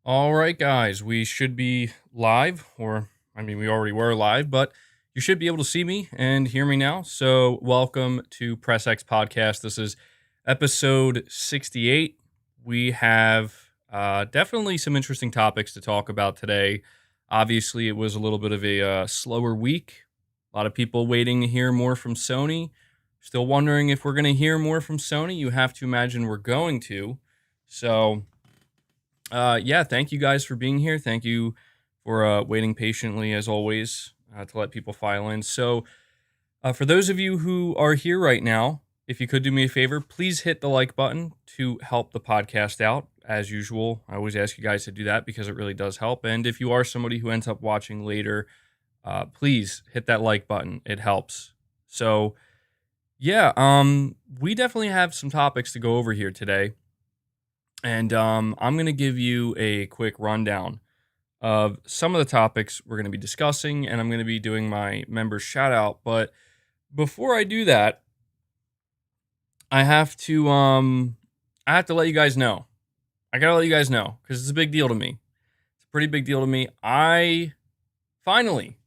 All right, guys, we should be live, or I mean, we already were live, but you should be able to see me and hear me now. So, welcome to Press X Podcast. This is episode 68. We have definitely some interesting topics to talk about today. Obviously, it was a little bit of a slower week. A lot of people waiting to hear more from Sony. Still wondering if we're going to hear more from Sony. You have to imagine we're going to. So, yeah, thank you guys for being here. Thank you for waiting patiently, as always, to let people file in. So, for those of you who are here right now, if you could do me a favor, please hit the like button to help the podcast out. As usual, I always ask you guys to do that because it really does help. And if you are somebody who ends up watching later, please hit that like button. It helps. So, yeah, we definitely have some topics to go over here today. And I'm going to give you a quick rundown of some of the topics we're going to be discussing, and I'm going to be doing my members shout out. But before I do that, I have to let you guys know. I got to let you guys know because it's a big deal to me. It's a pretty big deal to me. I finally,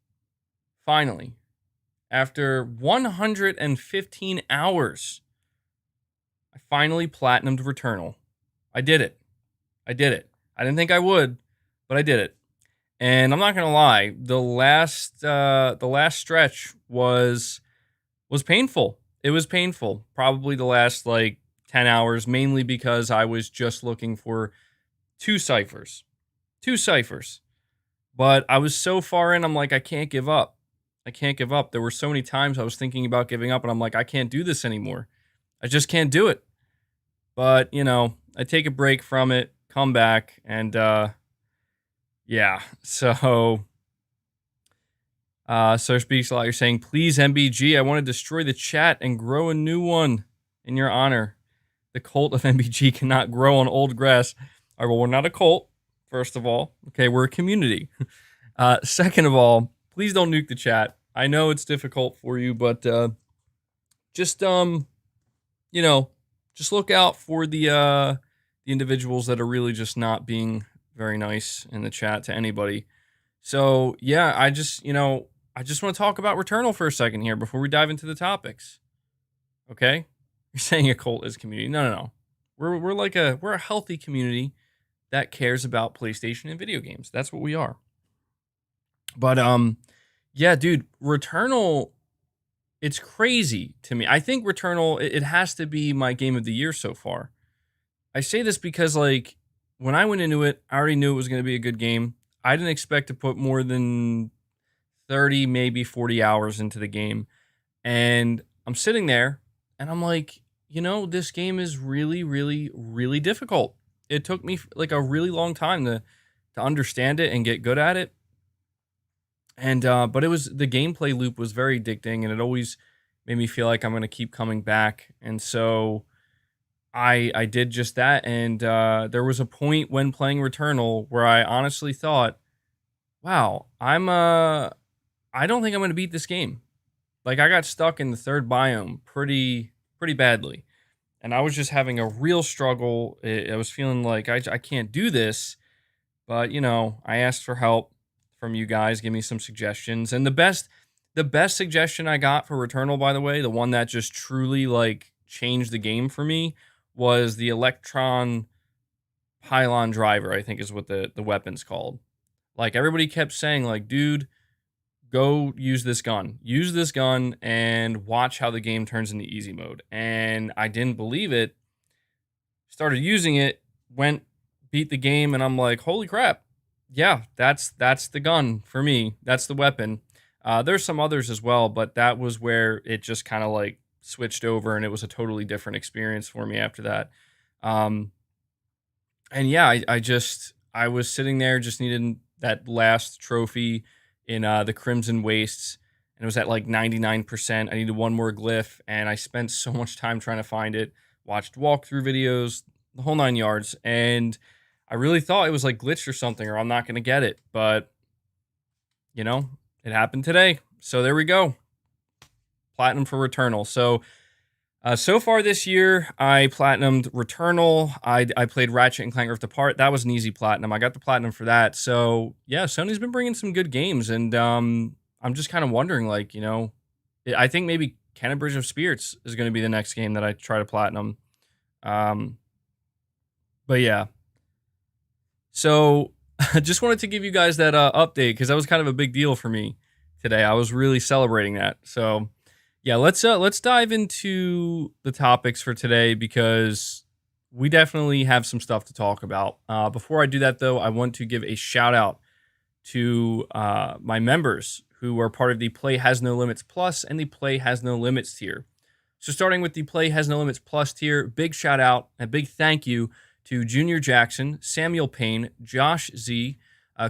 after 115 hours, I finally platinumed Returnal. I did it. I did it. I didn't think I would, but I did it. And I'm not gonna lie, the last stretch was painful. It was painful. Probably the last like 10 hours, mainly because I was just looking for two ciphers. Two ciphers. But I was so far in, I'm like, I can't give up. I can't give up. There were so many times I was thinking about giving up, and I'm like, I can't do this anymore. I just can't do it. But, I take a break from it, come back, and yeah. So Sir Speaks a Lot, you're saying, please, MBG, I want to destroy the chat and grow a new one in your honor. The cult of MBG cannot grow on old grass. All right, well, we're not a cult, first of all. Okay, we're a community. Second of all, please don't nuke the chat. I know it's difficult for you, but just just look out for the individuals that are really just not being very nice in the chat to anybody. So yeah, I just want to talk about Returnal for a second here before we dive into the topics. Okay, you're saying a cult is community? No. We're a healthy community that cares about PlayStation and video games. That's what we are. But yeah, dude, Returnal, it's crazy to me. I think Returnal, it has to be my game of the year so far. I say this because, like, when I went into it, I already knew it was going to be a good game. I didn't expect to put more than 30, maybe 40 hours into the game. And I'm sitting there and I'm like, this game is really, really, really difficult. It took me like a really long time to understand it and get good at it. And but the gameplay loop was very addicting, and it always made me feel like I'm going to keep coming back. And so I did just that, and there was a point when playing Returnal where I honestly thought, wow, I don't think I'm going to beat this game. Like, I got stuck in the third biome pretty badly, and I was just having a real struggle. I was feeling like I can't do this, but I asked for help from you guys, give me some suggestions, and the best suggestion I got for Returnal, by the way, the one that just truly like changed the game for me, was the Electron Pylon Driver, I think is what the weapon's called. Like, everybody kept saying, like, dude, go use this gun. Use this gun and watch how the game turns into easy mode. And I didn't believe it. Started using it, went, beat the game, and I'm like, holy crap. Yeah, that's the gun for me. That's the weapon. There's some others as well, but that was where it just kind of like switched over, and it was a totally different experience for me after that. Um, and yeah, I was sitting there just needing that last trophy in the Crimson Wastes, and it was at like 99%. I needed one more glyph, and I spent so much time trying to find it. Watched walkthrough videos, the whole nine yards, and I really thought it was like glitched or something, or I'm not gonna get it. But it happened today. So there we go. Platinum for Returnal. So So far this year, I platinumed Returnal. I played Ratchet and Clank Rift Apart. That was an easy platinum. I got the platinum for that. So yeah, Sony's been bringing some good games, and I'm just kind of wondering, like, I think maybe Canon Bridge of Spirits is going to be the next game that I try to platinum. Um, but yeah, so I just wanted to give you guys that update because that was kind of a big deal for me today. I was really celebrating that. So yeah, let's dive into the topics for today because we definitely have some stuff to talk about. Before I do that, though, I want to give a shout out to my members who are part of the Play Has No Limits Plus and the Play Has No Limits tier. So starting with the Play Has No Limits Plus tier, big shout out and big thank you to Junior Jackson, Samuel Payne, Josh Z,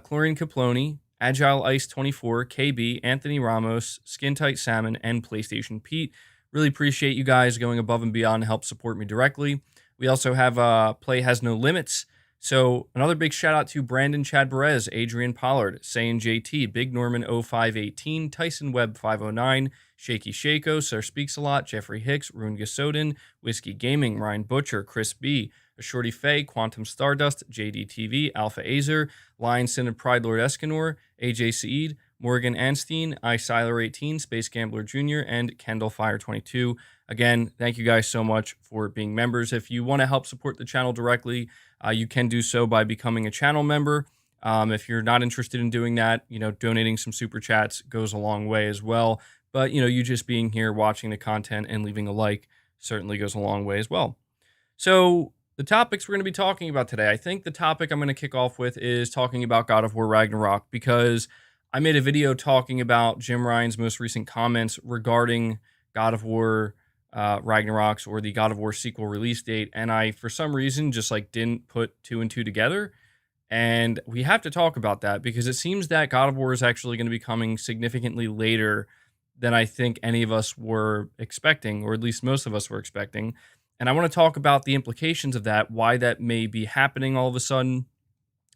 Chlorine Kaploni, Agile Ice 24, KB, Anthony Ramos, Skin Tight Salmon, and PlayStation Pete. Really appreciate you guys going above and beyond to help support me directly. We also have Play Has No Limits. So another big shout out to Brandon Chad Perez, Adrian Pollard, Sayin JT, Big Norman 0518, Tyson Webb 509, Shaky Shako, Sir Speaks a Lot, Jeffrey Hicks, Rune Gasodin, Whiskey Gaming, Ryan Butcher, Chris B, Shorty Faye, Quantum Stardust, JDTV, Alpha Azer, Lion Sin and Pride Lord Escanor, AJ Saeed, Morgan Anstein, iSiler18, Space Gambler Jr., and Kendall Fire 22. Again, thank you guys so much for being members. If you want to help support the channel directly, you can do so by becoming a channel member. If you're not interested in doing that, donating some super chats goes a long way as well. But, you just being here, watching the content, and leaving a like certainly goes a long way as well. So, the topics we're going to be talking about today, I think the topic I'm going to kick off with is talking about God of War Ragnarok, because I made a video talking about Jim Ryan's most recent comments regarding God of War Ragnarok's or the God of War sequel release date, and I, for some reason, just like didn't put two and two together. And we have to talk about that because it seems that God of War is actually going to be coming significantly later than I think any of us were expecting, or at least most of us were expecting. And I want to talk about the implications of that, why that may be happening all of a sudden,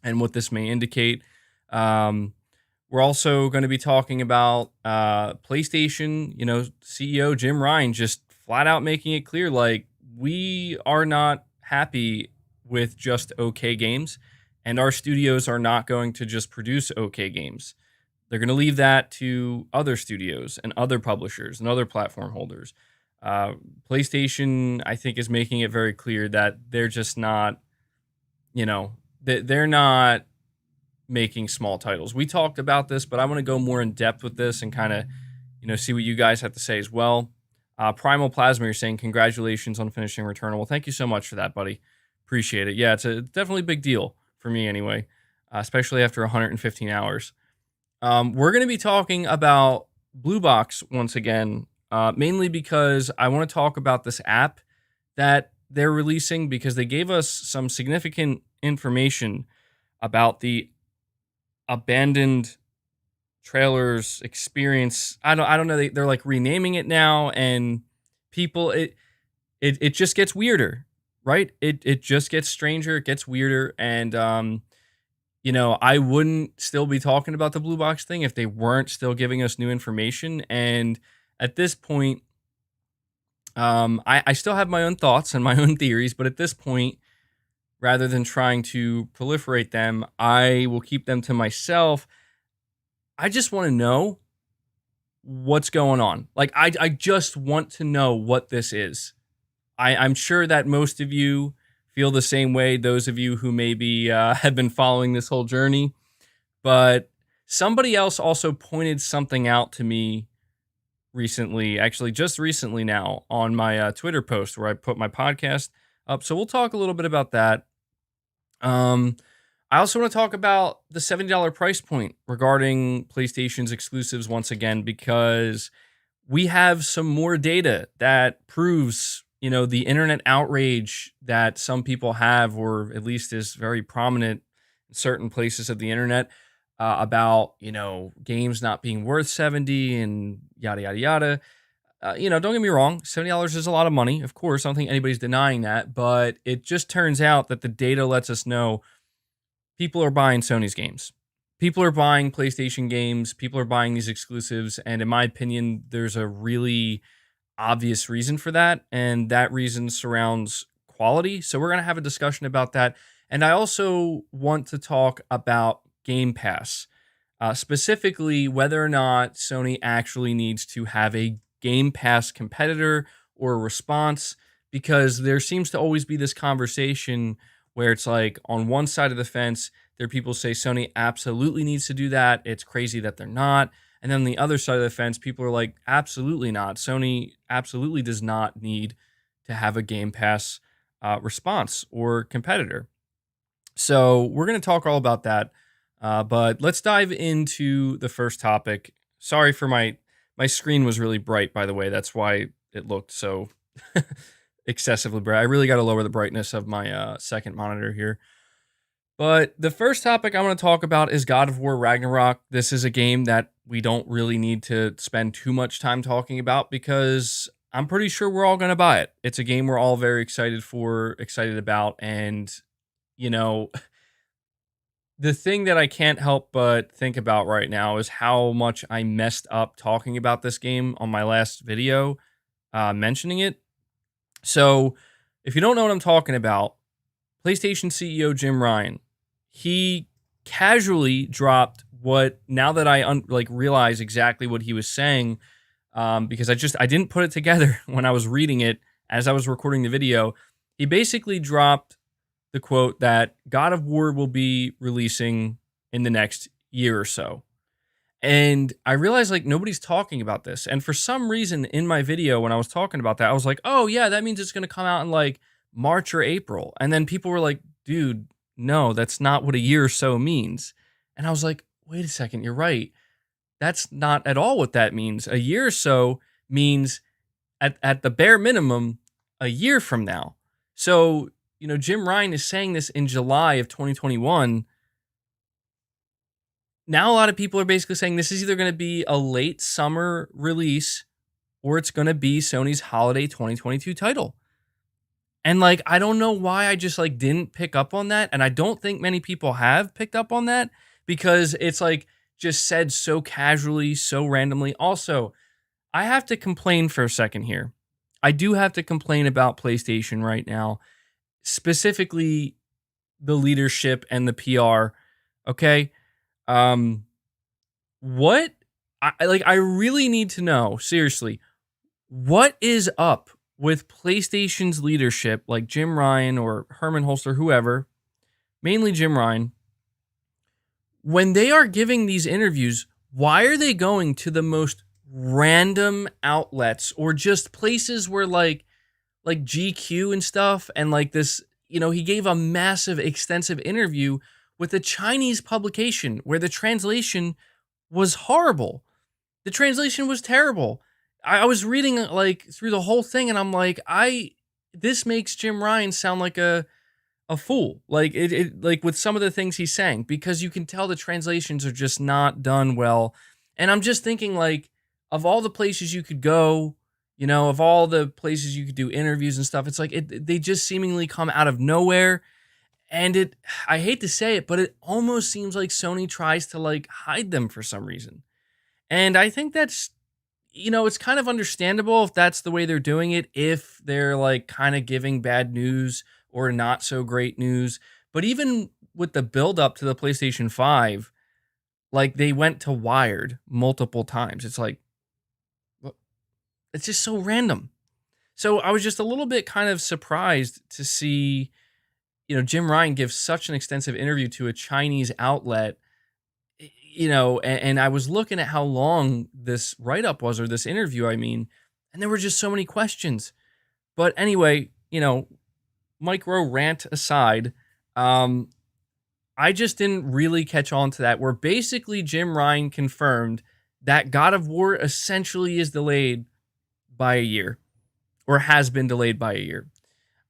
and what this may indicate. We're also going to be talking about PlayStation, CEO Jim Ryan just flat out making it clear, like, we are not happy with just okay games, and our studios are not going to just produce okay games. They're going to leave that to other studios and other publishers and other platform holders. PlayStation, I think, is making it very clear that they're just not, they're not making small titles. We talked about this, but I want to go more in depth with this and kind of, see what you guys have to say as well. Primal Plasma, you're saying congratulations on finishing Returnal. Well, thank you so much for that, buddy. Appreciate it. Yeah, it's a definitely a big deal for me anyway, especially after 115 hours. We're going to be talking about Blue Box once again, mainly because I want to talk about this app that they're releasing, because they gave us some significant information about the abandoned trailers experience. I don't know. They're like renaming it now, and people, it just gets weirder, right? It just gets stranger. It gets weirder, and I wouldn't still be talking about the Blue Box thing if they weren't still giving us new information. And at this point, I still have my own thoughts and my own theories, but at this point, rather than trying to proliferate them, I will keep them to myself. I just want to know what's going on. Like, I just want to know what this is. I'm sure that most of you feel the same way, those of you who maybe have been following this whole journey. But somebody else also pointed something out to me recently, actually just recently now, on my Twitter post where I put my podcast up. So we'll talk a little bit about that. I also want to talk about the $70 price point regarding PlayStation's exclusives once again, because we have some more data that proves, the internet outrage that some people have, or at least is very prominent in certain places of the internet, about, games not being worth 70 and yada, yada, yada. Don't get me wrong, $70 is a lot of money. Of course, I don't think anybody's denying that, but it just turns out that the data lets us know people are buying Sony's games. People are buying PlayStation games. People are buying these exclusives. And in my opinion, there's a really obvious reason for that, and that reason surrounds quality. So we're going to have a discussion about that. And I also want to talk about Game Pass, specifically whether or not Sony actually needs to have a Game Pass competitor or a response, because there seems to always be this conversation where it's like on one side of the fence, there are people say Sony absolutely needs to do that. It's crazy that they're not. And then on the other side of the fence, people are like, absolutely not. Sony absolutely does not need to have a Game Pass response or competitor. So we're going to talk all about that. But let's dive into the first topic. Sorry for my screen was really bright, by the way. That's why it looked so excessively bright. I really got to lower the brightness of my second monitor here. But the first topic I want to talk about is God of War Ragnarok. This is a game that we don't really need to spend too much time talking about because I'm pretty sure we're all going to buy it. It's a game we're all very excited about. And, you know, the thing that I can't help but think about right now is how much I messed up talking about this game on my last video, mentioning it. So, if you don't know what I'm talking about, PlayStation CEO Jim Ryan, he casually dropped what, now that I realize exactly what he was saying, because I didn't put it together when I was reading it as I was recording the video. He basically dropped the quote that God of War will be releasing in the next year or so. And I realized like nobody's talking about this. And for some reason in my video when I was talking about that, I was like, oh yeah, that means it's going to come out in like March or April. And then people were like, dude, no, that's not what a year or so means. And I was like, wait a second, you're right. That's not at all what that means. A year or so means at the bare minimum a year from now. So, Jim Ryan is saying this in July of 2021. Now a lot of people are basically saying this is either going to be a late summer release or it's going to be Sony's holiday 2022 title. And like, I don't know why I just like didn't pick up on that. And I don't think many people have picked up on that because it's like just said so casually, so randomly. Also, I have to complain for a second here. I do have to complain about PlayStation right now, specifically the leadership and the PR. Okay. What I really need to know, seriously, what is up with PlayStation's leadership, like Jim Ryan or Herman Holster, whoever, mainly Jim Ryan, when they are giving these interviews, why are they going to the most random outlets or just places where like GQ and stuff and like this, he gave a massive extensive interview with a Chinese publication where the translation was horrible. The translation was terrible. I was reading like through the whole thing and I'm like, this makes Jim Ryan sound like a fool. Like it like with some of the things he's saying, because you can tell the translations are just not done well. And I'm just thinking like of all the places you could go, of all the places you could do interviews and stuff, it's like they just seemingly come out of nowhere. And I hate to say it, but it almost seems like Sony tries to like hide them for some reason. And I think that's, it's kind of understandable if that's the way they're doing it, if they're like kind of giving bad news or not so great news. But even with the build up to the PlayStation 5, like they went to Wired multiple times. It's like, it's just so random. So I was just a little bit kind of surprised to see, Jim Ryan gives such an extensive interview to a Chinese outlet, and I was looking at how long this write-up was, or this interview, I mean, and there were just so many questions. But anyway, micro rant aside, I just didn't really catch on to that, where basically Jim Ryan confirmed that God of War essentially is delayed by a year, or has been delayed by a year.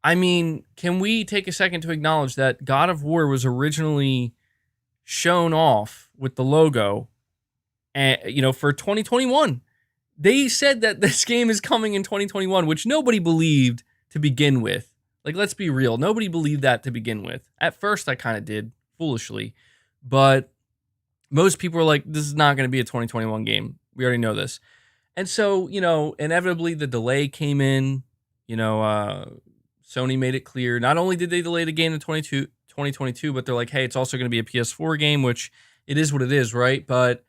I mean, can we take a second to acknowledge that God of War was originally shown off with the logo, and for 2021? They said that this game is coming in 2021, which nobody believed to begin with. Like, let's be real, nobody believed that to begin with. At first, I kind of did, foolishly, but most people were like, "This is not going to be a 2021 game. We already know this." And so, inevitably the delay came in. You know, Sony made it clear. Not only did they delay the game to 2022, but they're like, hey, it's also going to be a PS4 game, which it is what it is, right? But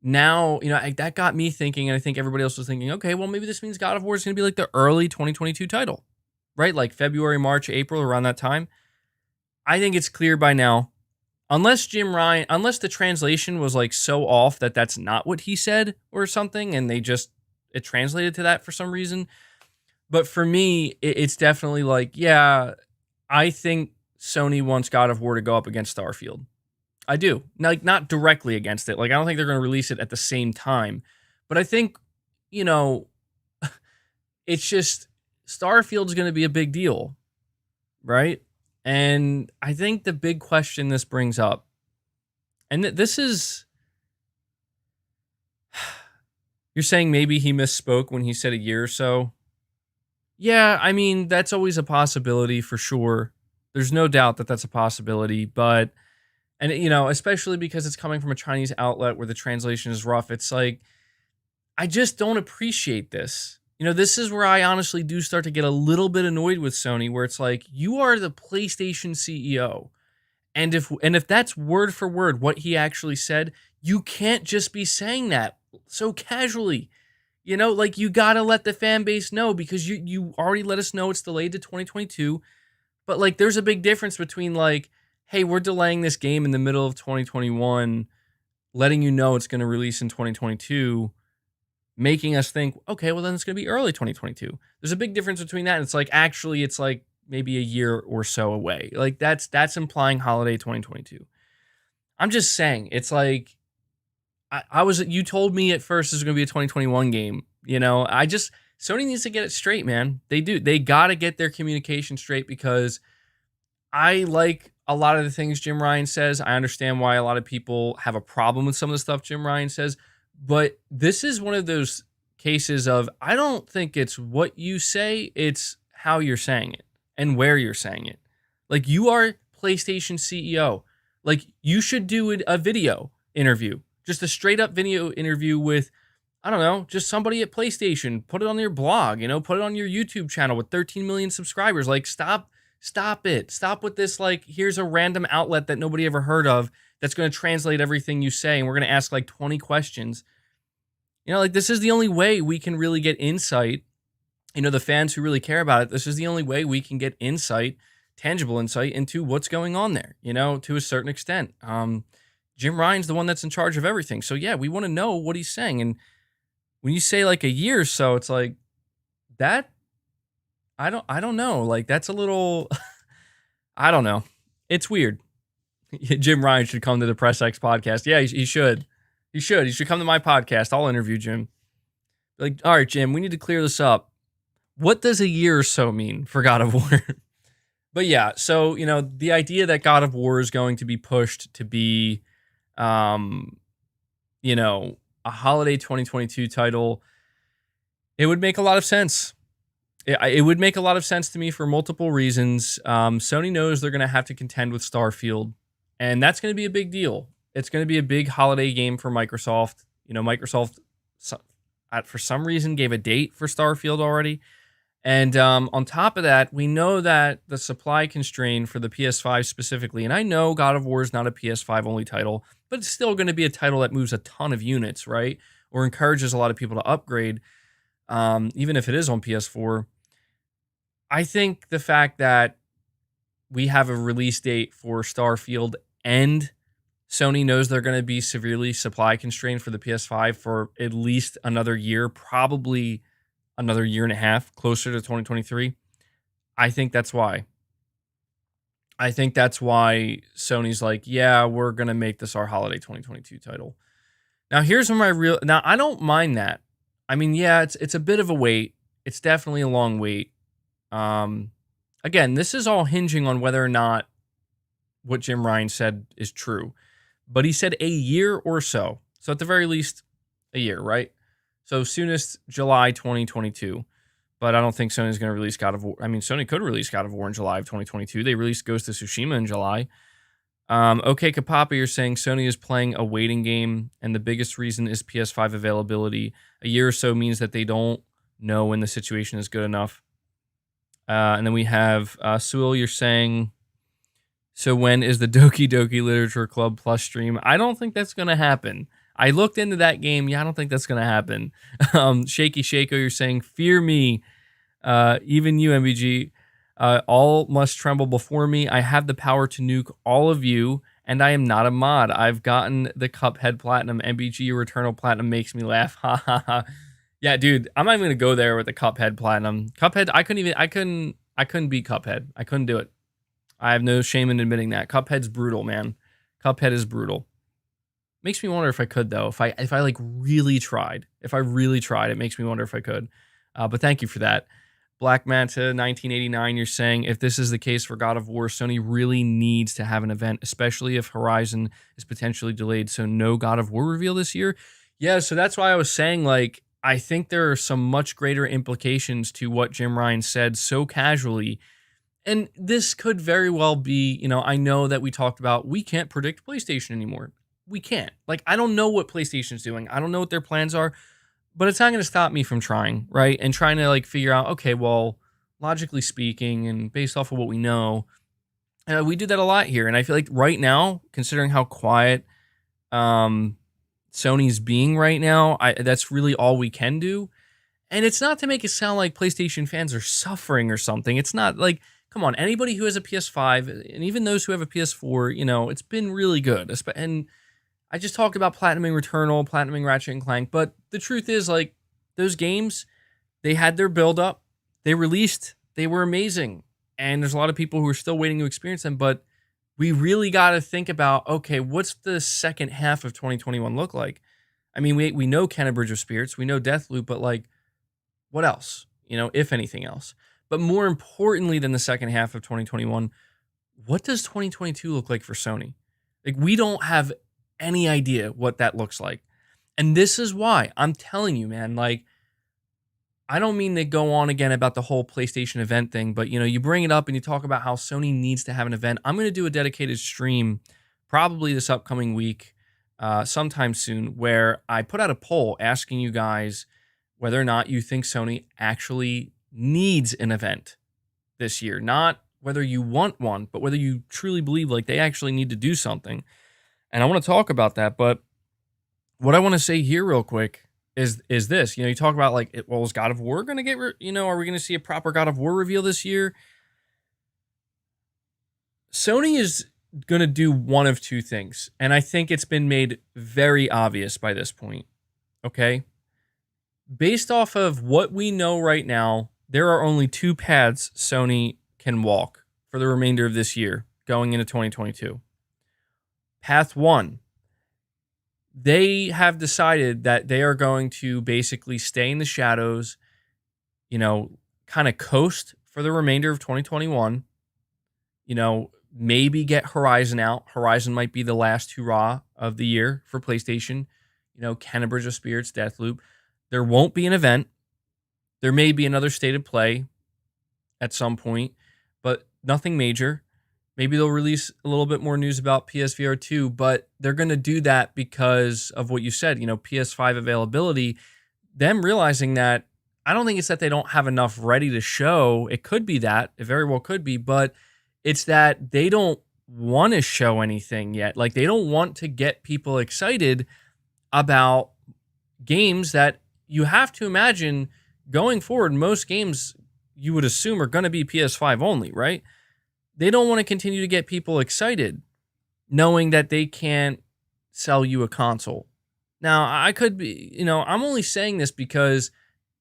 now, that got me thinking, and I think everybody else was thinking, okay, well, maybe this means God of War is going to be like the early 2022 title, right? Like February, March, April, around that time. I think it's clear by now, unless the translation was like so off that that's not what he said or something, and it translated to that for some reason. But for me, it's definitely like, yeah, I think Sony wants God of War to go up against Starfield. I do. Like, not directly against it. Like, I don't think they're going to release it at the same time. But I think, you know, it's just Starfield's going to be a big deal, right? And I think the big question this brings up, and this is, you're saying maybe he misspoke when he said a year or so. Yeah, I mean, that's always a possibility for sure. There's no doubt that that's a possibility, but, and especially because it's coming from a Chinese outlet where the translation is rough, it's like, I just don't appreciate this. This is where I honestly do start to get a little bit annoyed with Sony, where it's like, you are the PlayStation CEO. And if that's word for word what he actually said, you can't just be saying that so casually. Like, you got to let the fan base know, because you already let us know it's delayed to 2022. But like, there's a big difference between like, hey, we're delaying this game in the middle of 2021, letting you know it's going to release in 2022, making us think, okay, well then it's going to be early 2022. There's a big difference between that. And it's like, actually, it's like maybe a year or so away. Like, that's implying holiday 2022. I'm just saying, it's like, you told me at first this was going to be a 2021 game. Sony needs to get it straight, man. They do. They got to get their communication straight, because I like a lot of the things Jim Ryan says. I understand why a lot of people have a problem with some of the stuff Jim Ryan says, but this is one of those cases of, I don't think it's what you say, it's how you're saying it and where you're saying it. Like, you are PlayStation CEO. Like, you should do a video interview. Just a straight up video interview with, I don't know, just somebody at PlayStation. Put it on your blog, put it on your YouTube channel with 13 million subscribers. Like, stop it. Stop with this, like, here's a random outlet that nobody ever heard of that's going to translate everything you say, and we're going to ask like 20 questions. Like, this is the only way we can really get insight. The fans who really care about it, this is the only way we can get insight, tangible insight into what's going on there, to a certain extent. Jim Ryan's the one that's in charge of everything. So yeah, we want to know what he's saying. And when you say like a year or so, it's like that. I don't know. Like, that's a little, I don't know. It's weird. Jim Ryan should come to the Press X podcast. Yeah, he should. He should come to my podcast. I'll interview Jim. Like, all right, Jim, we need to clear this up. What does a year or so mean for God of War? But yeah, so, the idea that God of War is going to be pushed to be, a holiday 2022 title, it would make a lot of sense. It would make a lot of sense to me for multiple reasons. Sony knows they're going to have to contend with Starfield, and that's going to be a big deal. It's going to be a big holiday game for Microsoft. Microsoft, for some reason, gave a date for Starfield already. And on top of that, we know that the supply constraint for the PS5 specifically, and I know God of War is not a PS5 only title, but it's still going to be a title that moves a ton of units, right? Or encourages a lot of people to upgrade, even if it is on PS4. I think the fact that we have a release date for Starfield, and Sony knows they're going to be severely supply constrained for the PS5 for at least another year, probably another year and a half, closer to 2023. I think that's why. I think that's why Sony's like, yeah, we're going to make this our holiday 2022 title. Now, here's where now, I don't mind that. I mean, yeah, it's a bit of a wait. It's definitely a long wait. Again, this is all hinging on whether or not what Jim Ryan said is true. But he said a year or so. So at the very least, a year, right? So soonest July 2022. But I don't think Sony's going to release God of War. I mean, Sony could release God of War in July of 2022. They released Ghost of Tsushima in July. Okay, Kapapa, you're saying Sony is playing a waiting game, and the biggest reason is PS5 availability. A year or so means that they don't know when the situation is good enough. And then we have Sewell, you're saying, so when is the Doki Doki Literature Club Plus stream? I don't think that's going to happen. I looked into that game. Yeah, I don't think that's going to happen. Shaky Shako, you're saying, fear me. Even you, MBG. All must tremble before me. I have the power to nuke all of you, and I am not a mod. I've gotten the Cuphead Platinum. MBG, your Returnal Platinum makes me laugh. Ha ha ha. Yeah, dude, I'm not even gonna go there with the Cuphead Platinum. Cuphead, I couldn't beat Cuphead. I couldn't do it. I have no shame in admitting that. Cuphead's brutal, man. Cuphead is brutal. Makes me wonder if I could though. If I like really tried. If I really tried, it makes me wonder if I could. But thank you for that. Black Manta 1989, you're saying if this is the case for God of War, Sony really needs to have an event, especially if Horizon is potentially delayed. So no God of War reveal this year. Yeah, so that's why I was saying, like, I think there are some much greater implications to what Jim Ryan said so casually. And this could very well be, I know that we talked about we can't predict PlayStation anymore. We can't. Like, I don't know what PlayStation's doing. I don't know what their plans are, but it's not going to stop me from trying, right? And trying to like figure out, okay, well, logically speaking and based off of what we know, we do that a lot here. And I feel like right now, considering how quiet Sony's being right now, that's really all we can do. And it's not to make it sound like PlayStation fans are suffering or something. It's not like, come on, anybody who has a PS5 and even those who have a PS4, it's been really good. And I just talked about Platinuming Returnal, Platinuming Ratchet and Clank, but the truth is, like, those games, they had their build up, they released, they were amazing, and there's a lot of people who are still waiting to experience them, but we really got to think about, okay, what's the second half of 2021 look like? I mean, we know Kenna Bridge of Spirits, we know Deathloop, but like, what else? If anything else. But more importantly than the second half of 2021, what does 2022 look like for Sony? Like, we don't have any idea what that looks like. And this is why I'm telling you, man, like, I don't mean to go on again about the whole PlayStation event thing, but you bring it up and you talk about how Sony needs to have an event. I'm going to do a dedicated stream probably this upcoming week, sometime soon, where I put out a poll asking you guys whether or not you think Sony actually needs an event this year. Not whether you want one, but whether you truly believe like they actually need to do something. And I want to talk about that, but what I want to say here real quick is this. You talk about like, well, is God of War going to get, are we going to see a proper God of War reveal this year? Sony is going to do one of two things, and I think it's been made very obvious by this point, okay? Based off of what we know right now, there are only two paths Sony can walk for the remainder of this year going into 2022. Path one, they have decided that they are going to basically stay in the shadows, kind of coast for the remainder of 2021. Maybe get Horizon out. Horizon might be the last hurrah of the year for PlayStation. Kenna Bridge of Spirits, Deathloop. There won't be an event. There may be another state of play at some point, but nothing major. Maybe they'll release a little bit more news about PSVR 2, but they're going to do that because of what you said, PS5 availability. Them realizing that, I don't think it's that they don't have enough ready to show. It could be that. It very well could be, but it's that they don't want to show anything yet. Like, they don't want to get people excited about games that you have to imagine going forward. Most games you would assume are going to be PS5 only, right? They don't want to continue to get people excited knowing that they can't sell you a console. Now, I could be, I'm only saying this because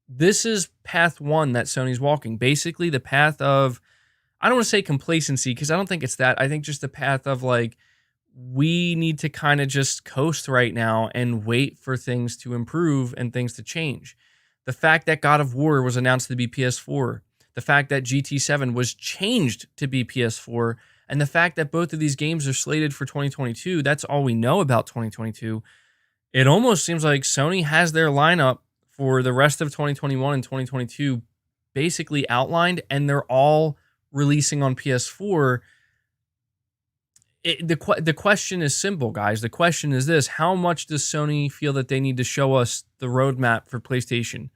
this is path one that Sony's walking. Basically, the path of, I don't want to say complacency because I don't think it's that. I think just the path of like, we need to kind of just coast right now and wait for things to improve and things to change. The fact that God of War was announced to be PS4, the fact that GT7 was changed to be PS4, and the fact that both of these games are slated for 2022, that's all we know about 2022. It almost seems like Sony has their lineup for the rest of 2021 and 2022 basically outlined, and they're all releasing on PS4. The question is simple, guys. The question is this: how much does Sony feel that they need to show us the roadmap for PlayStation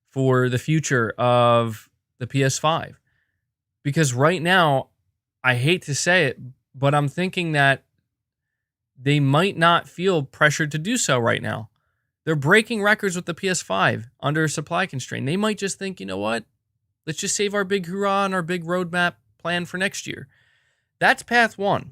for the future of the PS5? Because right now, I hate to say it, but I'm thinking that they might not feel pressured to do so right now. They're breaking records with the PS5 under a supply constraint. They might just think, you know what? Let's just save our big hurrah and our big roadmap plan for next year. That's path one.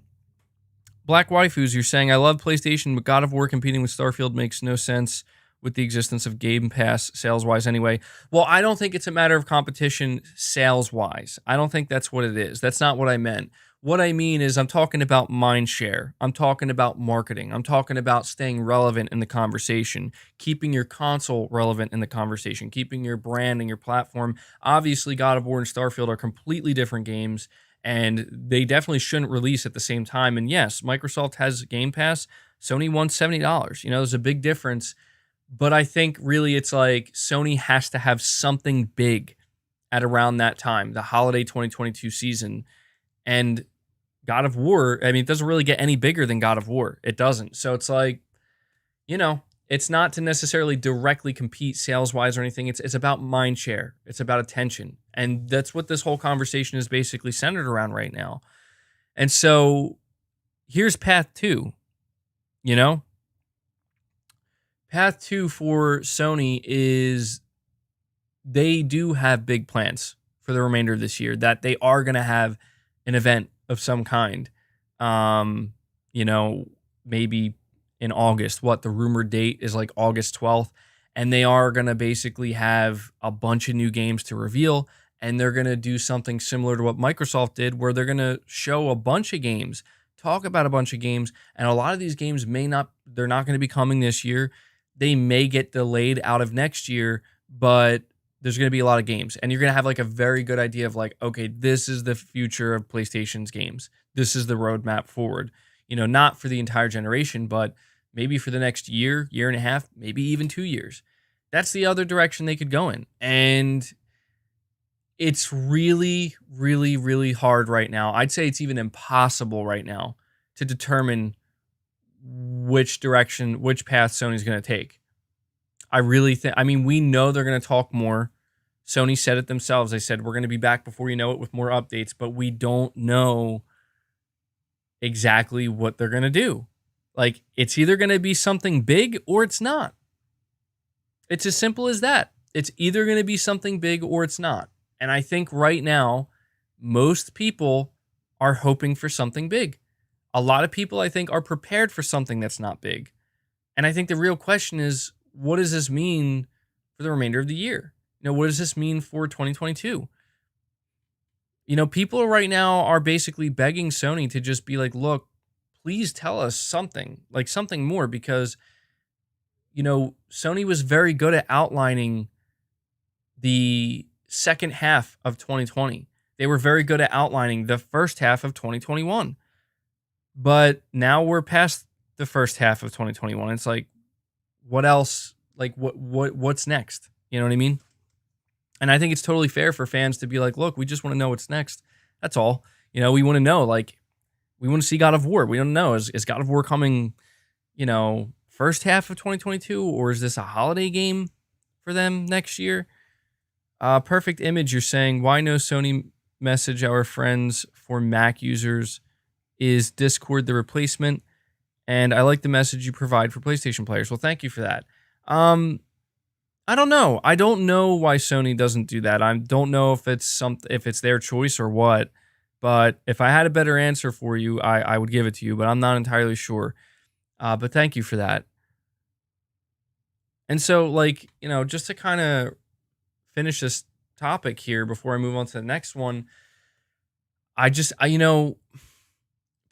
Black Waifus, you're saying, I love PlayStation, but God of War competing with Starfield makes no sense with the existence of Game Pass sales-wise anyway. Well, I don't think it's a matter of competition sales-wise. I don't think that's what it is. That's not what I meant. What I mean is I'm talking about mind share. I'm talking about marketing. I'm talking about staying relevant in the conversation, keeping your console relevant in the conversation, keeping your brand and your platform. Obviously, God of War and Starfield are completely different games, and they definitely shouldn't release at the same time. And yes, Microsoft has Game Pass. Sony won $70. There's a big difference. But I think really it's like Sony has to have something big at around that time, the holiday 2022 season. And God of War, it doesn't really get any bigger than God of War. It doesn't. So it's like, it's not to necessarily directly compete sales-wise or anything. It's about mind share. It's about attention. And that's what this whole conversation is basically centered around right now. And so here's path two, Path two for Sony is they do have big plans for the remainder of this year, that they are going to have an event of some kind. Maybe in August. The rumored date is like August 12th. And they are going to basically have a bunch of new games to reveal. And they're going to do something similar to what Microsoft did, where they're going to show a bunch of games, talk about a bunch of games. And a lot of these games they're not going to be coming this year. They may get delayed out of next year, but there's going to be a lot of games. And you're going to have like a very good idea of like, okay, this is the future of PlayStation's games. This is the roadmap forward. Not for the entire generation, but maybe for the next year and a half, maybe even 2 years. That's the other direction they could go in. And it's really, really, really hard right now. I'd say it's even impossible right now to determine which path Sony's going to take. I really think, we know they're going to talk more. Sony said it themselves. They said, we're going to be back before you know it with more updates, but we don't know exactly what they're going to do. Like, it's either going to be something big or it's not. It's as simple as that. It's either going to be something big or it's not. And I think right now, most people are hoping for something big. A lot of people, I think, are prepared for something that's not big. And I think the real question is, what does this mean for the remainder of the year? What does this mean for 2022? People right now are basically begging Sony to just be like, look, please tell us something, like something more, because, Sony was very good at outlining the second half of 2020. They were very good at outlining the first half of 2021. But now we're past the first half of 2021. It's like, what else? Like, what's next? You know what I mean? And I think it's totally fair for fans to be like, look, we just want to know what's next. That's all. We want to know, like, we want to see God of War. We don't know. Is God of War coming, first half of 2022, or is this a holiday game for them next year? Perfect Image, you're saying, why no Sony message our friends for Mac users? Is Discord the replacement? And I like the message you provide for PlayStation players. Well, thank you for that. I don't know. I don't know why Sony doesn't do that. I don't know if it's their choice or what. But if I had a better answer for you, I would give it to you. But I'm not entirely sure. But thank you for that. And so, like, just to kind of finish this topic here before I move on to the next one,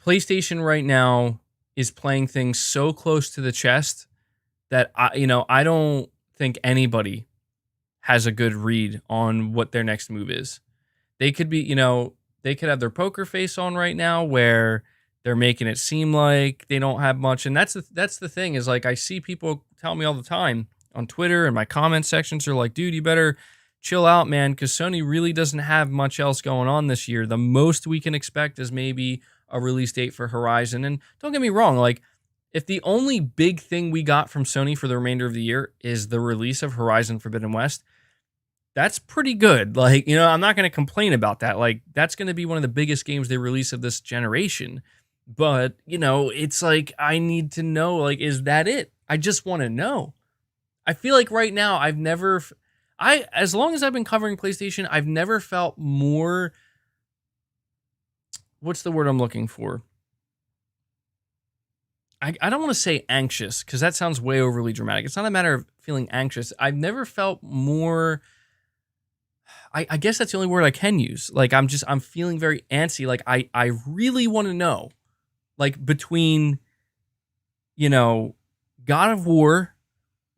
PlayStation right now is playing things so close to the chest that I don't think anybody has a good read on what their next move is. They could be, they could have their poker face on right now where they're making it seem like they don't have much. And that's the thing is, like, I see people tell me all the time on Twitter and my comment sections are like, dude, you better chill out, man, because Sony really doesn't have much else going on this year. The most we can expect is maybe a release date for Horizon. And don't get me wrong, like, if the only big thing we got from Sony for the remainder of the year is the release of Horizon Forbidden West, that's pretty good. Like, I'm not going to complain about that. Like, that's going to be one of the biggest games they release of this generation. But, it's like, I need to know, like, is that it? I just want to know. I feel like right now as long as I've been covering PlayStation, I've never felt more, what's the word I'm looking for? I don't want to say anxious, because that sounds way overly dramatic. It's not a matter of feeling anxious. I've never felt more, I guess that's the only word I can use. Like, I'm feeling very antsy. Like, I really want to know, like, between, God of War,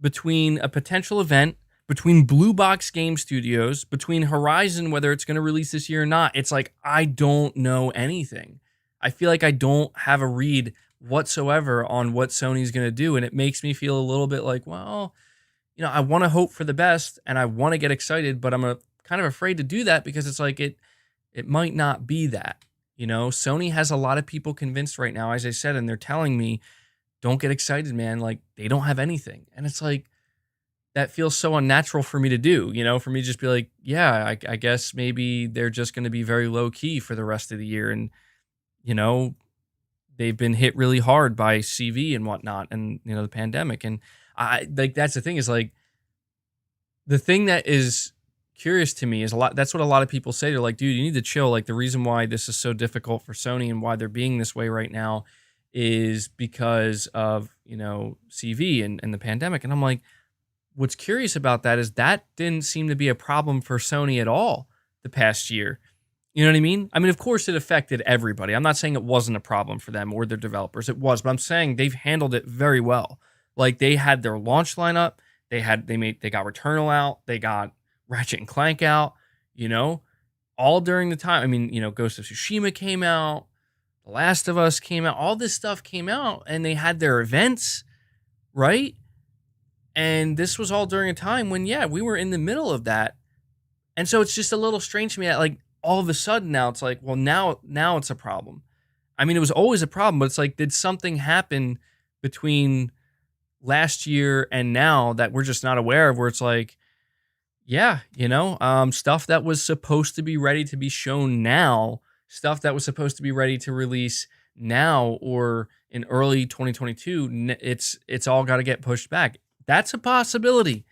between a potential event, between Blue Box Game Studios, between Horizon, whether it's going to release this year or not. It's like, I don't know anything. I feel like I don't have a read whatsoever on what Sony's going to do. And it makes me feel a little bit like, well, I want to hope for the best and I want to get excited, but I'm kind of afraid to do that, because it's like, it might not be that. Sony has a lot of people convinced right now, as I said, and they're telling me, don't get excited, man. Like, they don't have anything. And it's like, that feels so unnatural for me to do, for me to just be like, yeah, I guess maybe they're just going to be very low key for the rest of the year. And, they've been hit really hard by CV and whatnot, and, the pandemic. And that's the thing, is like, the thing that is curious to me is that's what a lot of people say. They're like, dude, you need to chill. Like, the reason why this is so difficult for Sony and why they're being this way right now is because of, CV and the pandemic. And I'm like, what's curious about that is that didn't seem to be a problem for Sony at all the past year. You know what I mean? I mean, of course it affected everybody. I'm not saying it wasn't a problem for them or their developers. It was, but I'm saying they've handled it very well. Like, they had their launch lineup. They got Returnal out. They got Ratchet and Clank out, all during the time. I mean, Ghost of Tsushima came out. The Last of Us came out. All this stuff came out, and they had their events, right? And this was all during a time when, yeah, we were in the middle of that. And so it's just a little strange to me that, like, all of a sudden now it's like, well, now it's a problem. I mean, it was always a problem, but it's like, did something happen between last year and now that we're just not aware of, where it's like, yeah, stuff that was supposed to be ready to be shown now, stuff that was supposed to be ready to release now or in early 2022, it's all got to get pushed back. That's a possibility.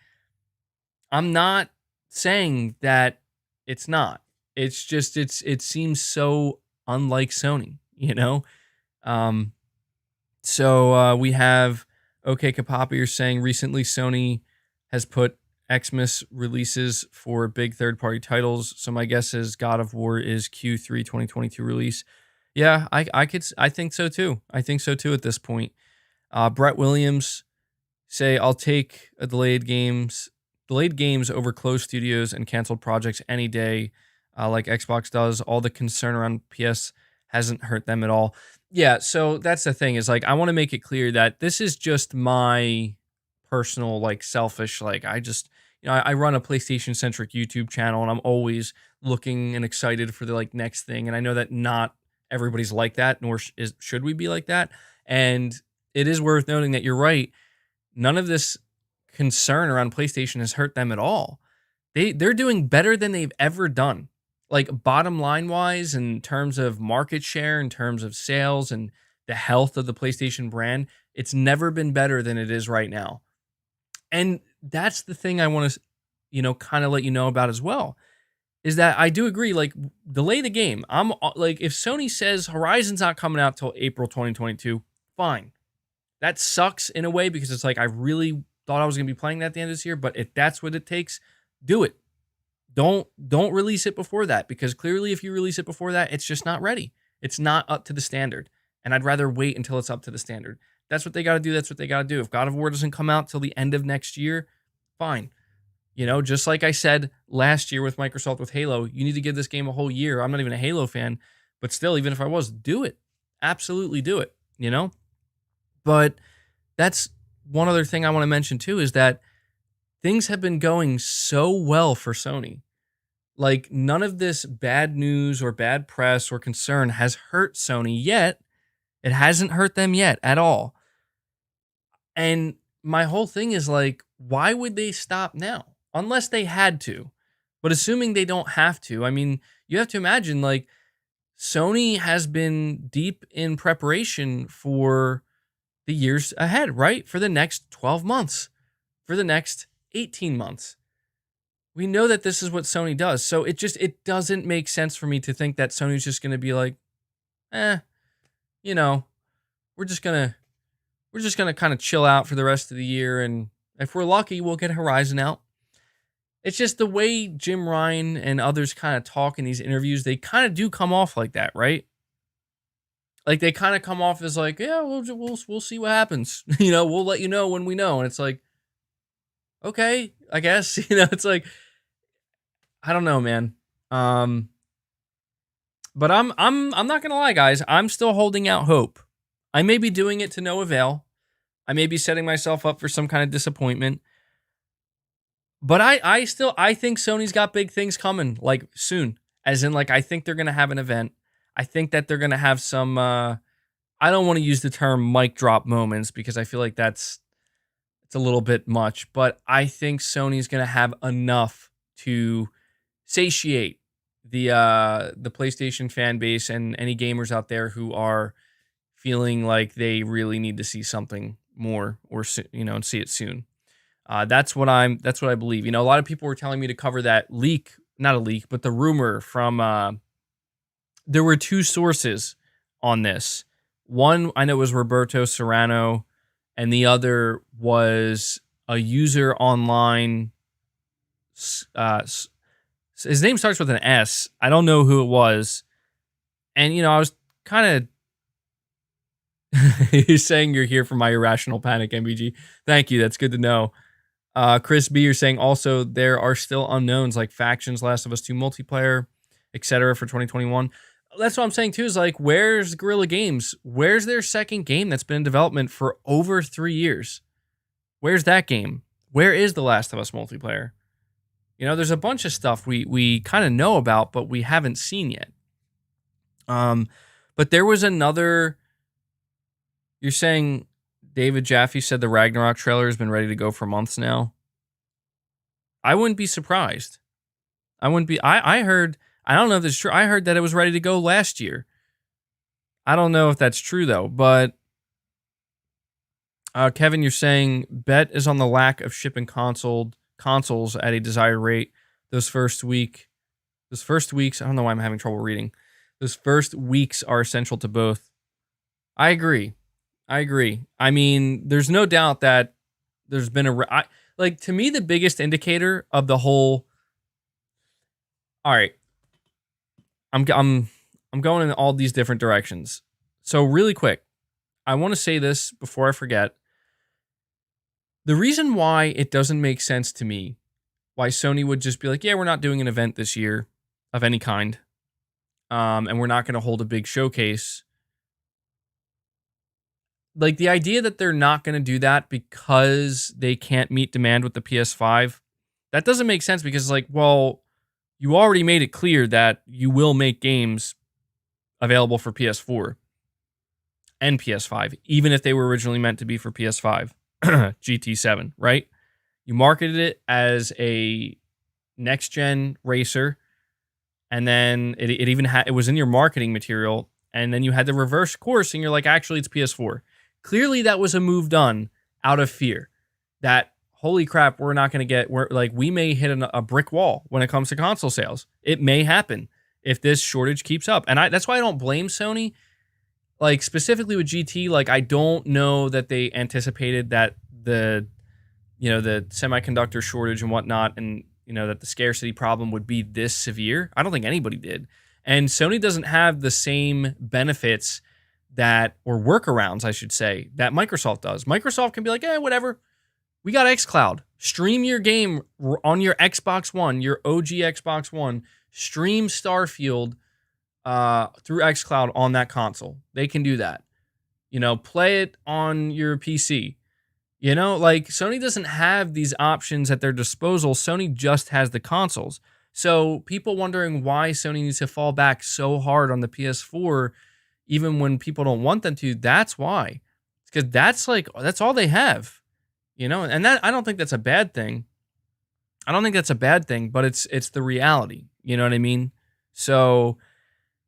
I'm not saying that it's not. It's just, it seems so unlike Sony, So we have OK Kapapi, you're saying recently Sony has put Xmas releases for big third-party titles. So my guess is God of War is Q3 2022 release. Yeah, I think so too. I think so too at this point. Brett Williams say, I'll take a delayed games over closed studios and canceled projects any day, like Xbox does. All the concern around PS hasn't hurt them at all. Yeah, so that's the thing, is like, I want to make it clear that this is just my personal, like, selfish, like, I just, I run a PlayStation centric YouTube channel, and I'm always looking and excited for the, like, next thing. And I know that not everybody's like that, nor should we be like that. And it is worth noting that you're right. None of this concern around PlayStation has hurt them at all. They're doing better than they've ever done. Like, bottom line wise, in terms of market share, in terms of sales and the health of the PlayStation brand, it's never been better than it is right now. And that's the thing I want to, kind of let you know about as well, is that I do agree, like, delay the game. I'm like, if Sony says Horizon's not coming out till April 2022, fine. That sucks in a way, because it's like, I really thought I was going to be playing that at the end of this year, but if that's what it takes, do it. Don't release it before that, because clearly if you release it before that, it's just not ready. It's not up to the standard. And I'd rather wait until it's up to the standard. That's what they got to do. That's what they got to do. If God of War doesn't come out till the end of next year, fine. Just like I said last year with Microsoft with Halo, you need to give this game a whole year. I'm not even a Halo fan, but still, even if I was, do it. Absolutely do it, But that's one other thing I want to mention too, is that things have been going so well for Sony. Like, none of this bad news or bad press or concern has hurt Sony yet. It hasn't hurt them yet at all. And my whole thing is like, why would they stop now? Unless they had to. But assuming they don't have to, I mean, you have to imagine like Sony has been deep in preparation for the years ahead, right? For the next 12 months, for the next 18 months. We know that this is what Sony does. So it doesn't make sense for me to think that Sony's just going to be like, you know, we're just going to kind of chill out for the rest of the year, and if we're lucky, we'll get Horizon out. It's just the way Jim Ryan and others kind of talk in these interviews, they kind of do come off like that, right? Like they kind of come off as like, yeah, we'll see what happens. We'll let you know when we know. And it's like, okay, I guess. It's like, I don't know, man. But I'm not gonna lie, guys. I'm still holding out hope. I may be doing it to no avail. I may be setting myself up for some kind of disappointment. But I think Sony's got big things coming, like soon. As in, like, I think they're gonna have an event. I think that they're gonna have some I don't want to use the term mic drop moments because I feel like it's a little bit much, but I think Sony's gonna have enough to satiate the PlayStation fan base and any gamers out there who are feeling like they really need to see something more or and see it soon. That's what I believe. A lot of people were telling me to cover that leak, not a leak, but the rumor from there were two sources on this. One I know was Roberto Serrano, and the other was a user online. His name starts with an S. I don't know who it was. And, I was kind of... You're saying you're here for my irrational panic, MBG. Thank you. That's good to know. Chris B, you're saying also there are still unknowns like factions, Last of Us 2 multiplayer, etc. for 2021. That's what I'm saying too, is like, where's Guerrilla Games? Where's their second game that's been in development for over 3 years? Where's that game? Where is The Last of Us multiplayer? There's a bunch of stuff we kind of know about, but we haven't seen yet. But there was another... You're saying David Jaffe said the Ragnarok trailer has been ready to go for months now. I wouldn't be surprised. I heard... I don't know if it's true. I heard that it was ready to go last year. I don't know if that's true, though. But Kevin, you're saying bet is on the lack of shipping consoles at a desired rate. Those first weeks, I don't know why I'm having trouble reading. Those first weeks are essential to both. I agree. I mean, there's no doubt that there's been to me, the biggest indicator of the whole... All right. I'm going in all these different directions. So really quick, I want to say this before I forget. The reason why it doesn't make sense to me, why Sony would just be like, yeah, we're not doing an event this year of any kind, and we're not going to hold a big showcase. Like, the idea that they're not going to do that because they can't meet demand with the PS5, that doesn't make sense because, like, well, you already made it clear that you will make games available for PS4 and PS5, even if they were originally meant to be for PS5. GT7, right? You marketed it as a next-gen racer, and then it even it was in your marketing material, and then you had the reverse course, and you're like, actually, it's PS4. Clearly, that was a move done out of fear that, holy crap, we're not going to get... we may hit a brick wall when it comes to console sales. It may happen if this shortage keeps up. And that's why I don't blame Sony. Like, specifically with GT, like, I don't know that they anticipated that the semiconductor shortage and whatnot, and, that the scarcity problem would be this severe. I don't think anybody did. And Sony doesn't have the same benefits or workarounds, I should say, that Microsoft does. Microsoft can be like, whatever. We got xCloud. Stream your game on your Xbox One, your OG Xbox One. Stream Starfield through xCloud on that console. They can do that. Play it on your PC. Sony doesn't have these options at their disposal. Sony just has the consoles. So people wondering why Sony needs to fall back so hard on the PS4, even when people don't want them to. That's why. Because that's all they have, and that I don't think that's a bad thing. I don't think that's a bad thing, but it's the reality. You know what I mean? So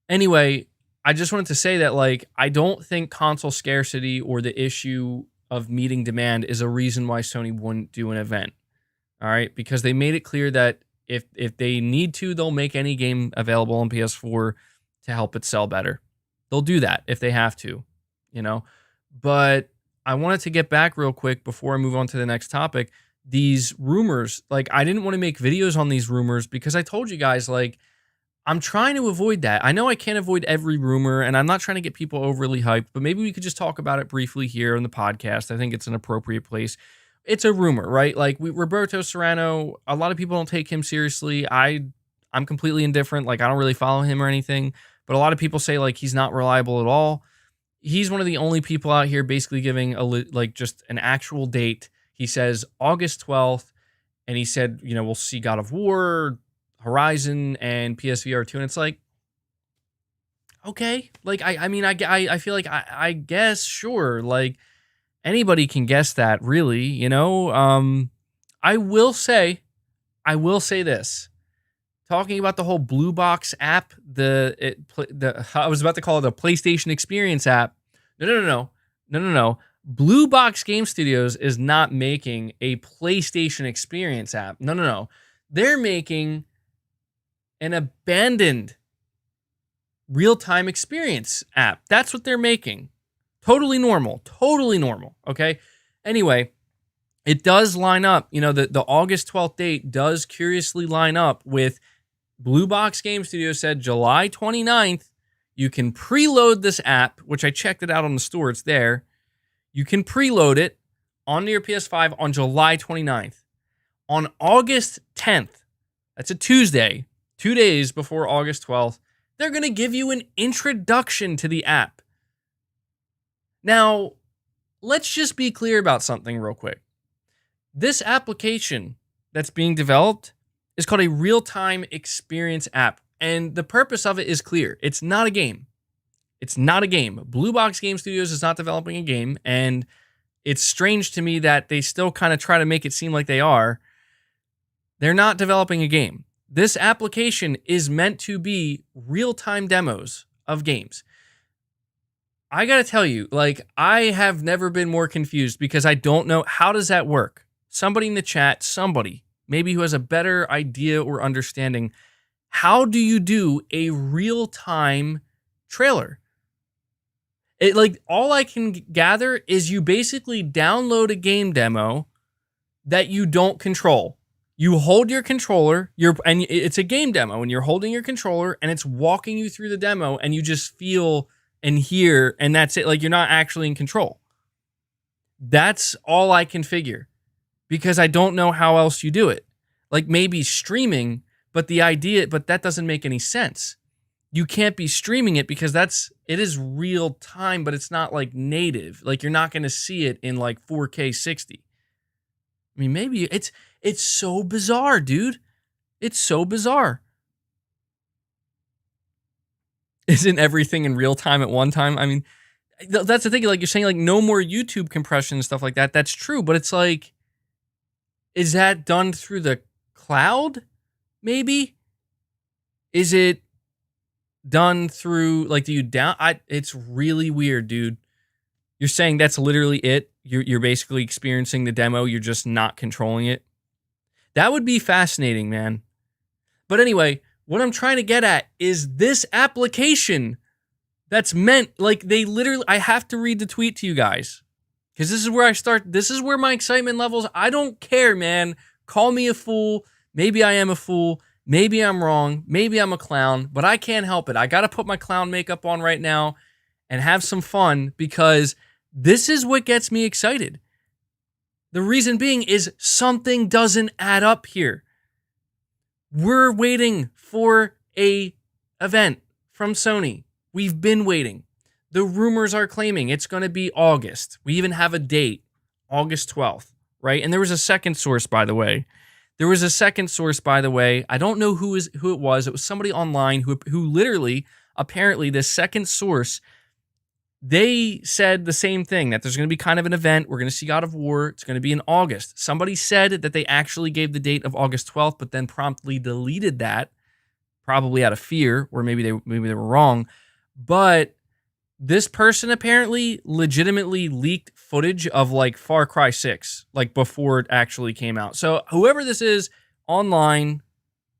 anyway, I just wanted to say that I don't think console scarcity or the issue of meeting demand is a reason why Sony wouldn't do an event. All right, because they made it clear that if they need to, they'll make any game available on PS4 to help it sell better. They'll do that if they have to, you know. But I wanted to get back real quick before I move on to the next topic. These rumors, I didn't want to make videos on these rumors because I told you guys, I'm trying to avoid that. I know I can't avoid every rumor, and I'm not trying to get people overly hyped, but maybe we could just talk about it briefly here on the podcast. I think it's an appropriate place. It's a rumor, right? Roberto Serrano, a lot of people don't take him seriously. I'm completely indifferent. I don't really follow him or anything, but a lot of people say he's not reliable at all. He's one of the only people out here basically giving just an actual date. He says August 12th, and he said, we'll see God of War, Horizon, and PSVR 2, and it's okay. I feel I guess, sure, anybody can guess that, really, I will say this. Talking about the whole Blue Box app, I was about to call it a PlayStation Experience app. No. Blue Box Game Studios is not making a PlayStation Experience app. No. They're making an abandoned real-time experience app. That's what they're making. Totally normal, okay? Anyway, it does line up, the August 12th date does curiously line up with Blue Box Game Studio said July 29th, you can preload this app, which I checked it out on the store, it's there. You can preload it onto your PS5 on July 29th. On August 10th, that's a Tuesday, 2 days before August 12th, they're going to give you an introduction to the app. Now, let's just be clear about something real quick. This application that's being developed is called a real-time experience app, and the purpose of it is clear. It's not a game. Blue Box Game Studios is not developing a game, and it's strange to me that they still kind of try to make it seem like they are. They're not developing a game. This application is meant to be real-time demos of games. I gotta tell you, I have never been more confused because I don't know, how does that work? Somebody in the chat, maybe who has a better idea or understanding, how do you do a real-time trailer? All I can gather is you basically download a game demo that you don't control. You hold your controller, and it's a game demo, and you're holding your controller, and it's walking you through the demo, and you just feel and hear, and that's it. You're not actually in control. That's all I can figure, because I don't know how else you do it. Maybe streaming, but that doesn't make any sense. You can't be streaming it because it is real time, but it's not native. You're not going to see it in 4K 60. I mean, maybe it's so bizarre, dude. It's so bizarre. Isn't everything in real time at one time? I mean, that's the thing. You're saying no more YouTube compression and stuff like that. That's true, but it's is that done through the cloud? Maybe? Is it done through do you it's really weird, dude. You're saying that's literally it? You're basically experiencing the demo, you're just not controlling it? That would be fascinating, man. But anyway, what I'm trying to get at is this application that's meant, they literally, I have to read the tweet to you guys, because this is where I start. This is where my excitement levels, I don't care, man. Call me a fool. Maybe I am a fool. Maybe I'm wrong. Maybe I'm a clown, but I can't help it. I got to put my clown makeup on right now and have some fun, because this is what gets me excited. The reason being is something doesn't add up here. We're waiting for a event from Sony. We've been waiting. The rumors are claiming it's going to be August. We even have a date, August 12th, right? And there was a second source, by the way, There was a second source, by the way. I don't know who it was. It was somebody online who literally, apparently, this second source, they said the same thing, that there's going to be kind of an event. We're going to see God of War. It's going to be in August. Somebody said that they actually gave the date of August 12th, but then promptly deleted that, probably out of fear, or maybe they were wrong. But this person apparently legitimately leaked footage of like Far Cry 6, like before it actually came out. So whoever this is online,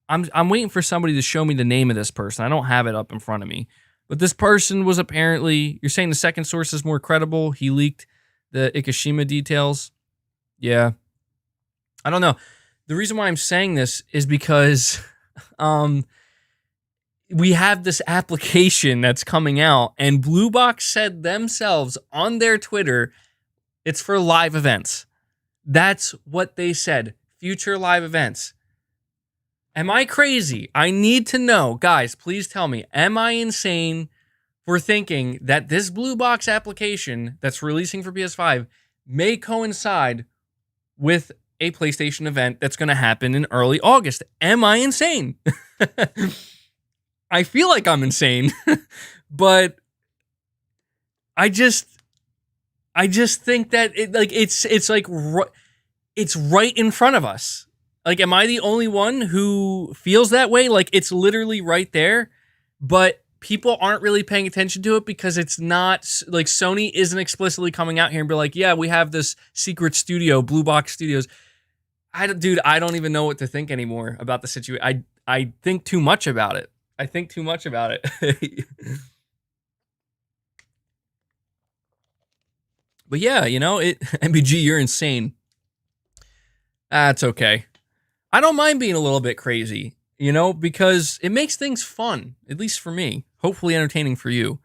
I'm waiting for somebody to show me the name of this person. I don't have it up in front of me. But this person was apparently, you're saying the second source is more credible. He leaked the Ikishima details. Yeah. I don't know. The reason why I'm saying this is because we have this application that's coming out, and Blue Box said themselves on their Twitter, it's for live events. That's what they said. Future live events. Am I crazy? I need to know. Guys, please tell me. Am I insane for thinking that this Blue Box application that's releasing for PS5 may coincide with a PlayStation event that's going to happen in early August? Am I insane? I feel like I'm insane, but I just think that it's right in front of us. Like, am I the only one who feels that way? Like, it's literally right there, but people aren't really paying attention to it because it's not, like, Sony isn't explicitly coming out here and be like, yeah, we have this secret studio, Blue Box Studios. I don't even know what to think anymore about the situation. I think too much about it. But yeah, MBG, you're insane. That's okay. I don't mind being a little bit crazy, because it makes things fun, at least for me, hopefully entertaining for you.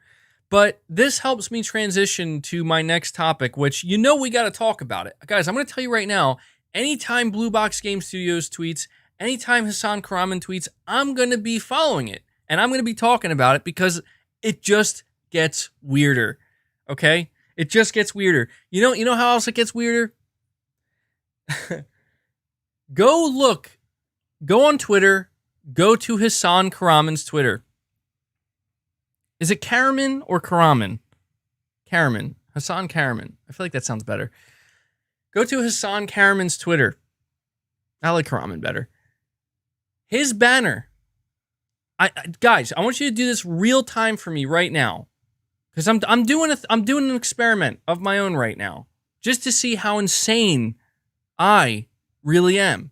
But this helps me transition to my next topic, which we got to talk about it. Guys, I'm going to tell you right now, anytime Blue Box Game Studios tweets, anytime Hassan Karaman tweets, I'm going to be following it. And I'm going to be talking about it because it just gets weirder, okay? It just gets weirder. You know how else it gets weirder? Go on Twitter, go to Hassan Karaman's Twitter. Is it Karaman or Karaman? Karaman. Hassan Karaman. I feel like that sounds better. Go to Hassan Karaman's Twitter. I like Karaman better. His banner. Guys, I want you to do this real time for me right now, because I'm doing an experiment of my own right now, just to see how insane I really am.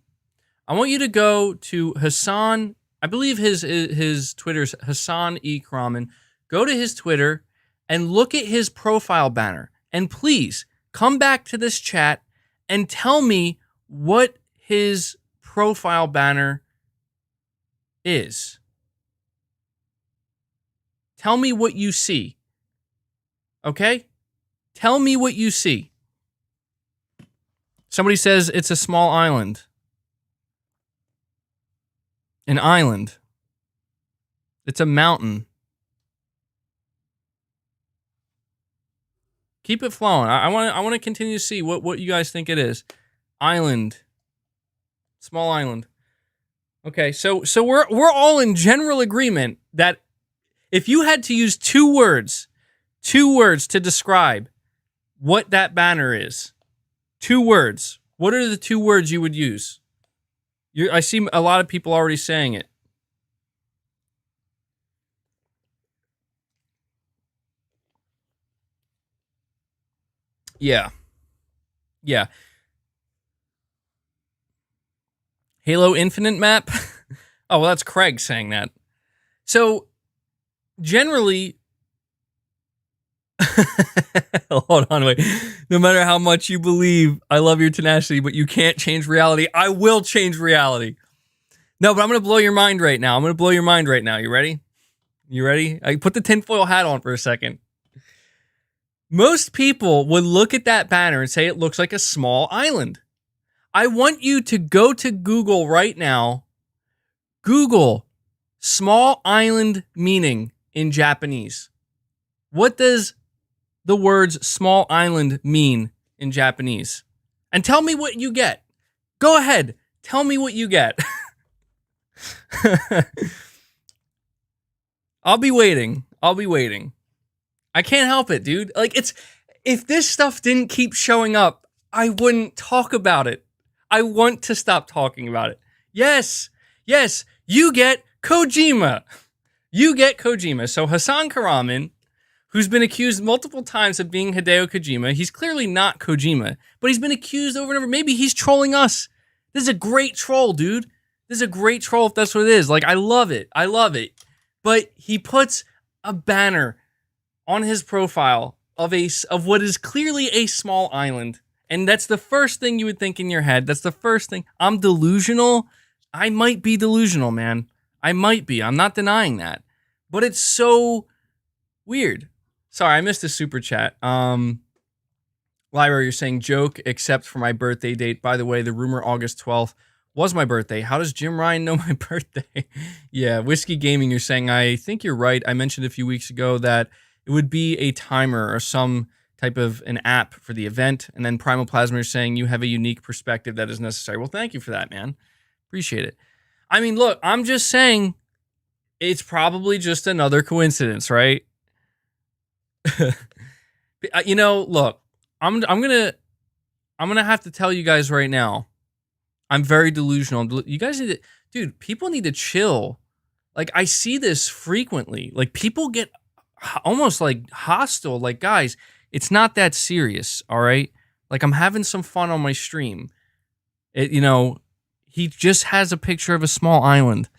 I want you to go to Hassan. I believe his Twitter's Hassan E. Karaman. Go to his Twitter and look at his profile banner, and please come back to this chat and tell me what his profile banner is. Tell me what you see. Okay? Tell me what you see. Somebody says it's a small island. An island. It's a mountain. Keep it flowing. I want to continue to see what you guys think it is. Island. Small island. Okay, so we're all in general agreement that if you had to use two words to describe what that banner is, 2 words, what are the 2 words you would use? I see a lot of people already saying it. Yeah. Halo Infinite map? Oh, well, that's Craig saying that. So, generally... Hold on, wait. No matter how much you believe, I love your tenacity, but you can't change reality. I will change reality. No, but I'm going to blow your mind right now. You ready? I put the tinfoil hat on for a second. Most people would look at that banner and say it looks like a small island. I want you to go to Google right now. Google small island meaning in Japanese. What does the words small island mean in Japanese? And tell me what you get. Go ahead. Tell me what you get. I'll be waiting. I can't help it, dude. Like, if this stuff didn't keep showing up, I wouldn't talk about it. I want to stop talking about it. Yes, you get Kojima. So Hassan Karaman, who's been accused multiple times of being Hideo Kojima, he's clearly not Kojima, but he's been accused over and over. Maybe he's trolling us. This is a great troll, dude. This is a great troll if that's what it is. Like, I love it. But he puts a banner on his profile of what is clearly a small island. And that's the first thing you would think in your head. That's the first thing. I'm delusional. I might be delusional, man. I might be. I'm not denying that. But it's so weird. Sorry, I missed a super chat. Lyra, you're saying joke except for my birthday date. By the way, the rumor August 12th was my birthday. How does Jim Ryan know my birthday? Yeah, Whiskey Gaming, you're saying, I think you're right. I mentioned a few weeks ago that it would be a timer or some type of an app for the event. And then Primal Plasma, you're saying you have a unique perspective that is necessary. Well, thank you for that, man. Appreciate it. I mean, look, I'm just saying it's probably just another coincidence, right? You know, look, I'm gonna have to tell you guys right now, I'm very delusional. You guys need to, dude, people need to chill. Like, I see this frequently. Like, people get almost like hostile. Like, guys, it's not that serious, all right? Like, I'm having some fun on my stream. He just has a picture of a small island,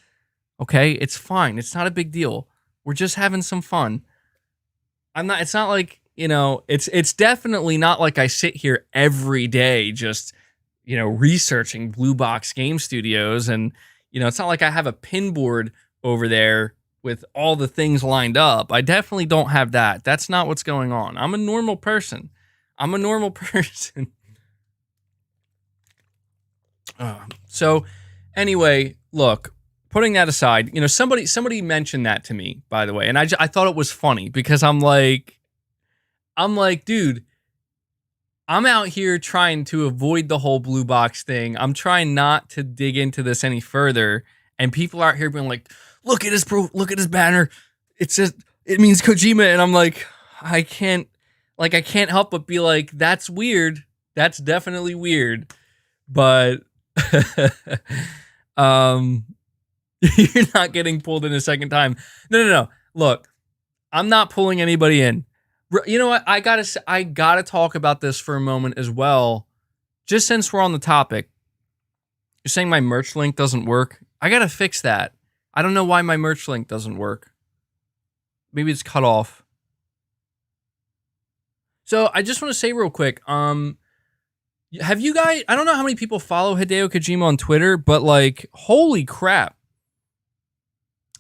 okay? It's fine. It's not a big deal. We're just having some fun. It's not like, it's definitely not like I sit here every day just, researching Blue Box Game Studios. And, it's not like I have a pin board over there with all the things lined up. I definitely don't have that. That's not what's going on. I'm a normal person. So anyway, look, putting that aside, somebody mentioned that to me, by the way. And I thought it was funny because I'm like, dude, I'm out here trying to avoid the whole blue box thing. I'm trying not to dig into this any further. And people out here being like, look at his banner. It means Kojima. And I'm like, I can't help but be like, that's weird. That's definitely weird. But you're not getting pulled in a second time. No. Look, I'm not pulling anybody in. You know what? I gotta talk about this for a moment as well. Just since we're on the topic, you're saying my merch link doesn't work. I gotta fix that. I don't know why my merch link doesn't work. Maybe it's cut off. So I just want to say real quick, have you guys, I don't know how many people follow Hideo Kojima on Twitter, but like, holy crap.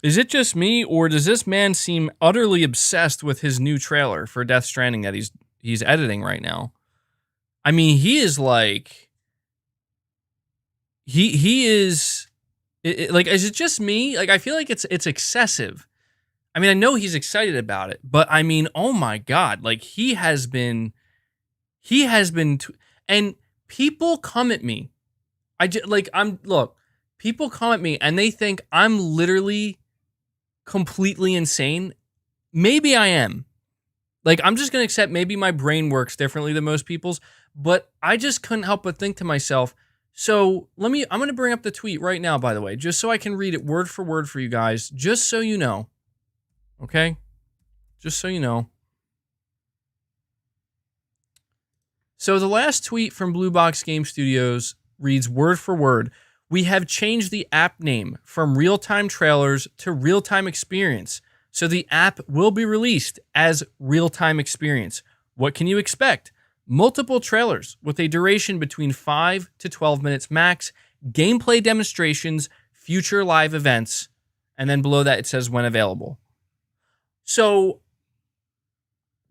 Is it just me, or does this man seem utterly obsessed with his new trailer for Death Stranding that he's editing right now? I mean, he is like, he is, like, is it just me? Like, I feel like it's excessive. I mean, I know he's excited about it, but I mean, oh my God, like he has been, and people come at me. People come at me and they think I'm literally completely insane. Maybe I am. Like, I'm just going to accept maybe my brain works differently than most people's, but I just couldn't help but think to myself, so I'm going to bring up the tweet right now, by the way, just so I can read it word for word for you guys, just so you know. Okay? Just so you know. So the last tweet from Blue Box Game Studios reads word for word, "We have changed the app name from Real-Time Trailers to Real-Time Experience, so the app will be released as Real-Time Experience. What can you expect? Multiple trailers with a duration between 5 to 12 minutes max, gameplay demonstrations, future live events," and then below that it says when available. So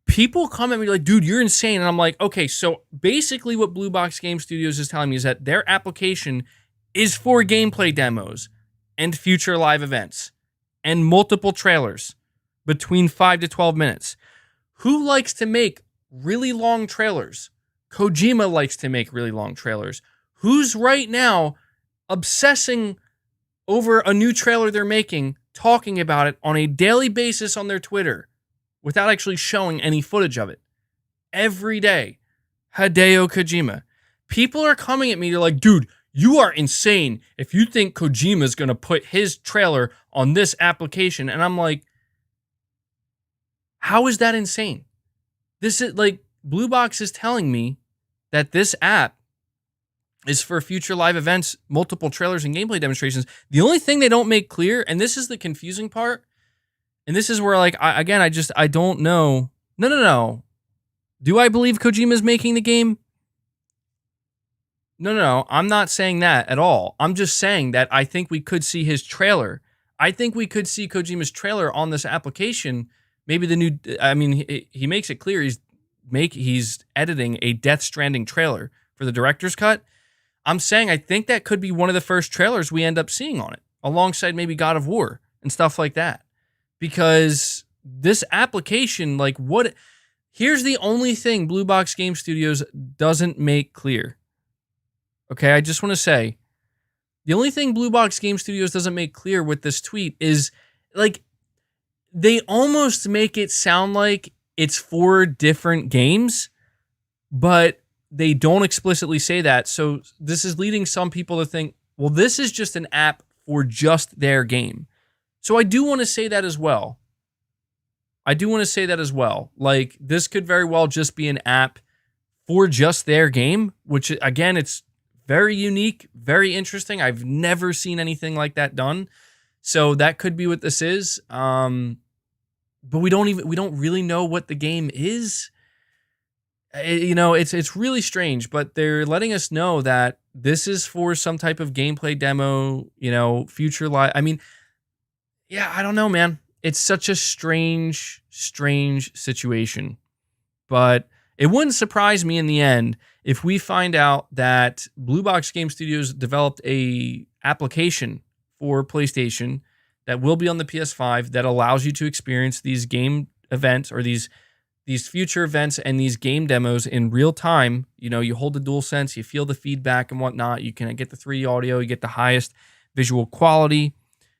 people come at me like, dude, you're insane. And I'm like, okay, so basically what Blue Box Game Studios is telling me is that their application is for gameplay demos and future live events and multiple trailers between 5 to 12 minutes. Who likes to make really long trailers? Kojima likes to make really long trailers. Who's right now obsessing over a new trailer they're making, talking about it on a daily basis on their Twitter without actually showing any footage of it. Every day. Hideo Kojima. People are coming at me, they're like, dude, you are insane if you think Kojima's going to put his trailer on this application. And I'm like, how is that insane? This is like, Blue Box is telling me that this app is for future live events, multiple trailers and gameplay demonstrations. The only thing they don't make clear, and this is the confusing part, and this is where, like, I don't know. No. Do I believe Kojima's making the game? No. I'm not saying that at all. I'm just saying that I think we could see his trailer. I think we could see Kojima's trailer on this application. Maybe the new, I mean, he makes it clear he's editing a Death Stranding trailer for the director's cut. I'm saying I think that could be one of the first trailers we end up seeing on it, alongside maybe God of War and stuff like that. Because this application, like, what? Here's the only thing Blue Box Game Studios doesn't make clear. Okay, I just want to say, the only thing Blue Box Game Studios doesn't make clear with this tweet is, like, they almost make it sound like it's 4 different games, but they don't explicitly say that. So this is leading some people to think, well, this is just an app for just their game. So I do want to say that as well. Like, this could very well just be an app for just their game, which, again, it's very unique, very interesting. I've never seen anything like that done. So that could be what this is. But we don't really know what the game is. It's really strange, but they're letting us know that this is for some type of gameplay demo, future live. I mean, yeah, I don't know, man. It's such a strange situation. But it wouldn't surprise me in the end if we find out that Blue Box Game Studios developed a application for PlayStation that will be on the PS5 that allows you to experience these game events or these future events and these game demos in real time. You hold the DualSense, you feel the feedback and whatnot. You can get the 3D audio, you get the highest visual quality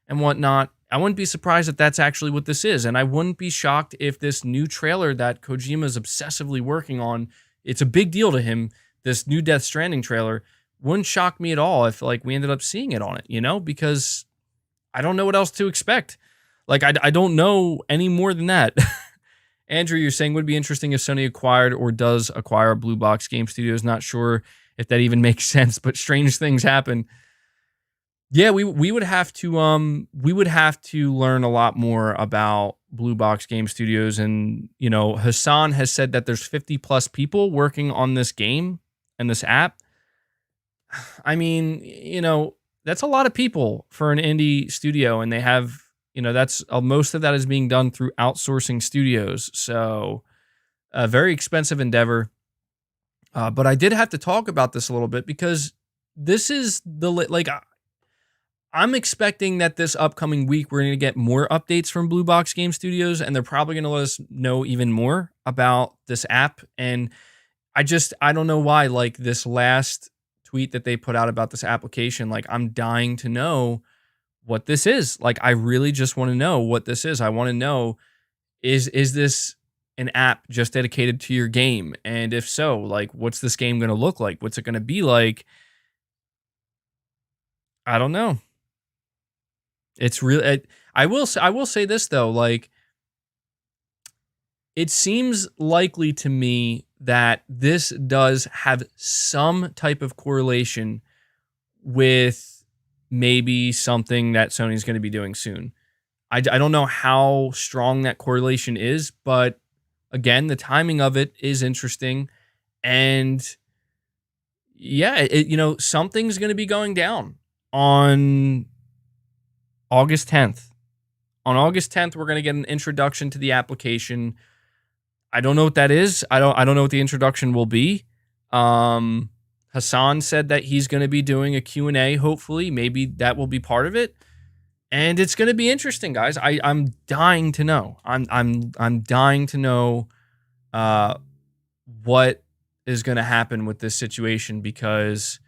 and whatnot. I wouldn't be surprised if that's actually what this is. And I wouldn't be shocked if this new trailer that Kojima is obsessively working on, it's a big deal to him, this new Death Stranding trailer, wouldn't shock me at all if, like, we ended up seeing it on it, because I don't know what else to expect. Like, I don't know any more than that. Andrew, you're saying would be interesting if Sony acquired or does acquire Blue Box Game Studios. Not sure if that even makes sense, but strange things happen. Yeah, we would have to learn a lot more about Blue Box Game Studios, and Hassan has said that there's 50 plus people working on this game and this app. I mean, that's a lot of people for an indie studio, and they have, that's most of that is being done through outsourcing studios. So a very expensive endeavor. But I did have to talk about this a little bit because this is I'm expecting that this upcoming week we're going to get more updates from Blue Box Game Studios, and they're probably going to let us know even more about this app. And I don't know why, like, this last tweet that they put out about this application, like, I'm dying to know what this is. Like, I really just want to know what this is. I want to know, is this an app just dedicated to your game? And if so, like, what's this game going to look like? What's it going to be like? I don't know. It's really, I will say this though, like, it seems likely to me that this does have some type of correlation with maybe something that Sony's going to be doing soon. I don't know how strong that correlation is, but again, the timing of it is interesting. And yeah, something's going to be going down on August 10th. On August 10th, we're going to get an introduction to the application. I don't know what that is. I don't know what the introduction will be. Hassan said that he's going to be doing a Q&A, hopefully. Maybe that will be part of it. And it's going to be interesting, guys. I'm dying to know. I'm dying to know what is going to happen with this situation, because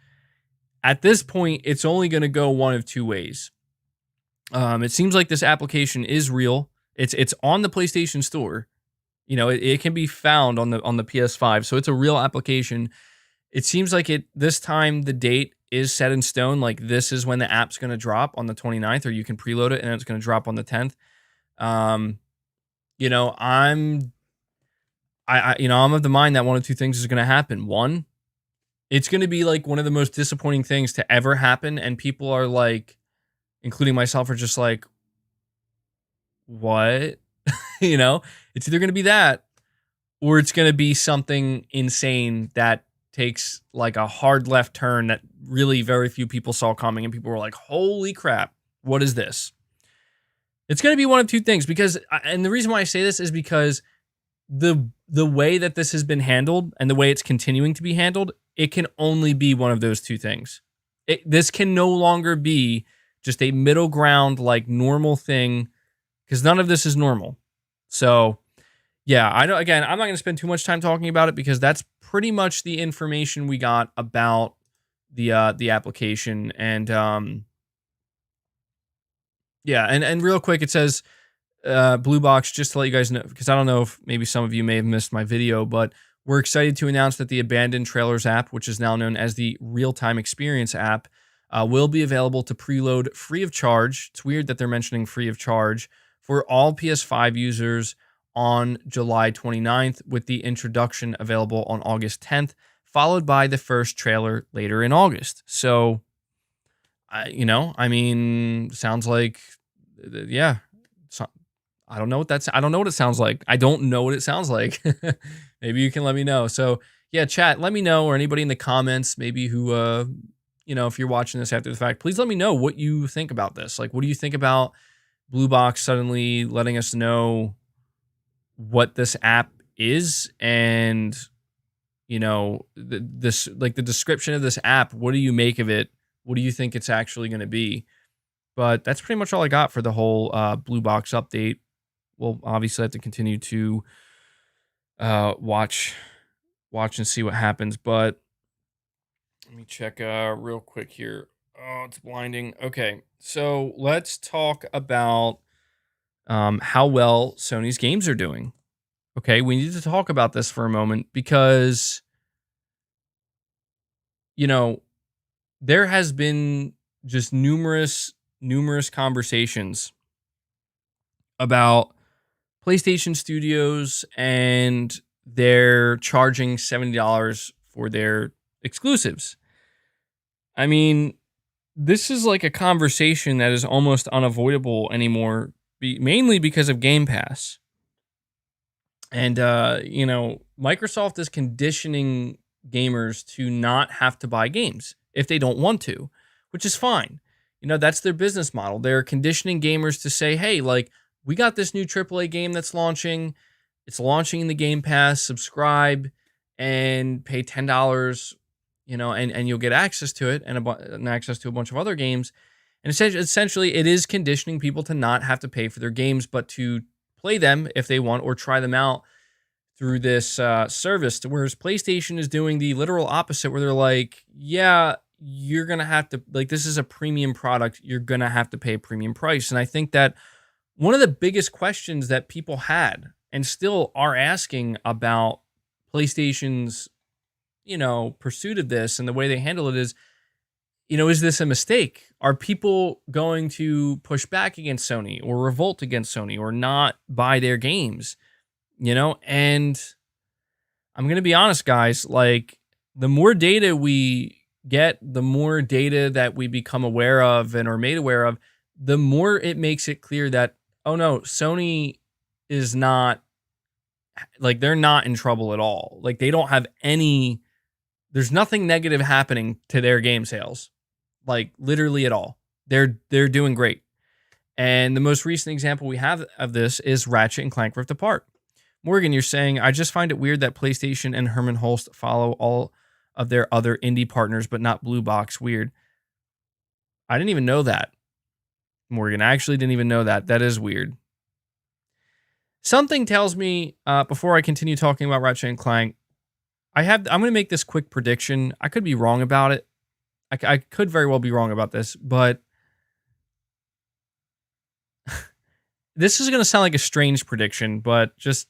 at this point, it's only going to go one of two ways. It seems like this application is real. It's on the PlayStation Store. It can be found on the PS5, so it's a real application. It seems like this time the date is set in stone. Like this is when the app's going to drop on the 29th, or you can preload it and it's going to drop on the 10th. I'm of the mind that one of two things is going to happen. One, it's going to be like one of the most disappointing things to ever happen, and people are like, including myself, are just like, what? It's either going to be that, or it's going to be something insane that takes like a hard left turn that really very few people saw coming, and people were like, holy crap, what is this? It's going to be one of two things, and the reason why I say this is because the way that this has been handled and the way it's continuing to be handled, it can only be one of those two things. This can no longer be just a middle ground, like normal thing, because none of this is normal. So, yeah, I'm not going to spend too much time talking about it, because that's pretty much the information we got about the application. And and real quick, it says, Blue Box, just to let you guys know, because I don't know if maybe some of you may have missed my video, but we're excited to announce that the Abandoned Trailers app, which is now known as the Real-Time Experience app, will be available to preload free of charge. It's weird that they're mentioning free of charge for all PS5 users on July 29th, with the introduction available on August 10th, followed by the first trailer later in August. So, sounds like, yeah. I don't know what it sounds like. I don't know what it sounds like. Maybe you can let me know. So yeah, chat, let me know, or anybody in the comments, maybe who, if you're watching this after the fact, please let me know what you think about this. Like, what do you think about Blue Box suddenly letting us know what this app is, and the description of this app? What do you make of it? What do you think it's actually going to be? But that's pretty much all I got for the whole Blue Box update. We'll obviously have to continue to watch and see what happens. But let me check real quick here. Oh, it's blinding. Okay, so let's talk about how well Sony's games are doing. Okay, we need to talk about this for a moment, because there has been just numerous conversations about PlayStation Studios, and they're charging $70 for their exclusives. I mean, this is like a conversation that is almost unavoidable anymore, mainly because of Game Pass. And, Microsoft is conditioning gamers to not have to buy games if they don't want to, which is fine. That's their business model. They're conditioning gamers to say, hey, like, we got this new AAA game that's launching. It's launching in the Game Pass. Subscribe and pay $10, and you'll get access to it, and access to a bunch of other games. And essentially, it is conditioning people to not have to pay for their games, but to play them if they want, or try them out through this service. Whereas PlayStation is doing the literal opposite, where they're like, yeah, you're going to have to, like, this is a premium product. You're going to have to pay a premium price. And I think that one of the biggest questions that people had and still are asking about PlayStation's, pursuit of this and the way they handle it is this a mistake? Are people going to push back against Sony, or revolt against Sony, or not buy their games? And I'm going to be honest, guys, like, the more data we get, the more data that we become aware of and are made aware of, the more it makes it clear that, oh no, Sony is not, like, they're not in trouble at all. Like, they don't have there's nothing negative happening to their game sales, like, literally at all. They're doing great. And the most recent example we have of this is Ratchet and Clank Rift Apart. Morgan, you're saying, I just find it weird that PlayStation and Herman Holst follow all of their other indie partners, but not Blue Box. Weird. I didn't even know that, Morgan. I actually didn't even know that. That is weird. Something tells me, before I continue talking about Ratchet and Clank, I'm going to make this quick prediction. I could be wrong about it. I could very well be wrong about this, but this is going to sound like a strange prediction, but just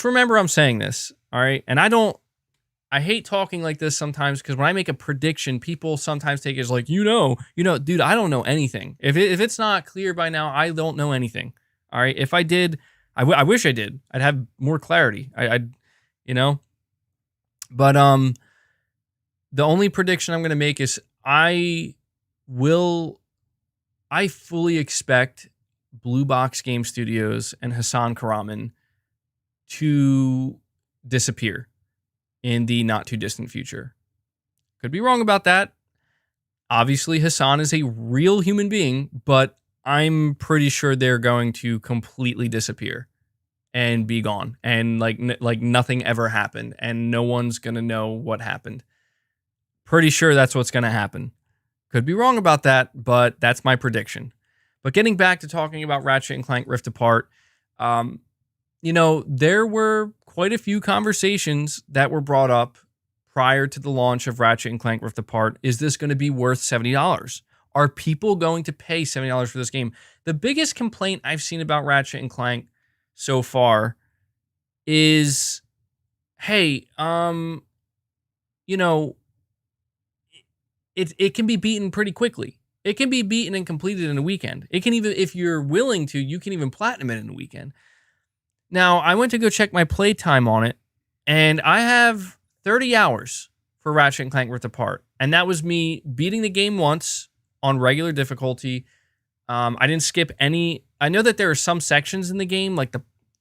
remember I'm saying this, all right? And I hate talking like this sometimes because when I make a prediction, people sometimes take it as like, dude, I don't know anything. If it's not clear by now, I don't know anything. All right. If I did, I wish I did. I'd have more clarity. I'd, you know, but the only prediction I'm going to make is will, I fully expect Blue Box Game Studios and Hassan Karaman to disappear in the not too distant future. Could be wrong about that. Obviously, Hassan is a real human being, but I'm pretty sure they're going to completely disappear and be gone, and like nothing ever happened, and no one's gonna know what happened. Pretty sure that's what's gonna happen. Could be wrong about that, but that's my prediction. But getting back to talking about Ratchet and Clank Rift Apart, there were quite a few conversations that were brought up prior to the launch of Ratchet and Clank Rift Apart. Is this going to be worth $70? Are people going to pay $70 for this game? The biggest complaint I've seen about Ratchet and Clank so far is, hey, it can be beaten pretty quickly. It can be beaten and completed in a weekend. It can even, if you're willing to, you can even platinum it in a weekend. Now, I went to go check my playtime on it, and I have 30 hours for Ratchet and Clank Rift Apart. And that was me beating the game once on regular difficulty. I didn't skip any. I know that there are some sections in the game, like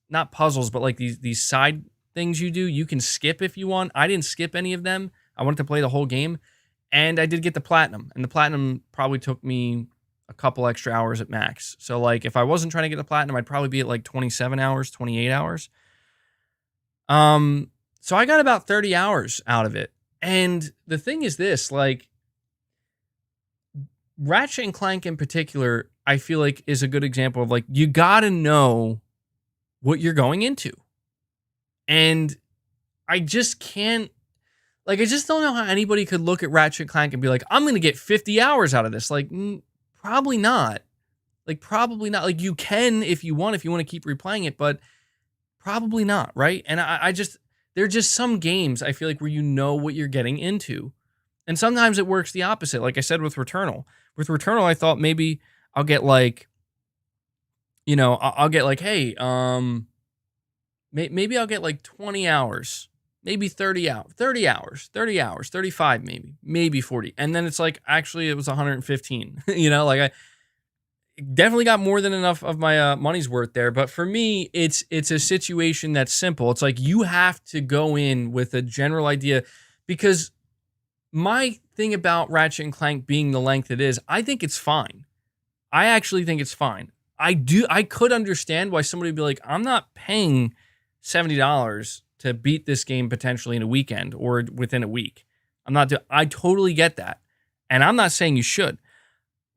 not puzzles, but like these side things you do, you can skip if you want. I didn't skip any of them. I wanted to play the whole game. And I did get the platinum. And the platinum probably took me a couple extra hours at max. So like if I wasn't trying to get the platinum, I'd probably be at like 27 hours, 28 hours. So I got about 30 hours out of it. And the thing is this, like Ratchet and Clank in particular, I feel like is a good example of like, you got to know what you're going into. And I just can't, like, I just don't know how anybody could look at Ratchet and Clank and be like, I'm going to get 50 hours out of this. Like, probably not. Like, probably not. Like, you can if you want to keep replaying it, but probably not, right? And I just, there are just some games I feel like where you know what you're getting into. And sometimes it works the opposite. Like I said with Returnal. With Returnal, I thought maybe I'll get like, I'll get like, hey, maybe I'll get like 20 hours. Maybe 30 hours, 35 maybe 40. And then it's like, actually, it was 115. Like I definitely got more than enough of my money's worth there. But for me, it's a situation that's simple. It's like you have to go in with a general idea, because my thing about Ratchet and Clank being the length it is, I think it's fine. I actually think it's fine. I could understand why somebody would be like, I'm not paying $70 to beat this game potentially in a weekend or within a week. I totally get that. And I'm not saying you should.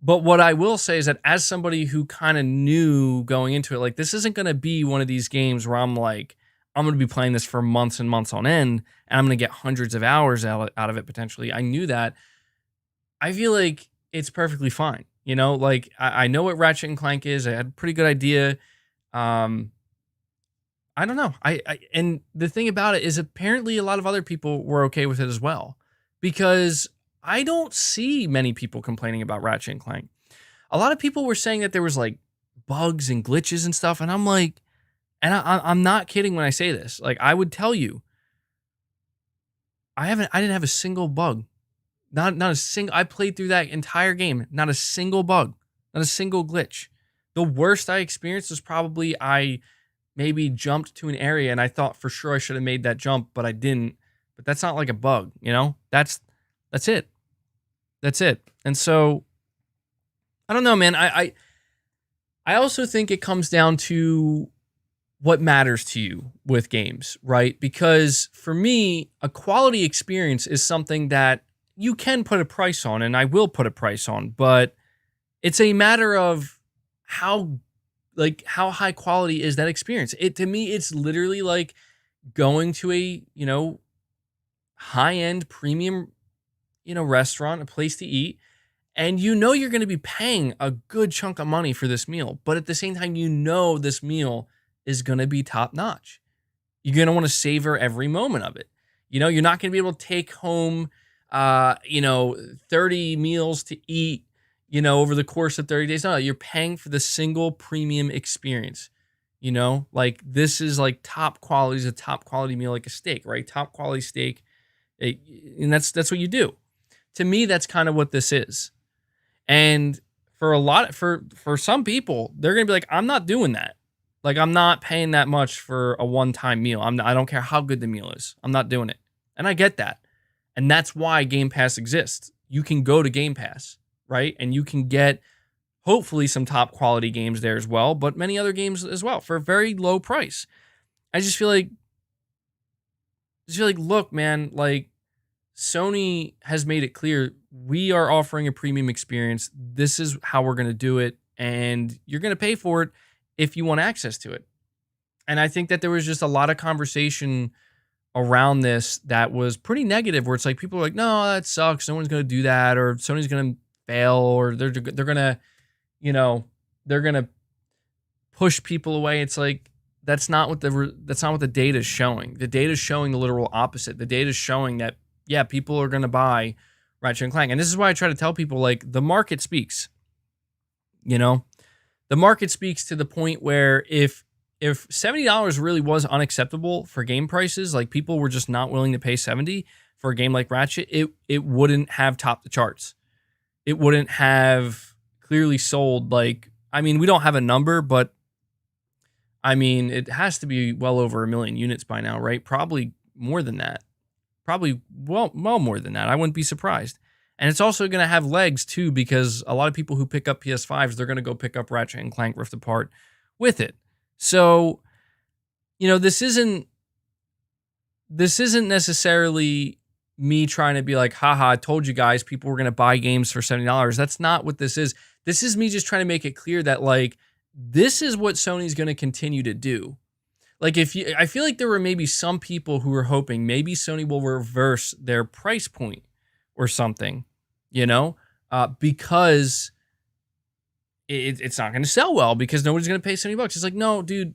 But what I will say is that as somebody who kind of knew going into it, like, this isn't going to be one of these games where I'm like, I'm going to be playing this for months and months on end, and I'm going to get hundreds of hours out of it potentially. I knew that. I feel like it's perfectly fine. Like, I know what Ratchet and Clank is. I had a pretty good idea. I don't know. And the thing about it is apparently a lot of other people were okay with it as well, because I don't see many people complaining about Ratchet and Clank. A lot of people were saying that there was like bugs and glitches and stuff, and I'm like, and I'm not kidding when I say this. Like, I would tell you, I didn't have a single bug, not a single. I played through that entire game, not a single bug, not a single glitch. The worst I experienced was probably I maybe jumped to an area and I thought for sure I should have made that jump, but I didn't. But that's not like a bug, That's it. That's it. And so I don't know, man. I also think it comes down to what matters to you with games, right? Because for me, a quality experience is something that you can put a price on, and I will put a price on, but it's a matter of how high quality is that experience. To me, it's literally like going to a, high-end premium restaurant, a place to eat, and you're going to be paying a good chunk of money for this meal, but at the same time, this meal is going to be top notch. You're going to want to savor every moment of it. You're not going to be able to take home, 30 meals to eat, over the course of 30 days. No, you're paying for the single premium experience. Like this is like top quality, is a top quality meal, like a steak, right? Top quality steak. And that's what you do. To me, that's kind of what this is. And for some people, they're going to be like, I'm not doing that. Like, I'm not paying that much for a one-time meal. I don't care how good the meal is. I'm not doing it. And I get that. And that's why Game Pass exists. You can go to Game Pass, right? And you can get hopefully some top quality games there as well, but many other games as well for a very low price. I just feel like, look, man, like Sony has made it clear we are offering a premium experience. This is how we're going to do it. And you're going to pay for it if you want access to it. And I think that there was just a lot of conversation around this that was pretty negative, where it's like people are like, no, that sucks. No one's going to do that, or Sony's going to fail, or they're going to, they're going to push people away. It's like, that's not what the data is showing. The data is showing the literal opposite. The data is showing that, yeah, people are going to buy Ratchet and Clank. And this is why I try to tell people, like, the market speaks. The market speaks to the point where if $70 really was unacceptable for game prices, like people were just not willing to pay $70 for a game like Ratchet, it wouldn't have topped the charts. It wouldn't have clearly sold, like, I mean, we don't have a number, but I mean, it has to be well over 1 million units by now, right? Probably more than that. Probably well more than that. I wouldn't be surprised. And it's also going to have legs too, because a lot of people who pick up PS5s, they're going to go pick up Ratchet and Clank Rift Apart with it. So, this isn't necessarily me trying to be like, haha, I told you guys people were going to buy games for $70. That's not what this is. This is me just trying to make it clear that, like, this is what Sony's going to continue to do. Like, I feel like there were maybe some people who were hoping maybe Sony will reverse their price point or something, because it's not going to sell well, because nobody's going to pay $70. It's like, no, dude,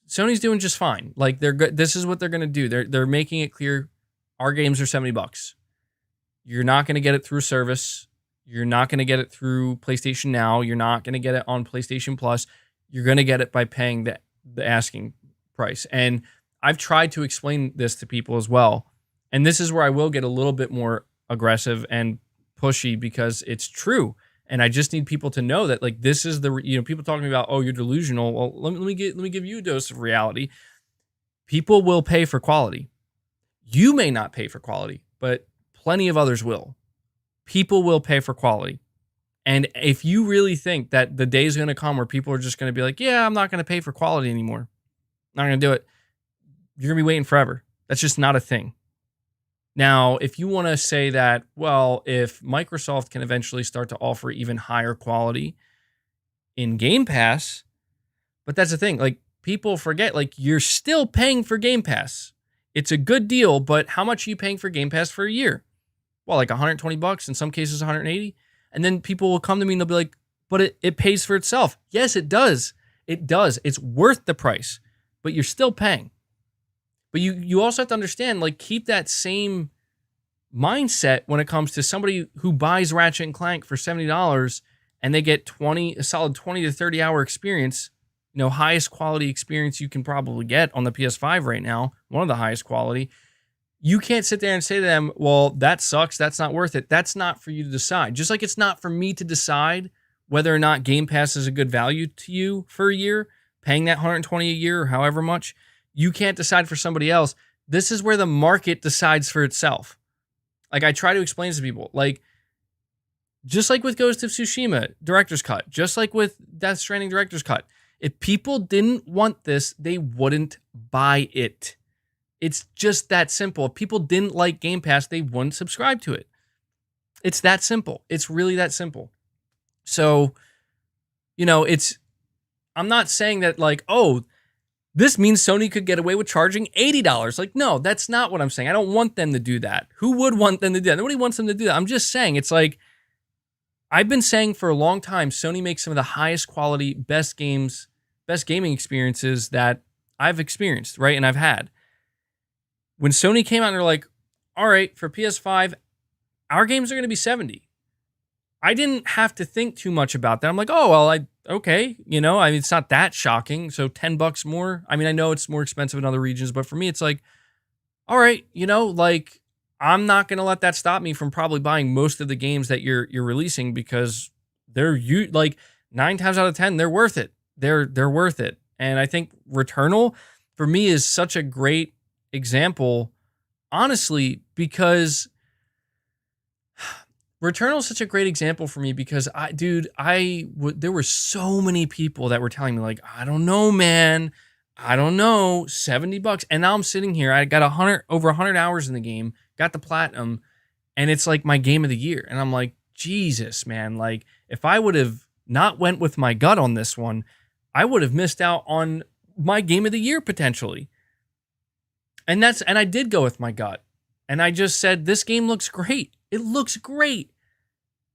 Sony's doing just fine. Like, they're good. This is what they're going to do. They're making it clear our games are $70. You're not going to get it through service. You're not going to get it through PlayStation Now. You're not going to get it on PlayStation Plus. You're going to get it by paying the asking price. And I've tried to explain this to people as well. And this is where I will get a little bit more aggressive and pushy, because it's true. And I just need people to know that, like, this is people talking about, oh, you're delusional. Well, let me give you a dose of reality. People will pay for quality. You may not pay for quality, but plenty of others will. People will pay for quality. And if you really think that the day is going to come where people are just going to be like, yeah, I'm not going to pay for quality anymore, not going to do it, you're going to be waiting forever. That's just not a thing. Now, if you want to say that, well, if Microsoft can eventually start to offer even higher quality in Game Pass, but that's the thing, like, people forget, like, you're still paying for Game Pass. It's a good deal, but how much are you paying for Game Pass for a year? Well, like $120, in some cases $180. And then people will come to me and they'll be like, but it pays for itself. Yes, it does. It does. It's worth the price, but you're still paying. But you also have to understand, like, keep that same mindset when it comes to somebody who buys Ratchet and Clank for $70 and they get a solid 20 to 30 hour experience, highest quality experience you can probably get on the PS5 right now, one of the highest quality. You can't sit there and say to them, well, that sucks, that's not worth it. That's not for you to decide. Just like it's not for me to decide whether or not Game Pass is a good value to you for a year, paying that $120 a year or however much. You can't decide for somebody else. This is where the market decides for itself. Like, I try to explain this to people, like, just like with Ghost of Tsushima Director's Cut, just like with Death Stranding Director's Cut, if people didn't want this, they wouldn't buy it. It's just that simple. If people didn't like Game Pass, they wouldn't subscribe to it. It's that simple. It's really that simple. So, I'm not saying that, like, oh, This means Sony could get away with charging $80. Like, no, that's not what I'm saying. I don't want them to do that. Who would want them to do that? Nobody wants them to do that. I'm just saying, it's like, I've been saying for a long time, Sony makes some of the highest quality, best games, best gaming experiences that I've experienced, right? And I've had. When Sony came out and they're like, all right, for PS5, our games are going to be 70. I didn't have to think too much about that. I'm like, oh, well, okay, you know, I mean, it's not that shocking. So $10 more. I mean, I know it's more expensive in other regions, but for me, it's like, all right, you know, like, I'm not going to let that stop me from probably buying most of the games that you're releasing, because they're like 9 times out of 10, they're worth it. They're worth it. And I think Returnal for me is such a great example, honestly, because Returnal is such a great example for me because there were so many people that were telling me like, I don't know, man. I don't know, $70. And now I'm sitting here, I got over 100 hours in the game, got the platinum, and it's like my game of the year. And I'm like, Jesus, man, like if I would have not went with my gut on this one, I would have missed out on my game of the year potentially. And I did go with my gut. And I just said, this game looks great. It looks great.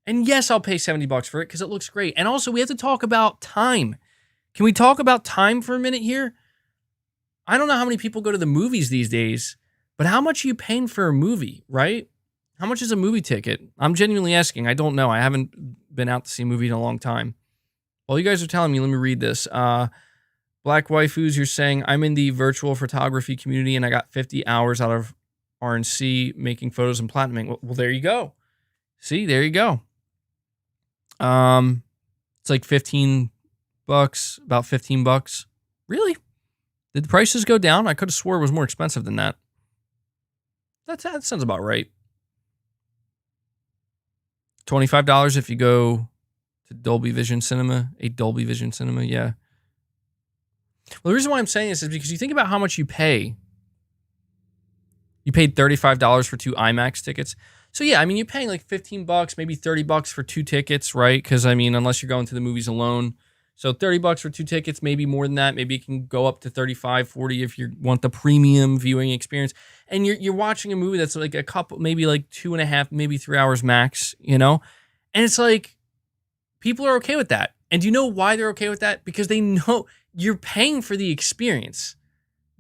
And yes, I'll pay $70 for it because it looks great. And also, we have to talk about time. Can we talk about time for a minute here? I don't know how many people go to the movies these days, but how much are you paying for a movie, right? How much is a movie ticket? I'm genuinely asking. I don't know. I haven't been out to see a movie in a long time. While you guys are telling me, let me read this. Black Waifus, you're saying, I'm in the virtual photography community and I got 50 hours out of RNC making photos and platinuming. Well, there you go. See, there you go. It's like $15, about $15. Really? Did the prices go down? I could have swore it was more expensive than that. That sounds about right. $25 if you go to Dolby Vision Cinema, a Dolby Vision Cinema, yeah. Well, the reason why I'm saying this is because you think about how much you pay. You paid $35 for 2 IMAX tickets. So yeah, I mean, you're paying like $15, maybe $30 for 2 tickets, right? Because I mean, unless you're going to the movies alone. So $30 for 2 tickets, maybe more than that. Maybe it can go up to $35, $40 if you want the premium viewing experience. And you're watching a movie that's like a couple, maybe like 2.5, maybe 3 hours max, you know? And it's like, people are okay with that. And do you know why they're okay with that? Because they know you're paying for the experience.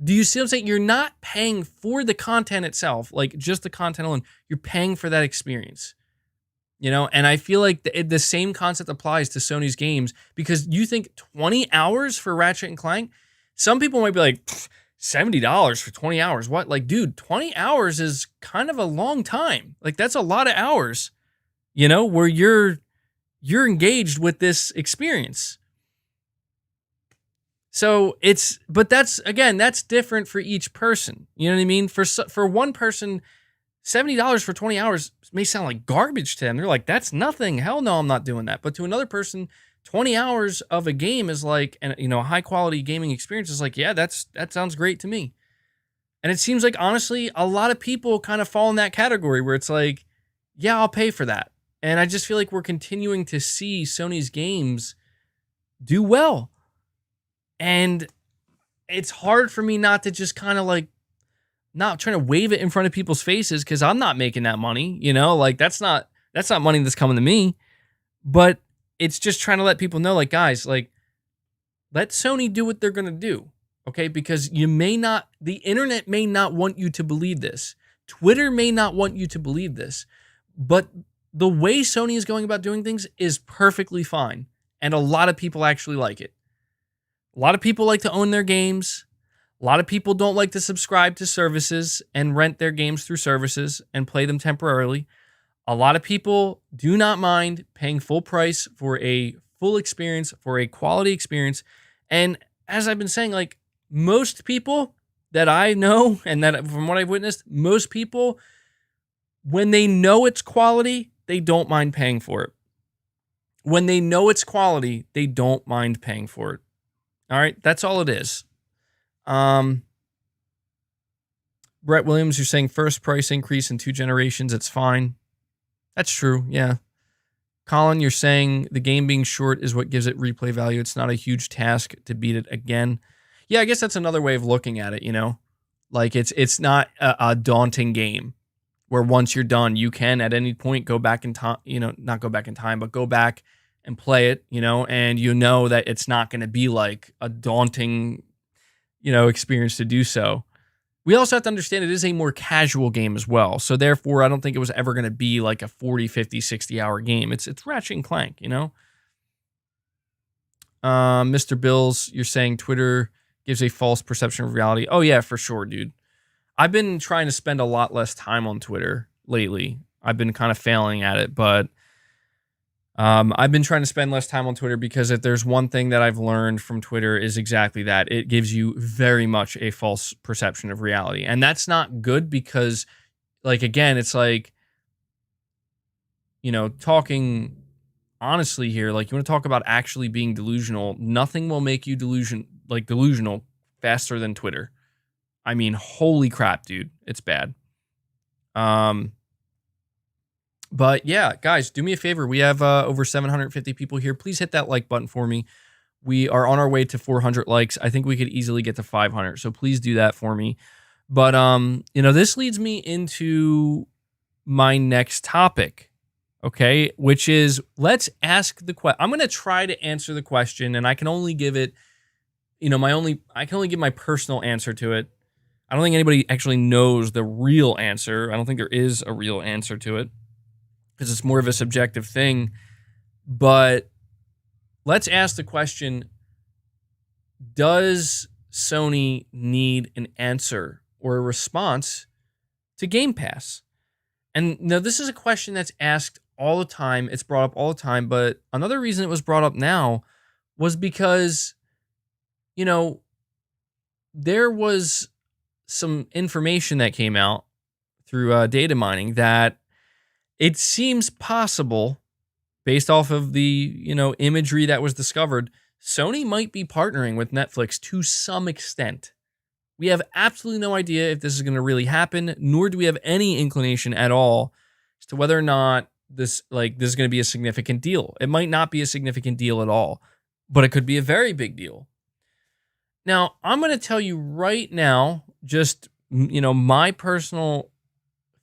Do you see what I'm saying? You're not paying for the content itself, like just the content alone. You're paying for that experience. You know, and I feel like the same concept applies to Sony's games, because you think 20 hours for Ratchet and Clank, some people might be like, $70 for 20 hours. What? Like, dude, 20 hours is kind of a long time. Like, that's a lot of hours, you know, where you're engaged with this experience. So but that's different for each person. You know what I mean? For one person, $70 for 20 hours may sound like garbage to them. They're like, that's nothing. Hell no, I'm not doing that. But to another person, 20 hours of a game is like, and you know, a high quality gaming experience is like, yeah, that sounds great to me. And it seems like, honestly, a lot of people kind of fall in that category where it's like, yeah, I'll pay for that. And I just feel like we're continuing to see Sony's games do well. And it's hard for me not to just kind of like, not trying to wave it in front of people's faces, because I'm not making that money, you know, like that's not money that's coming to me. But it's just trying to let people know, like, guys, like, let Sony do what they're going to do, okay? Because the internet may not want you to believe this. Twitter may not want you to believe this. But the way Sony is going about doing things is perfectly fine. And a lot of people actually like it. A lot of people like to own their games. A lot of people don't like to subscribe to services and rent their games through services and play them temporarily. A lot of people do not mind paying full price for a full experience, for a quality experience. And as I've been saying, like, most people that I know, and that from what I've witnessed, most people, when they know it's quality, they don't mind paying for it. When they know it's quality, they don't mind paying for it. All right, that's all it is. Brett Williams, you're saying first price increase in 2 generations, it's fine. That's true, yeah. Colin, you're saying the game being short is what gives it replay value. It's not a huge task to beat it again. Yeah, I guess that's another way of looking at it, you know? Like it's not a daunting game where once you're done, you can at any point go back in time, you know, not go back in time, but go back and play it, you know, and you know that it's not going to be like a daunting, you know, experience to do so. We also have to understand it is a more casual game as well. So therefore, I don't think it was ever going to be like a 40, 50, 60-hour game. It's Ratchet and Clank, you know? Mr. Bills, you're saying Twitter gives a false perception of reality. Oh yeah, for sure, dude. I've been trying to spend a lot less time on Twitter lately. I've been kind of failing at it, but I've been trying to spend less time on Twitter because if there's one thing that I've learned from Twitter is exactly that. It gives you very much a false perception of reality. And that's not good because, like, again, it's like, you know, talking honestly here, like you want to talk about actually being delusional, nothing will make you delusional faster than Twitter. I mean, holy crap, dude. It's bad. But yeah, guys, do me a favor. We have over 750 people here. Please hit that like button for me. We are on our way to 400 likes. I think we could easily get to 500. So please do that for me. But you know, this leads me into my next topic. Okay, which is let's ask the question. I'm going to try to answer the question, and I can only give it, you know, I can only give my personal answer to it. I don't think anybody actually knows the real answer. I don't think there is a real answer to it because it's more of a subjective thing. But let's ask the question, does Sony need an answer or a response to Game Pass? And now this is a question that's asked all the time. It's brought up all the time. But another reason it was brought up now was because, you know, there was some information that came out through data mining that it seems possible, based off of the, you know, imagery that was discovered, Sony might be partnering with Netflix to some extent. We have absolutely no idea if this is going to really happen, nor do we have any inclination at all as to whether or not this is going to be a significant deal. It might not be a significant deal at all, but it could be a very big deal. Now, I'm going to tell you right now, just, you know, my personal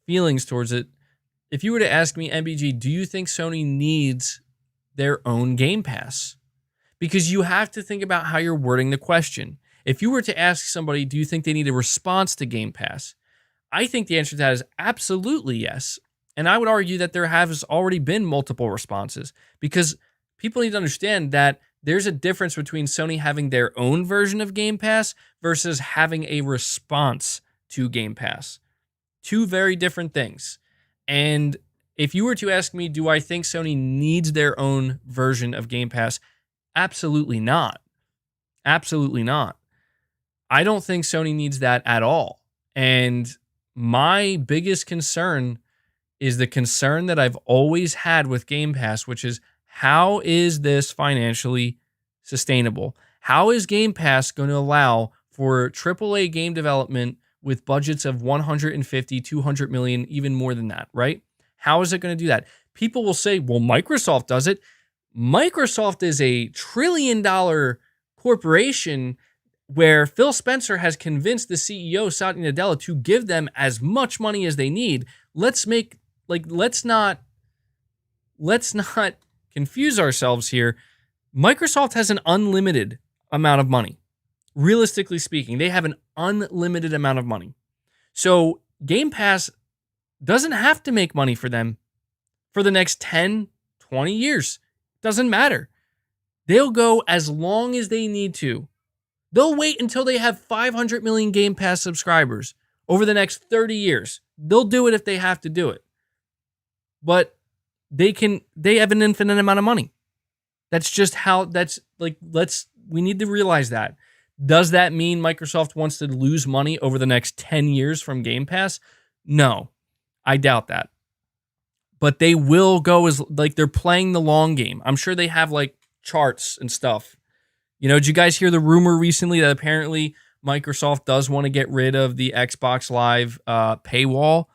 feelings towards it. If you were to ask me, MBG, do you think Sony needs their own Game Pass? Because you have to think about how you're wording the question. If you were to ask somebody, do you think they need a response to Game Pass? I think the answer to that is absolutely yes. And I would argue that there has already been multiple responses because people need to understand that there's a difference between Sony having their own version of Game Pass versus having a response to Game Pass. Two very different things. And if you were to ask me, do I think Sony needs their own version of Game Pass? Absolutely not. Absolutely not. I don't think Sony needs that at all. And my biggest concern is the concern that I've always had with Game Pass, which is how is this financially sustainable? How is Game Pass going to allow for AAA game development with budgets of 150, 200 million, even more than that, right? How is it going to do that? People will say, well, Microsoft does it. Microsoft is a $1 trillion corporation where Phil Spencer has convinced the CEO, Satya Nadella, to give them as much money as they need. Let's not confuse ourselves here. Microsoft has an unlimited amount of money. Realistically speaking, they have an unlimited amount of money. So Game Pass doesn't have to make money for them for the next 10, 20 years. Doesn't matter. They'll go as long as they need to. They'll wait until they have 500 million Game Pass subscribers over the next 30 years. They'll do it if they have to do it. But they have an infinite amount of money. That's just how we need to realize that. Does that mean Microsoft wants to lose money over the next 10 years from Game Pass? No, I doubt that. But they will go as they're playing the long game. I'm sure they have charts and stuff. You know, did you guys hear the rumor recently that apparently Microsoft does want to get rid of the Xbox Live paywall?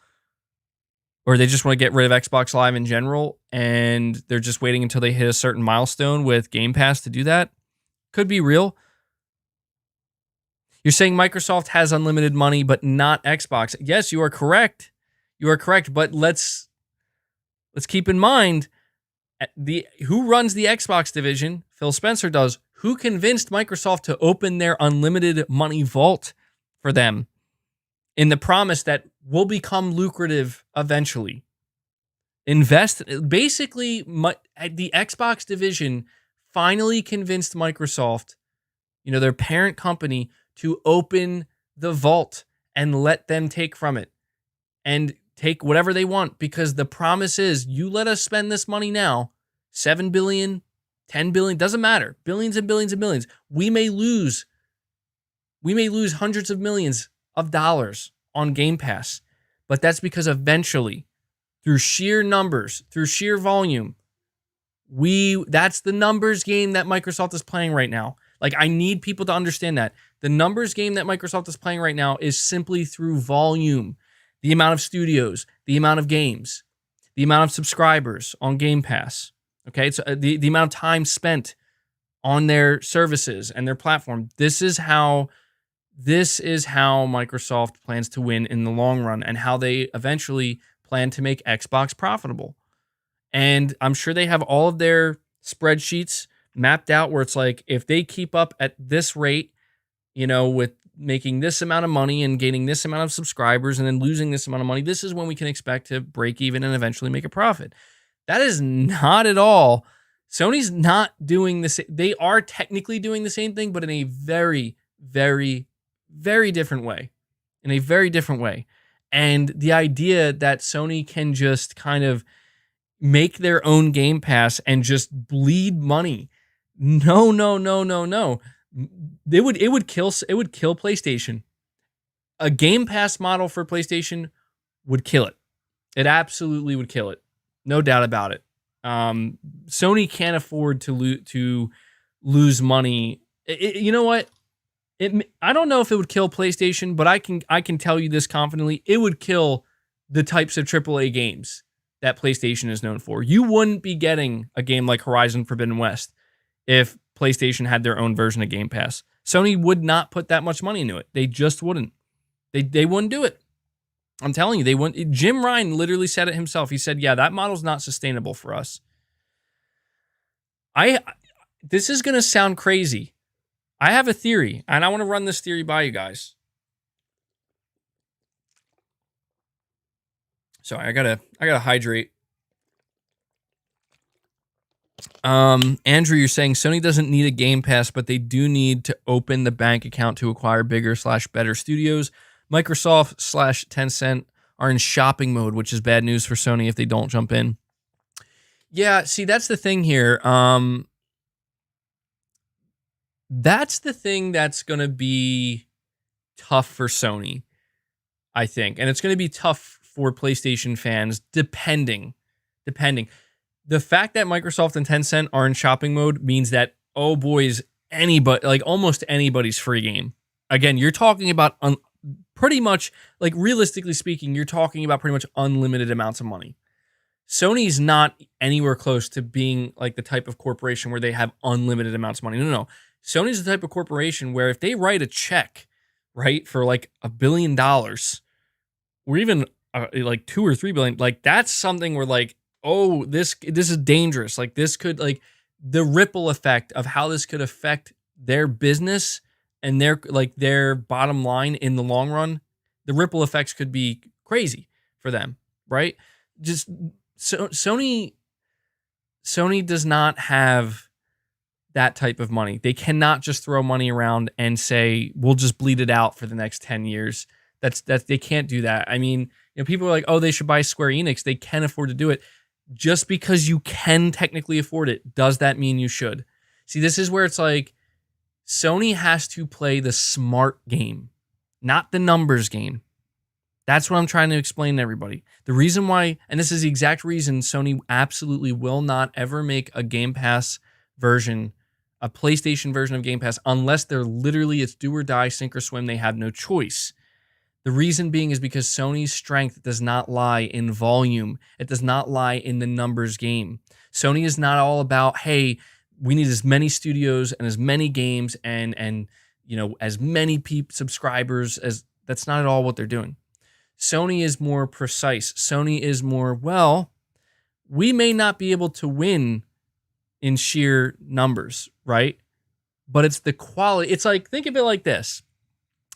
Or they just want to get rid of Xbox Live in general, and they're just waiting until they hit a certain milestone with Game Pass to do that? Could be real. You're saying Microsoft has unlimited money, but not Xbox. Yes, you are correct. You are correct. But let's keep in mind who runs the Xbox division. Phil Spencer does. Who convinced Microsoft to open their unlimited money vault for them in the promise that will become lucrative eventually? Basically, the Xbox division finally convinced Microsoft, their parent company, to open the vault and let them take from it and take whatever they want, because the promise is, you let us spend this money now, $7 billion, $10 billion, doesn't matter, billions and billions and billions. We may lose hundreds of millions of dollars on Game Pass, but that's because eventually, through sheer numbers, through sheer volume, that's the numbers game that Microsoft is playing right now. Like, I need people to understand that. The numbers game that Microsoft is playing right now is simply through volume. The amount of studios, the amount of games, the amount of subscribers on Game Pass. Okay, so the amount of time spent on their services and their platform. This is how Microsoft plans to win in the long run, and how they eventually plan to make Xbox profitable. And I'm sure they have all of their spreadsheets mapped out where it's like, if they keep up at this rate, with making this amount of money and gaining this amount of subscribers and then losing this amount of money, this is when we can expect to break even and eventually make a profit. That is not at all. Sony's not doing this. They are technically doing the same thing, but in a very, very, very different way. In a very different way. And the idea that Sony can just kind of make their own Game Pass and just bleed money. No. It would kill PlayStation. A Game Pass model for PlayStation would kill it. It absolutely would kill it. No doubt about it. Sony can't afford to lose money. You know what? I don't know if it would kill PlayStation, but I can tell you this confidently. It would kill the types of AAA games that PlayStation is known for. You wouldn't be getting a game like Horizon Forbidden West if PlayStation had their own version of Game Pass. Sony would not put that much money into it. They just wouldn't. They wouldn't do it. I'm telling you, they wouldn't. Jim Ryan literally said it himself. He said, yeah, that model's not sustainable for us. This is going to sound crazy. I have a theory, and I want to run this theory by you guys. Sorry, I gotta hydrate. Andrew, you're saying Sony doesn't need a Game Pass, but they do need to open the bank account to acquire bigger / better studios. Microsoft / Tencent are in shopping mode, which is bad news for Sony if they don't jump in. Yeah, see, that's the thing here. That's the thing that's going to be tough for Sony, I think. And it's going to be tough for PlayStation fans, depending. The fact that Microsoft and Tencent are in shopping mode means that, oh boys, anybody, like almost anybody's free game. Again, you're talking about pretty much, like realistically speaking, you're talking about pretty much unlimited amounts of money. Sony's not anywhere close to being like the type of corporation where they have unlimited amounts of money. No. Sony's the type of corporation where if they write a check, right, for like $1 billion, or even like $2 or $3 billion, like that's something where like, oh, this is dangerous. Like this could, like the ripple effect of how this could affect their business and their bottom line in the long run, the ripple effects could be crazy for them, right? Just Sony does not have that type of money. They cannot just throw money around and say, we'll just bleed it out for the next 10 years. That's they can't do that. I mean, people are like, oh, they should buy Square Enix. They can afford to do it. Just because you can technically afford it, does that mean you should? See, this is where it's like, Sony has to play the smart game, not the numbers game. That's what I'm trying to explain to everybody. The reason why, and this is the exact reason Sony absolutely will not ever make a Game Pass version, a PlayStation version of Game Pass, unless they're literally, it's do or die, sink or swim. They have no choice. The reason being is because Sony's strength does not lie in volume. It does not lie in the numbers game. Sony is not all about, hey, we need as many studios and as many games and as many subscribers as that's not at all what they're doing. Sony is more precise. Sony is more, well, we may not be able to win in sheer numbers, right? But it's the quality. It's like, think of it like this.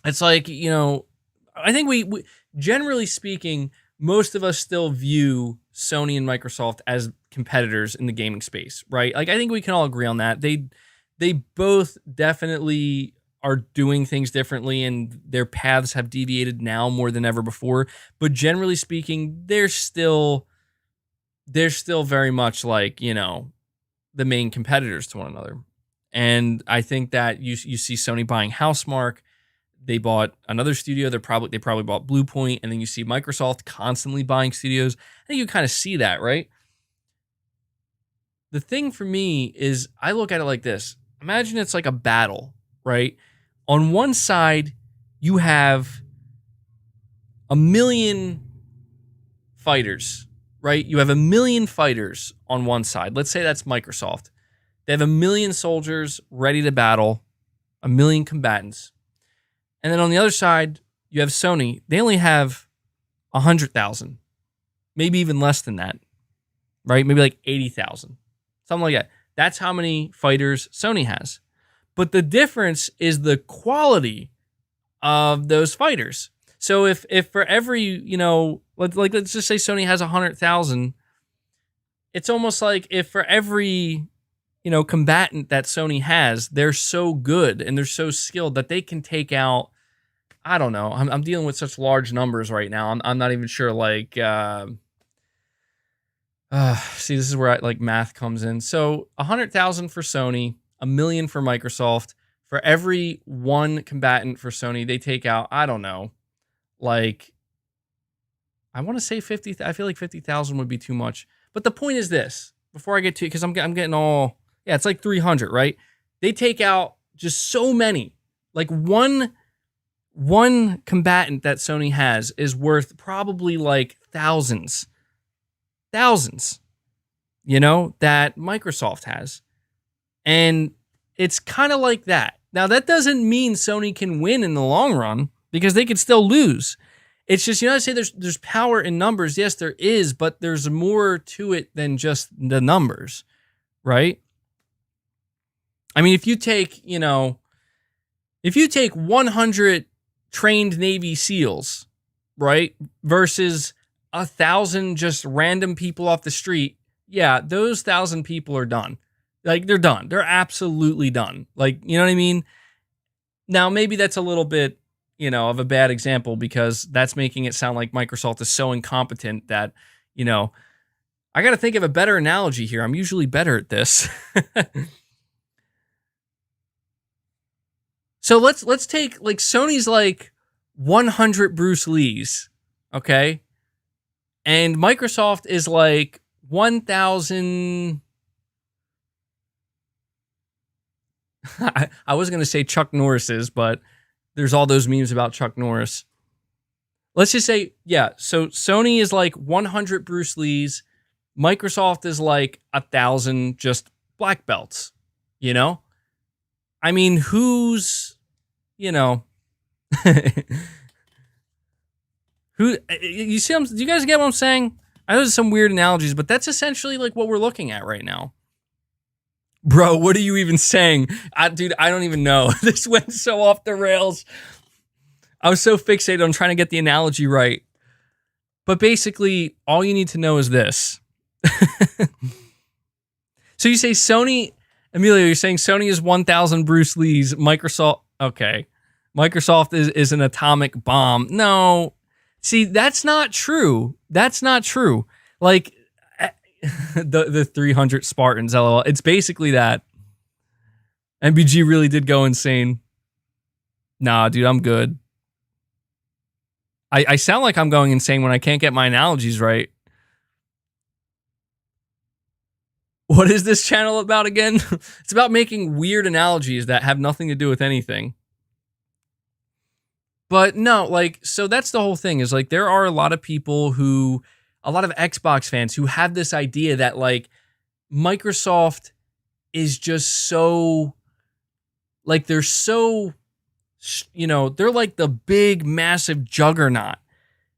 It's like, I think we generally speaking, most of us still view Sony and Microsoft as competitors in the gaming space, right? Like, I think we can all agree on that. They both definitely are doing things differently, and their paths have deviated now more than ever before. But generally speaking, they're still very much like, the main competitors to one another. And I think that you see Sony buying Housemarque. They bought another studio. They probably bought Bluepoint, and then you see Microsoft constantly buying studios. I think you kind of see that, right? The thing for me is, I look at it like this. Imagine it's like a battle, right? On one side, you have 1 million fighters, right? You have 1 million fighters on one side. Let's say that's Microsoft. They have 1 million soldiers ready to battle, 1 million combatants. And then on the other side, you have Sony. They only have 100,000, maybe even less than that, right? Maybe like 80,000, something like that. That's how many fighters Sony has. But the difference is the quality of those fighters. So if for every, let's just say Sony has 100,000, it's almost like if for every, combatant that Sony has, they're so good and they're so skilled that they can take out, I don't know. I'm dealing with such large numbers right now. I'm not even sure, like, see, this is where math comes in. So 100,000 for Sony, 1 million for Microsoft. For every one combatant for Sony, they take out, I don't know, like, I want to say 50. I feel like 50,000 would be too much. But the point is this, before I get to it, because I'm getting all, it's like 300, right? They take out just so many. Like one combatant that Sony has is worth probably like thousands, that Microsoft has. And it's kind of like that. Now, that doesn't mean Sony can win in the long run, because they could still lose. It's just, I say there's power in numbers. Yes, there is, but there's more to it than just the numbers, right? I mean, if you take 100 trained Navy SEALs, right, versus 1,000 just random people off the street, yeah, those 1,000 people are done. Like, they're done. They're absolutely done. Like, you know what I mean? Now, maybe that's a little bit, of a bad example, because that's making it sound like Microsoft is so incompetent that, I got to think of a better analogy here. I'm usually better at this. So let's take, like, Sony's like 100 Bruce Lees, okay? And Microsoft is like 1,000. I was going to say Chuck Norris's, but there's all those memes about Chuck Norris. Let's just say, so Sony is like 100 Bruce Lees. Microsoft is like 1,000 just black belts, I mean, who's, who, you see, do you guys get what I'm saying? I know there's some weird analogies, but that's essentially like what we're looking at right now. Bro, what are you even saying? Dude, I don't even know. This went so off the rails. I was so fixated on trying to get the analogy right. But basically, all you need to know is this. So you say Sony, Emilio, you're saying Sony is 1,000 Bruce Lees, Microsoft, okay. Microsoft is an atomic bomb. No. See, that's not true. That's not true. Like, the 300 Spartans, LOL. It's basically that. MBG really did go insane. Nah, dude, I'm good. I sound like I'm going insane when I can't get my analogies right. What is this channel about again? It's about making weird analogies that have nothing to do with anything. But no, like, so that's the whole thing, is like, there are a lot of people who, a lot of Xbox fans who have this idea that, like, Microsoft is just so, like, they're so they're like the big, massive juggernaut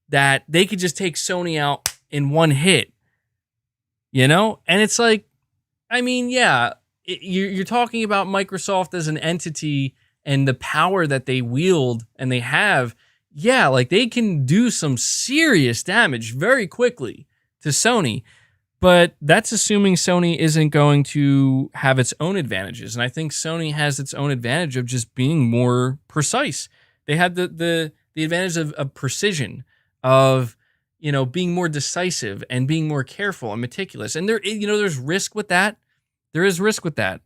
that they could just take Sony out in one hit, And it's like, I mean, yeah, you're talking about Microsoft as an entity and the power that they wield and they have. Yeah, like they can do some serious damage very quickly to Sony. But that's assuming Sony isn't going to have its own advantages. And I think Sony has its own advantage of just being more precise. They have the advantage of precision, of being more decisive and being more careful and meticulous. And there's risk with that. There is risk with that.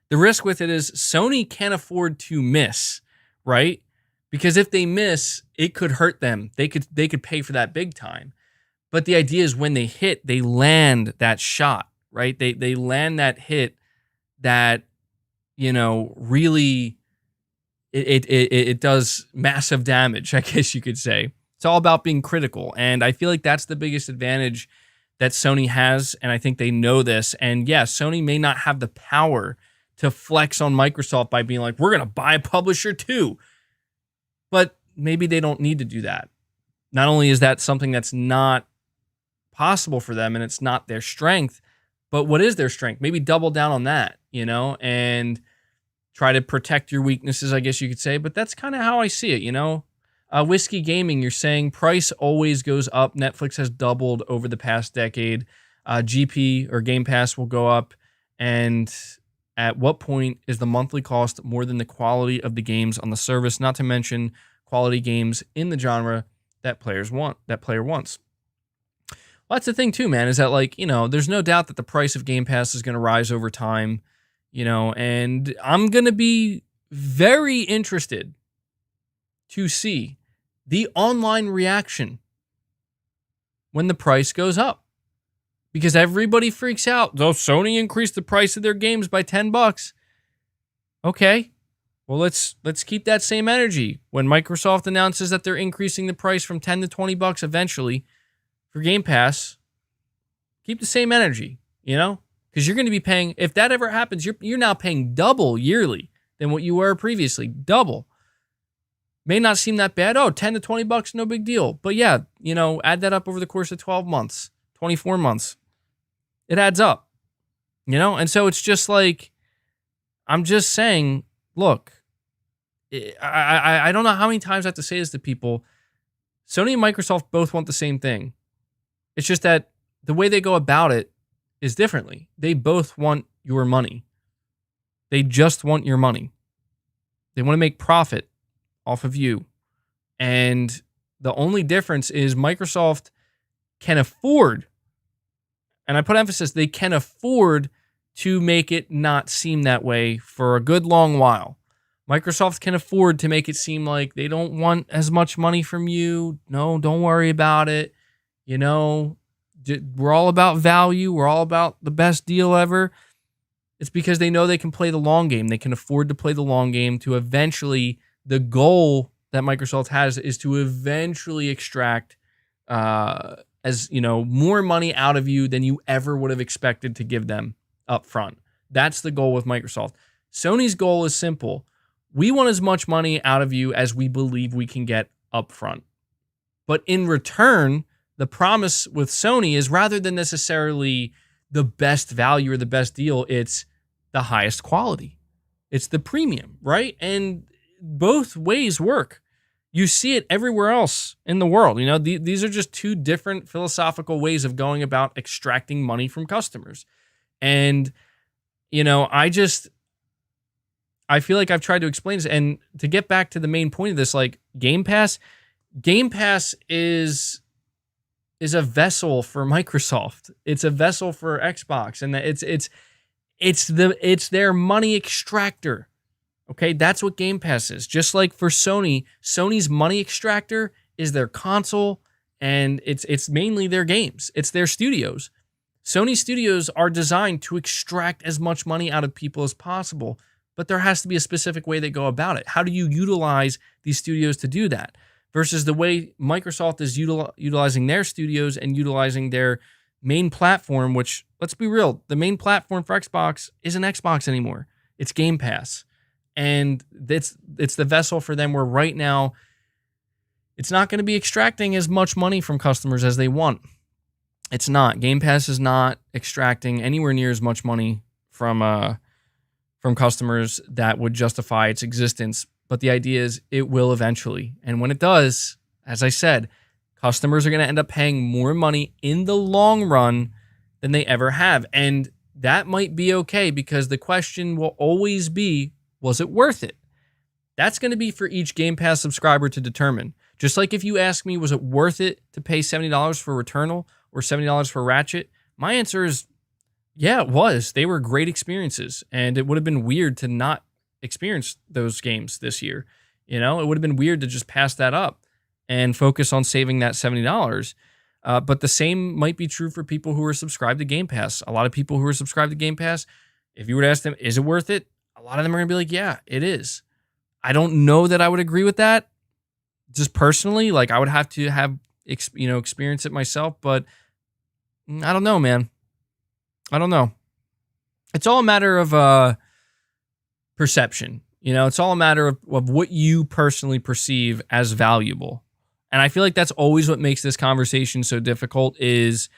The risk with it is Sony can't afford to miss, right? Because if they miss, it could hurt them. They could pay for that big time. But the idea is when they hit, they land that shot, right? They land that hit that, really it does massive damage, I guess you could say. It's all about being critical. And I feel like that's the biggest advantage that Sony has. And I think they know this. And yeah, Sony may not have the power to flex on Microsoft by being like, we're going to buy a publisher too. But maybe they don't need to do that. Not only is that something that's not possible for them and it's not their strength, but what is their strength? Maybe double down on that, and try to protect your weaknesses, I guess you could say. But that's kind of how I see it, Whiskey Gaming, you're saying price always goes up. Netflix has doubled over the past decade. GP or Game Pass will go up. And at what point is the monthly cost more than the quality of the games on the service? Not to mention quality games in the genre that player wants. Well, that's the thing too, man, is that there's no doubt that the price of Game Pass is going to rise over time, and I'm going to be very interested to see the online reaction when the price goes up, because everybody freaks out. Oh, Sony increased the price of their games by $10. Okay. Well, let's keep that same energy when Microsoft announces that they're increasing the price from $10 to $20 eventually for Game Pass. Keep the same energy, because you're going to be paying, if that ever happens, you're now paying double yearly than what you were previously. Double. May not seem that bad. Oh, $10 to $20, no big deal. But yeah, add that up over the course of 12 months, 24 months. It adds up, And so it's just like, I'm just saying, look, I don't know how many times I have to say this to people. Sony and Microsoft both want the same thing. It's just that the way they go about it is differently. They both want your money. They just want your money. They want to make profit off of you. And the only difference is Microsoft can afford, and I put emphasis, they can afford to make it not seem that way for a good long while. Microsoft can afford to make it seem like they don't want as much money from you. No, don't worry about it. We're all about value. We're all about the best deal ever. It's because they know they can play the long game. They can afford to play the long game to eventually, the goal that Microsoft has is to eventually extract more money out of you than you ever would have expected to give them up front. That's the goal with Microsoft. Sony's goal is simple. We want as much money out of you as we believe we can get up front. But in return, the promise with Sony is rather than necessarily the best value or the best deal, it's the highest quality. It's the premium, right? And both ways work. You see it everywhere else in the world. These are just two different philosophical ways of going about extracting money from customers. And, I feel like I've tried to explain this. And to get back to the main point of this, like Game Pass is a vessel for Microsoft. It's a vessel for Xbox, and it's their money extractor. Okay, that's what Game Pass is. Just like for Sony, Sony's money extractor is their console, and it's mainly their games. It's their studios. Sony studios are designed to extract as much money out of people as possible, but there has to be a specific way they go about it. How do you utilize these studios to do that? Versus the way Microsoft is utilizing their studios and utilizing their main platform, which, let's be real, the main platform for Xbox isn't Xbox anymore. It's Game Pass. And it's the vessel for them where right now it's not going to be extracting as much money from customers as they want. It's not. Game Pass is not extracting anywhere near as much money from customers that would justify its existence. But the idea is it will eventually. And when it does, as I said, customers are going to end up paying more money in the long run than they ever have. And that might be okay because the question will always be, was it worth it? That's going to be for each Game Pass subscriber to determine. Just like if you ask me, was it worth it to pay $70 for Returnal or $70 for Ratchet? My answer is, yeah, it was. They were great experiences, and it would have been weird to not experience those games this year. You know, it would have been weird to just pass that up and focus on saving that $70. But the same might be true for people who are subscribed to Game Pass. A lot of people who are subscribed to Game Pass, if you were to ask them, is it worth it? A lot of them are going to be like, yeah, it is. I don't know that I would agree with that. Just personally, like I would have to have, experience it myself, but I don't know, man. I don't know. It's all a matter of perception. It's all a matter of what you personally perceive as valuable. And I feel like that's always what makes this conversation so difficult is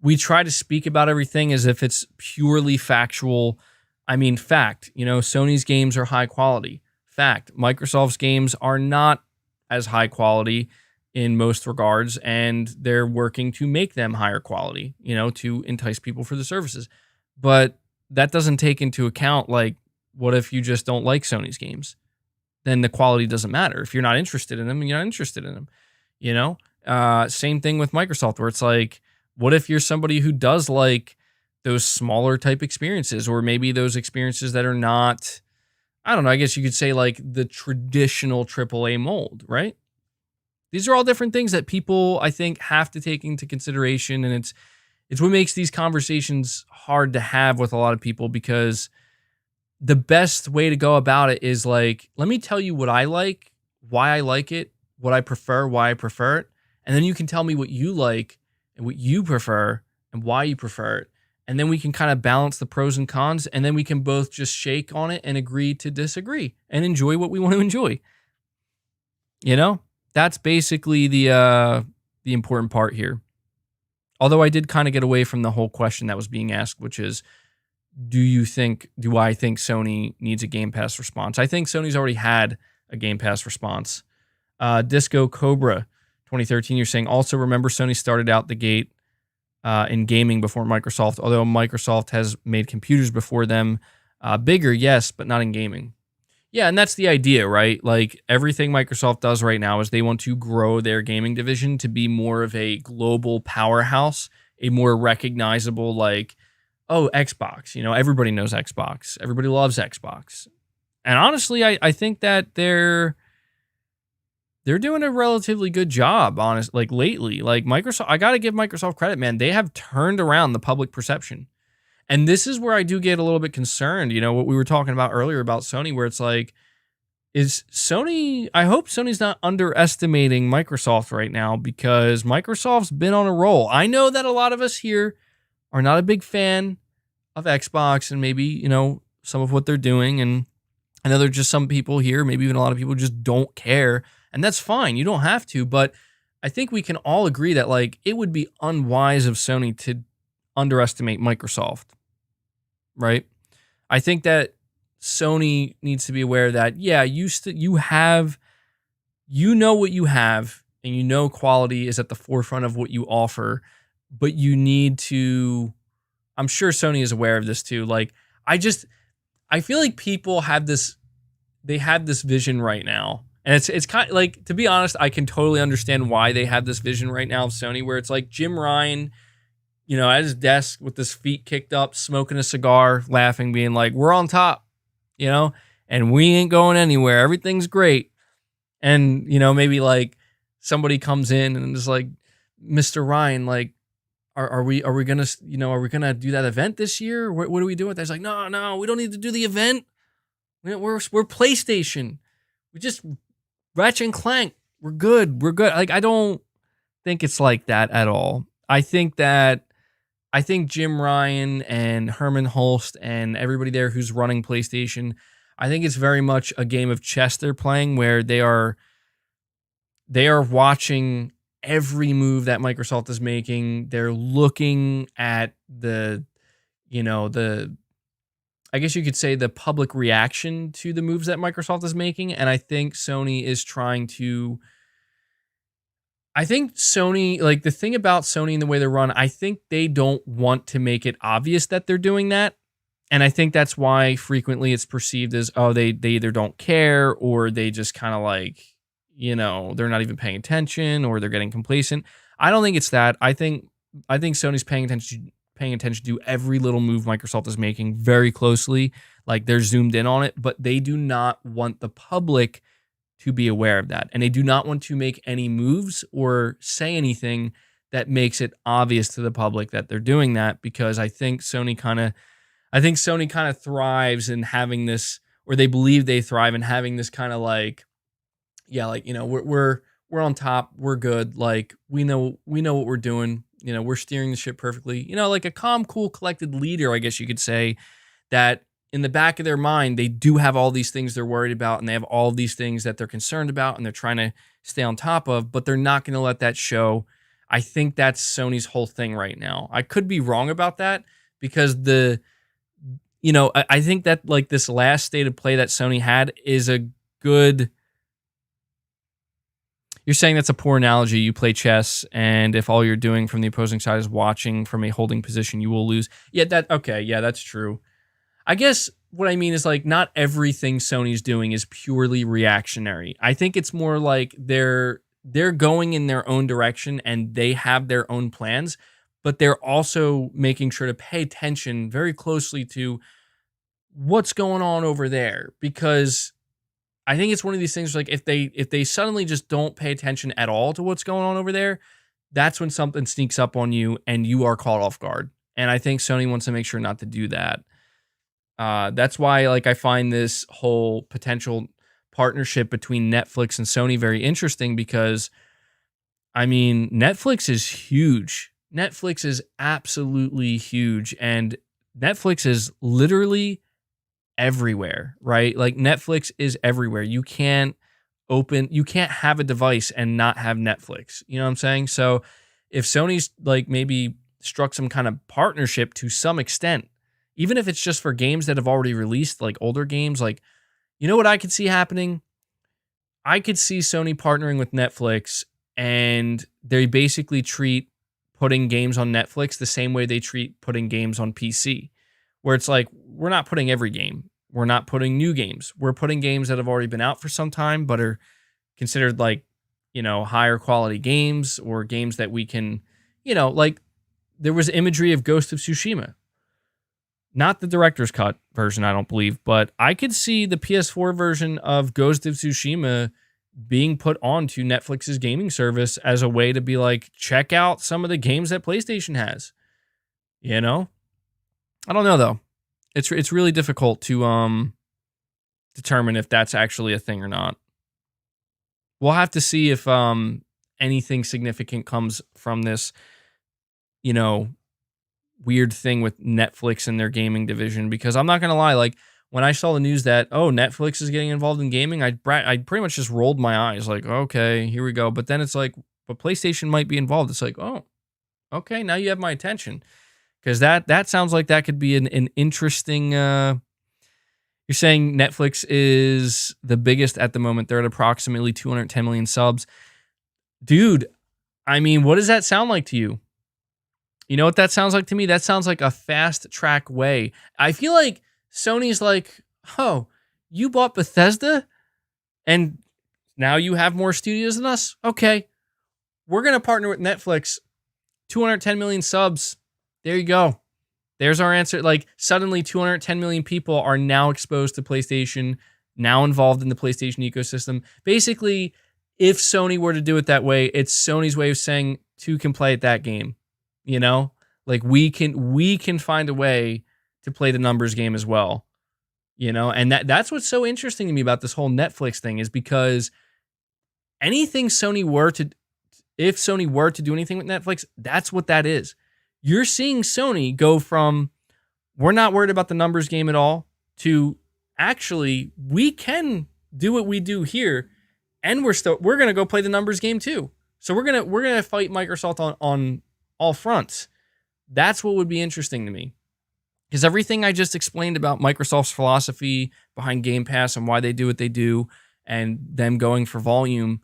we try to speak about everything as if it's purely factual. I mean, fact, Sony's games are high quality. Fact, Microsoft's games are not as high quality in most regards, and they're working to make them higher quality, to entice people for the services. But that doesn't take into account, like, what if you just don't like Sony's games? Then the quality doesn't matter. If you're not interested in them, you're not interested in them. Same thing with Microsoft, where it's like, what if you're somebody who does like those smaller type experiences, or maybe those experiences that are not, I don't know, I guess you could say like the traditional AAA mold, right? These are all different things that people, I think, have to take into consideration. And it's what makes these conversations hard to have with a lot of people, because the best way to go about it is like, let me tell you what I like, why I like it, what I prefer, why I prefer it. And then you can tell me what you like and what you prefer and why you prefer it. And then we can kind of balance the pros and cons, and then we can both just shake on it and agree to disagree and enjoy what we want to enjoy. That's basically the important part here. Although I did kind of get away from the whole question that was being asked, which is, do I think Sony needs a Game Pass response? I think Sony's already had a Game Pass response. Disco Cobra 2013, you're saying, also remember Sony started out the gate in gaming before Microsoft, although Microsoft has made computers before them bigger, yes, but not in gaming. Yeah, and that's the idea, right? Like everything Microsoft does right now is they want to grow their gaming division to be more of a global powerhouse, a more recognizable, like, oh, Xbox, everybody knows Xbox. Everybody loves Xbox. And honestly, I think that they're doing a relatively good job, like lately. Like Microsoft, I got to give Microsoft credit, man. They have turned around the public perception. And this is where I do get a little bit concerned, what we were talking about earlier about Sony, where it's like, I hope Sony's not underestimating Microsoft right now, because Microsoft's been on a roll. I know that a lot of us here are not a big fan of Xbox and maybe, some of what they're doing. And I know there's just some people here, maybe even a lot of people just don't care. And that's fine. You don't have to. But I think we can all agree that like it would be unwise of Sony to underestimate Microsoft, right? I think that Sony needs to be aware that, yeah, you know what you have, and quality is at the forefront of what you offer, but you need to, I'm sure Sony is aware of this too. Like, I feel like people have this vision right now. And it's kind of like, to be honest, I can totally understand why they have this vision right now of Sony, where it's like Jim Ryan, at his desk with his feet kicked up, smoking a cigar, laughing, being like, we're on top, and we ain't going anywhere. Everything's great. And, maybe like somebody comes in and is like, Mr. Ryan, like, are we gonna do that event this year? What are we doing with that? He's like, no, we don't need to do the event. We're PlayStation. We just Ratchet and Clank. We're good. Like, I don't think it's like that at all. I think Jim Ryan and Herman Hulst and everybody there who's running PlayStation, I think it's very much a game of chess they're playing where they are watching every move that Microsoft is making. They're looking at the I guess you could say the public reaction to the moves that Microsoft is making. And I think Sony is trying to. I think Sony, like the thing about Sony and the way they run, I think they don't want to make it obvious that they're doing that. And I think that's why frequently it's perceived as, oh, they either don't care or they just kind of like, they're not even paying attention or they're getting complacent. I don't think it's that. I think Sony's paying attention to every little move Microsoft is making very closely. Like they're zoomed in on it, but they do not want the public to be aware of that. And they do not want to make any moves or say anything that makes it obvious to the public that they're doing that, because I think Sony kind of thrives in having this, or they believe they thrive in having this kind of like, yeah, like, we're on top, we're good, like we know what we're doing, we're steering the ship perfectly, like a calm, cool, collected leader, I guess you could say, that in the back of their mind they do have all these things they're worried about and they have all these things that they're concerned about and they're trying to stay on top of, but they're not going to let that show. I think that's Sony's whole thing right now. I could be wrong about that, because I think that like this last state of play that Sony had is a good. You're saying that's a poor analogy. You play chess, and if all you're doing from the opposing side is watching from a holding position, you will lose. Yeah, that's true. I guess what I mean is like not everything Sony's doing is purely reactionary. I think it's more like they're going in their own direction and they have their own plans, but they're also making sure to pay attention very closely to what's going on over there, because I think it's one of these things like if they suddenly just don't pay attention at all to what's going on over there, that's when something sneaks up on you and you are caught off guard. And I think Sony wants to make sure not to do that. That's why like I find this whole potential partnership between Netflix and Sony very interesting, because I mean, Netflix is huge. Netflix is absolutely huge, and Netflix is literally everywhere, right? Like Netflix is everywhere. You can't have a device and not have Netflix. You know what I'm saying? So if Sony's like maybe struck some kind of partnership to some extent, even if it's just for games that have already released, like older games, like, what I could see happening? I could see Sony partnering with Netflix, and they basically treat putting games on Netflix the same way they treat putting games on PC, where it's like, we're not putting every game. We're not putting new games. We're putting games that have already been out for some time, but are considered like, higher quality games, or games that we can, like there was imagery of Ghost of Tsushima. Not the director's cut version, I don't believe, but I could see the PS4 version of Ghost of Tsushima being put onto Netflix's gaming service as a way to be like, check out some of the games that PlayStation has. I don't know though. It's really difficult to determine if that's actually a thing or not. We'll have to see if anything significant comes from this, weird thing with Netflix and their gaming division, because I'm not going to lie, like when I saw the news that, Netflix is getting involved in gaming, I pretty much just rolled my eyes like, okay, here we go. But then it's like, but PlayStation might be involved. It's like, oh, okay, now you have my attention. Because that sounds like that could be an interesting. You're saying Netflix is the biggest at the moment. They're at approximately 210 million subs. Dude, I mean, what does that sound like to you? You know what that sounds like to me? That sounds like a fast track way. I feel like Sony's like, oh, you bought Bethesda and now you have more studios than us? Okay, we're going to partner with Netflix. 210 million subs. There you go. There's our answer. Like suddenly 210 million people are now exposed to PlayStation, now involved in the PlayStation ecosystem. Basically, if Sony were to do it that way, it's Sony's way of saying two can play at that game. Like we can find a way to play the numbers game as well. And that's what's so interesting to me about this whole Netflix thing, is because if Sony were to do anything with Netflix, that's what that is. You're seeing Sony go from, we're not worried about the numbers game at all, to actually, we can do what we do here, and we're going to go play the numbers game too. So we're going to fight Microsoft on all fronts. That's what would be interesting to me. Because everything I just explained about Microsoft's philosophy behind Game Pass and why they do what they do and them going for volume,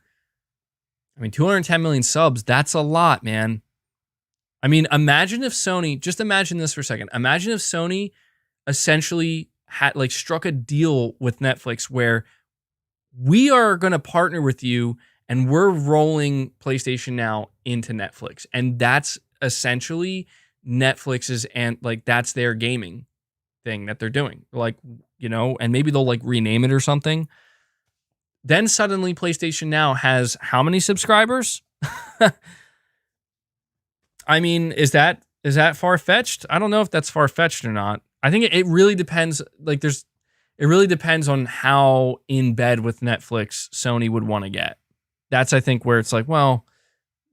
I mean, 210 million subs, that's a lot, man. I mean, imagine if Sony, just imagine this for a second. Imagine if Sony essentially had like struck a deal with Netflix where we are going to partner with you and we're rolling PlayStation Now into Netflix. And that's essentially Netflix's, and like that's their gaming thing that they're doing. Like, you know, and maybe they'll like rename it or something. Then suddenly PlayStation Now has how many subscribers? I mean, is that far-fetched? I don't know if that's far-fetched or not. I think it really depends. Like it really depends on how in bed with Netflix Sony would want to get. That's, I think, where it's like, well,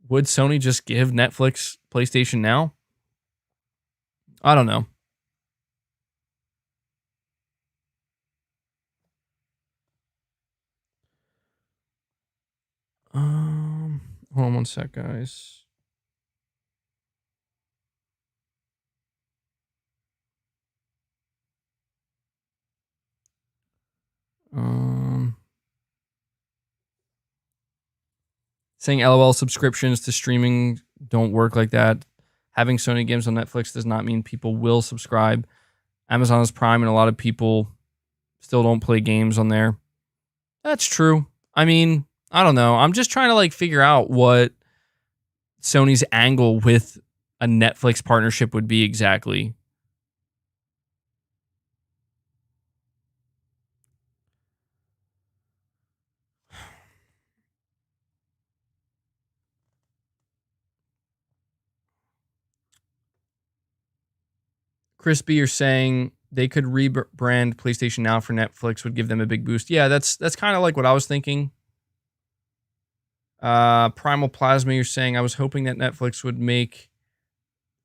would Sony just give Netflix PlayStation Now? I don't know. Hold on one sec, guys. Saying LOL subscriptions to streaming don't work like that. Having Sony games on Netflix does not mean people will subscribe. Amazon is Prime, and a lot of people still don't play games on there. That's true. I mean, I don't know. I'm just trying to like figure out what Sony's angle with a Netflix partnership would be exactly. Chris B, you're saying they could rebrand PlayStation Now for Netflix, would give them a big boost. Yeah, that's kind of like what I was thinking. Primal Plasma, you're saying I was hoping that Netflix would make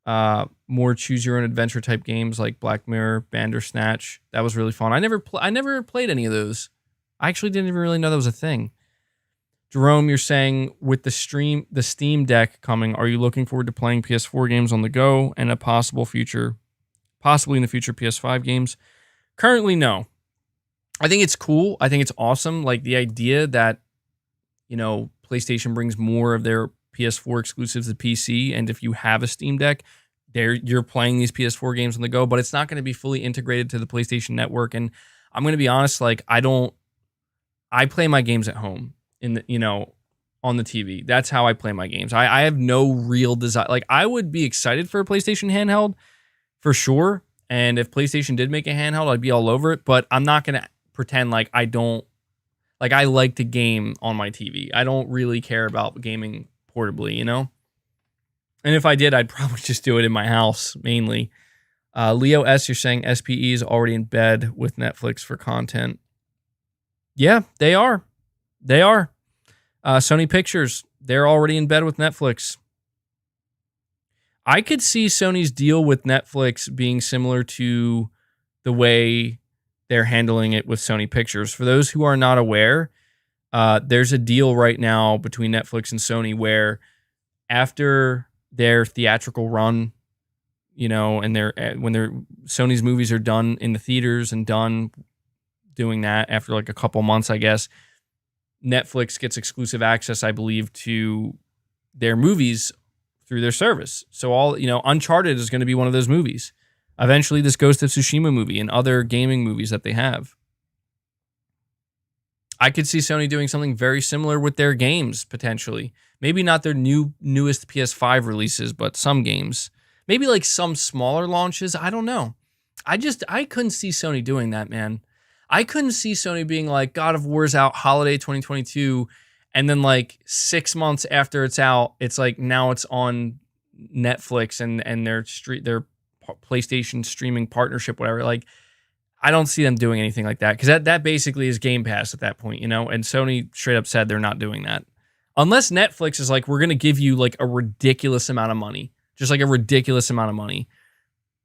more choose your own adventure type games like Black Mirror, Bandersnatch. That was really fun. I never played any of those. I actually didn't even really know that was a thing. Jerome, you're saying with the Steam Deck coming, are you looking forward to playing PS4 games on the go and a possibly in the future PS5 games? Currently, no. I think it's cool. I think it's awesome. Like the idea that, you know, PlayStation brings more of their PS4 exclusives to PC, and if you have a Steam Deck, you're playing these PS4 games on the go, but it's not going to be fully integrated to the PlayStation Network. And I'm going to be honest, like I play my games at home on the TV. That's how I play my games. I have no real desire. Like I would be excited for a PlayStation handheld for sure. And if PlayStation did make a handheld, I'd be all over it, but I'm not going to pretend like I don't, like I like to game on my TV. I don't really care about gaming portably, you know? And if I did, I'd probably just do it in my house mainly. Leo S, you're saying SPE is already in bed with Netflix for content. Yeah, they are. They are. Sony Pictures, they're already in bed with Netflix. I could see Sony's deal with Netflix being similar to the way they're handling it with Sony Pictures. For those who are not aware, there's a deal right now between Netflix and Sony where after their theatrical run, you know, and when Sony's movies are done in the theaters and done doing that after like a couple months, I guess, Netflix gets exclusive access, I believe, to their movies through their service. So Uncharted is going to be one of those movies. Eventually, this Ghost of Tsushima movie and other gaming movies that they have. I could see Sony doing something very similar with their games, potentially. Maybe not their newest PS5 releases, but some games. Maybe like some smaller launches. I don't know. I couldn't see Sony doing that, man. I couldn't see Sony being like, God of War's out holiday 2022, and then like 6 months after it's out, it's like now it's on Netflix and their PlayStation streaming partnership, whatever. Like, I don't see them doing anything like that because that basically is Game Pass at that point, you know? And Sony straight up said they're not doing that. Unless Netflix is like, we're going to give you like a ridiculous amount of money, just like a ridiculous amount of money.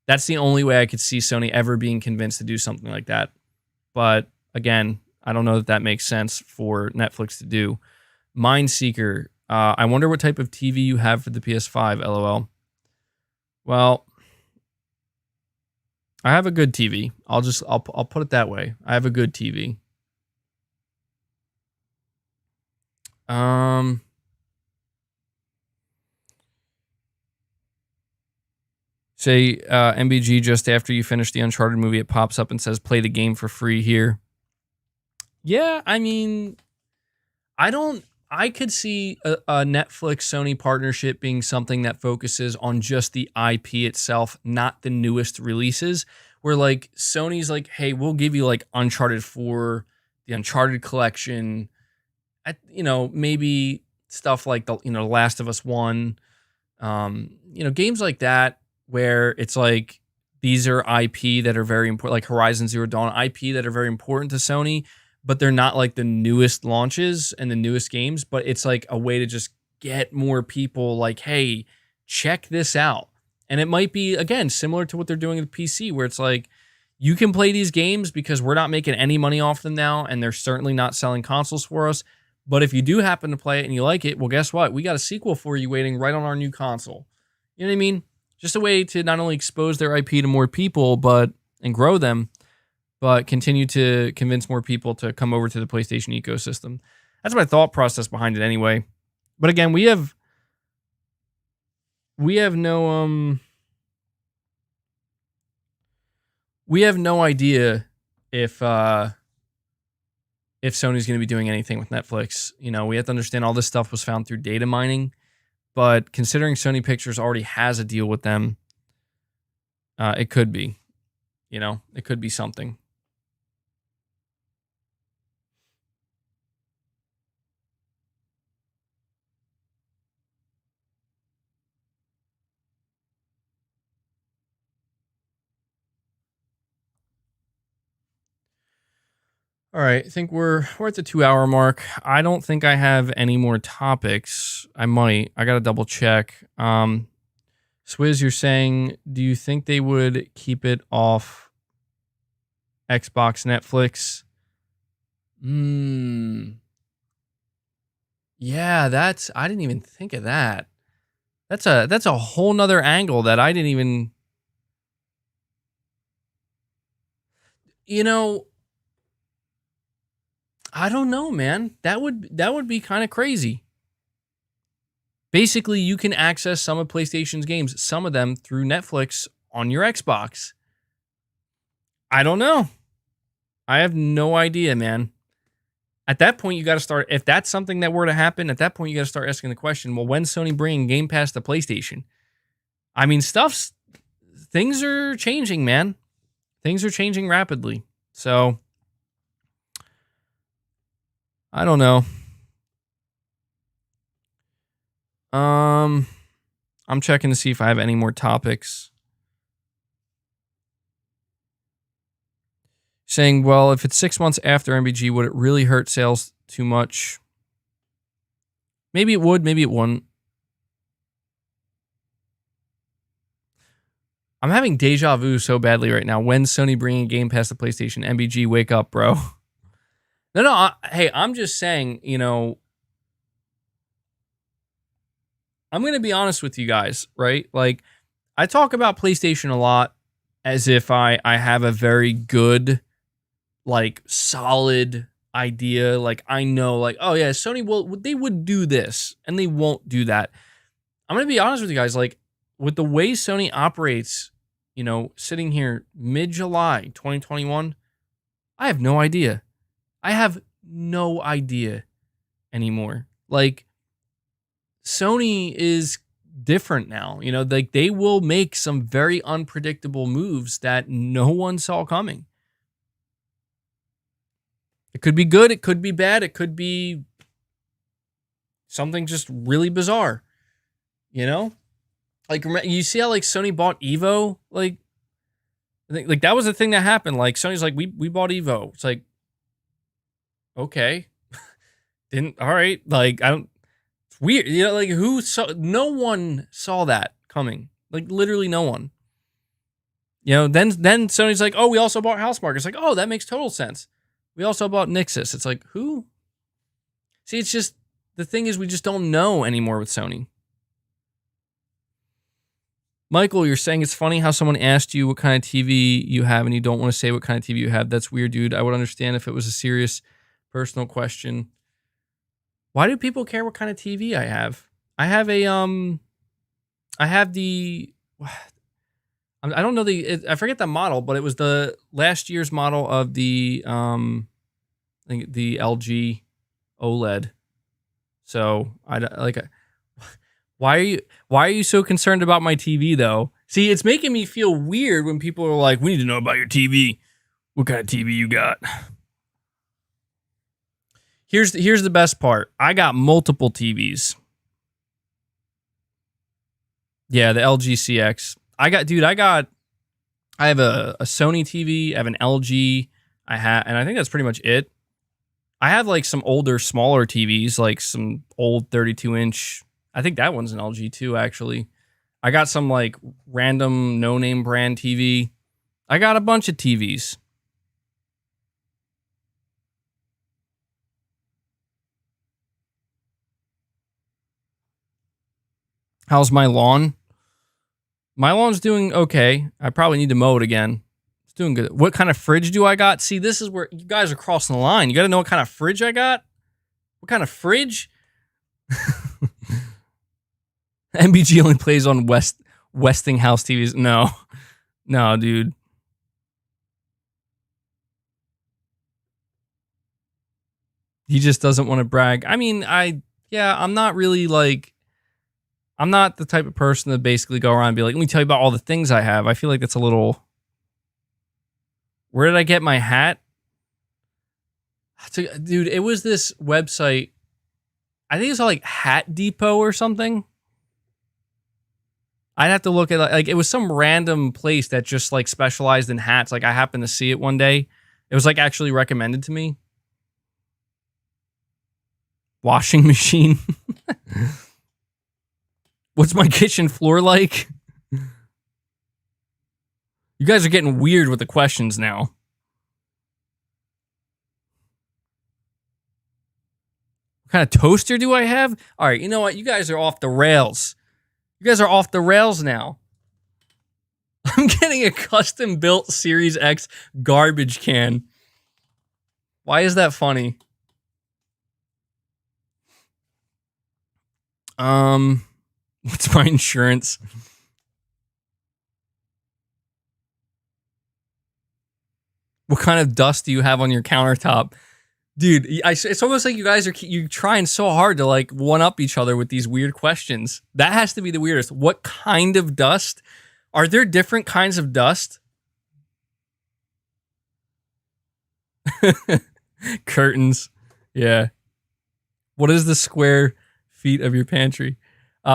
That's the only way I could see Sony ever being convinced to do something like that. but again, I don't know that makes sense for Netflix to do. Mindseeker, I wonder what type of TV you have for the PS5, LOL. Well, I have a good TV. I'll put it that way. I have a good TV. Say MBG, just after you finish the Uncharted movie, it pops up and says play the game for free here. Yeah, I mean, I could see a Netflix Sony partnership being something that focuses on just the IP itself, not the newest releases. Where like Sony's like, hey, we'll give you like Uncharted 4, the Uncharted collection, maybe stuff like the Last of Us 1, games like that where it's like these are IP that are very important, like Horizon Zero Dawn IP that are very important to Sony, but they're not like the newest launches and the newest games, but it's like a way to just get more people like, hey, check this out. And it might be, again, similar to what they're doing with PC, where it's like, you can play these games because we're not making any money off them now, and they're certainly not selling consoles for us. But if you do happen to play it and you like it, well, guess what? We got a sequel for you waiting right on our new console. You know what I mean? Just a way to not only expose their IP to more people, and grow them, but continue to convince more people to come over to the PlayStation ecosystem. That's my thought process behind it anyway. But again, we have no idea if Sony's going to be doing anything with Netflix. We have to understand all this stuff was found through data mining, but considering Sony Pictures already has a deal with them, it could be, it could be something. All right, I think we're at the 2-hour mark. I don't think I have any more topics. I might. I gotta double check. Swizz, you're saying, do you think they would keep it off Xbox, Netflix? Yeah, I didn't even think of that. That's a whole nother angle that I didn't even. I don't know, man. That would be kind of crazy. Basically, you can access some of PlayStation's games, some of them through Netflix on your Xbox. I don't know. I have no idea, man. At that point, you got to start. If that's something that were to happen, at that point, you got to start asking the question, well, when's Sony bringing Game Pass to PlayStation? I mean, things are changing, man. Things are changing rapidly. So, I don't know. I'm checking to see if I have any more topics. Saying, well, if it's 6 months after MBG, would it really hurt sales too much? Maybe it would, maybe it wouldn't. I'm having deja vu so badly right now. When's Sony bringing Game Pass to PlayStation? MBG, wake up, bro. No, hey, I'm just saying, I'm going to be honest with you guys, right? Like, I talk about PlayStation a lot as if I have a very good, like, solid idea. Like, I know, like, oh yeah, Sony they would do this, and they won't do that. I'm going to be honest with you guys, like, with the way Sony operates, sitting here mid-July 2021, I have no idea. I have no idea anymore. Like, Sony is different now. Like, they will make some very unpredictable moves that no one saw coming. It could be good, it could be bad, it could be something just really bizarre. Like, you see how like Sony bought Evo? Like, I think like that was the thing that happened. Like, Sony's like, we bought Evo. It's like, okay. All right. Like, it's weird. Like, no one saw that coming. Like, literally no one. Then Sony's like, oh, we also bought Housemarque. It's like, oh, that makes total sense. We also bought Nixus. It's like, who? See, it's just, the thing is we just don't know anymore with Sony. Michael, you're saying it's funny how someone asked you what kind of TV you have and you don't want to say what kind of TV you have. That's weird, dude. I would understand if it was a serious personal question. Why do people care what kind of TV I have? I have the I don't know I forget the model, but it was the last year's model of the I think the LG OLED. So why are you so concerned about my TV though? See, it's making me feel weird when people are like, we need to know about your TV. What kind of TV you got? Here's the best part. I got multiple TVs. Yeah, the LG CX. I have a Sony TV, I have an LG, and I think that's pretty much it. I have like some older, smaller TVs, like some old 32-inch. I think that one's an LG too, actually. I got some like random no-name brand TV. I got a bunch of TVs. How's my lawn? My lawn's doing okay. I probably need to mow it again. It's doing good. What kind of fridge do I got? See, this is where you guys are crossing the line. You got to know what kind of fridge I got? What kind of fridge? MBG only plays on Westinghouse TVs. No, dude. He just doesn't want to brag. I mean, I'm not really like, I'm not the type of person to basically go around and be like, let me tell you about all the things I have. I feel like that's a little, where did I get my hat? Dude, it was this website. I think it's called like Hat Depot or something. I'd have to look at like, it was some random place that just like specialized in hats. Like I happened to see it one day. It was like actually recommended to me. Washing machine. What's my kitchen floor like? You guys are getting weird with the questions now. What kind of toaster do I have? All right, you know what? You guys are off the rails. You guys are off the rails now. I'm getting a custom built Series X garbage can. Why is that funny? What's my insurance? What kind of dust do you have on your countertop? Dude, it's almost like you guys are trying so hard to like one up each other with these weird questions. That has to be the weirdest. What kind of dust? Are there different kinds of dust? Curtains. Yeah. What is the square feet of your pantry?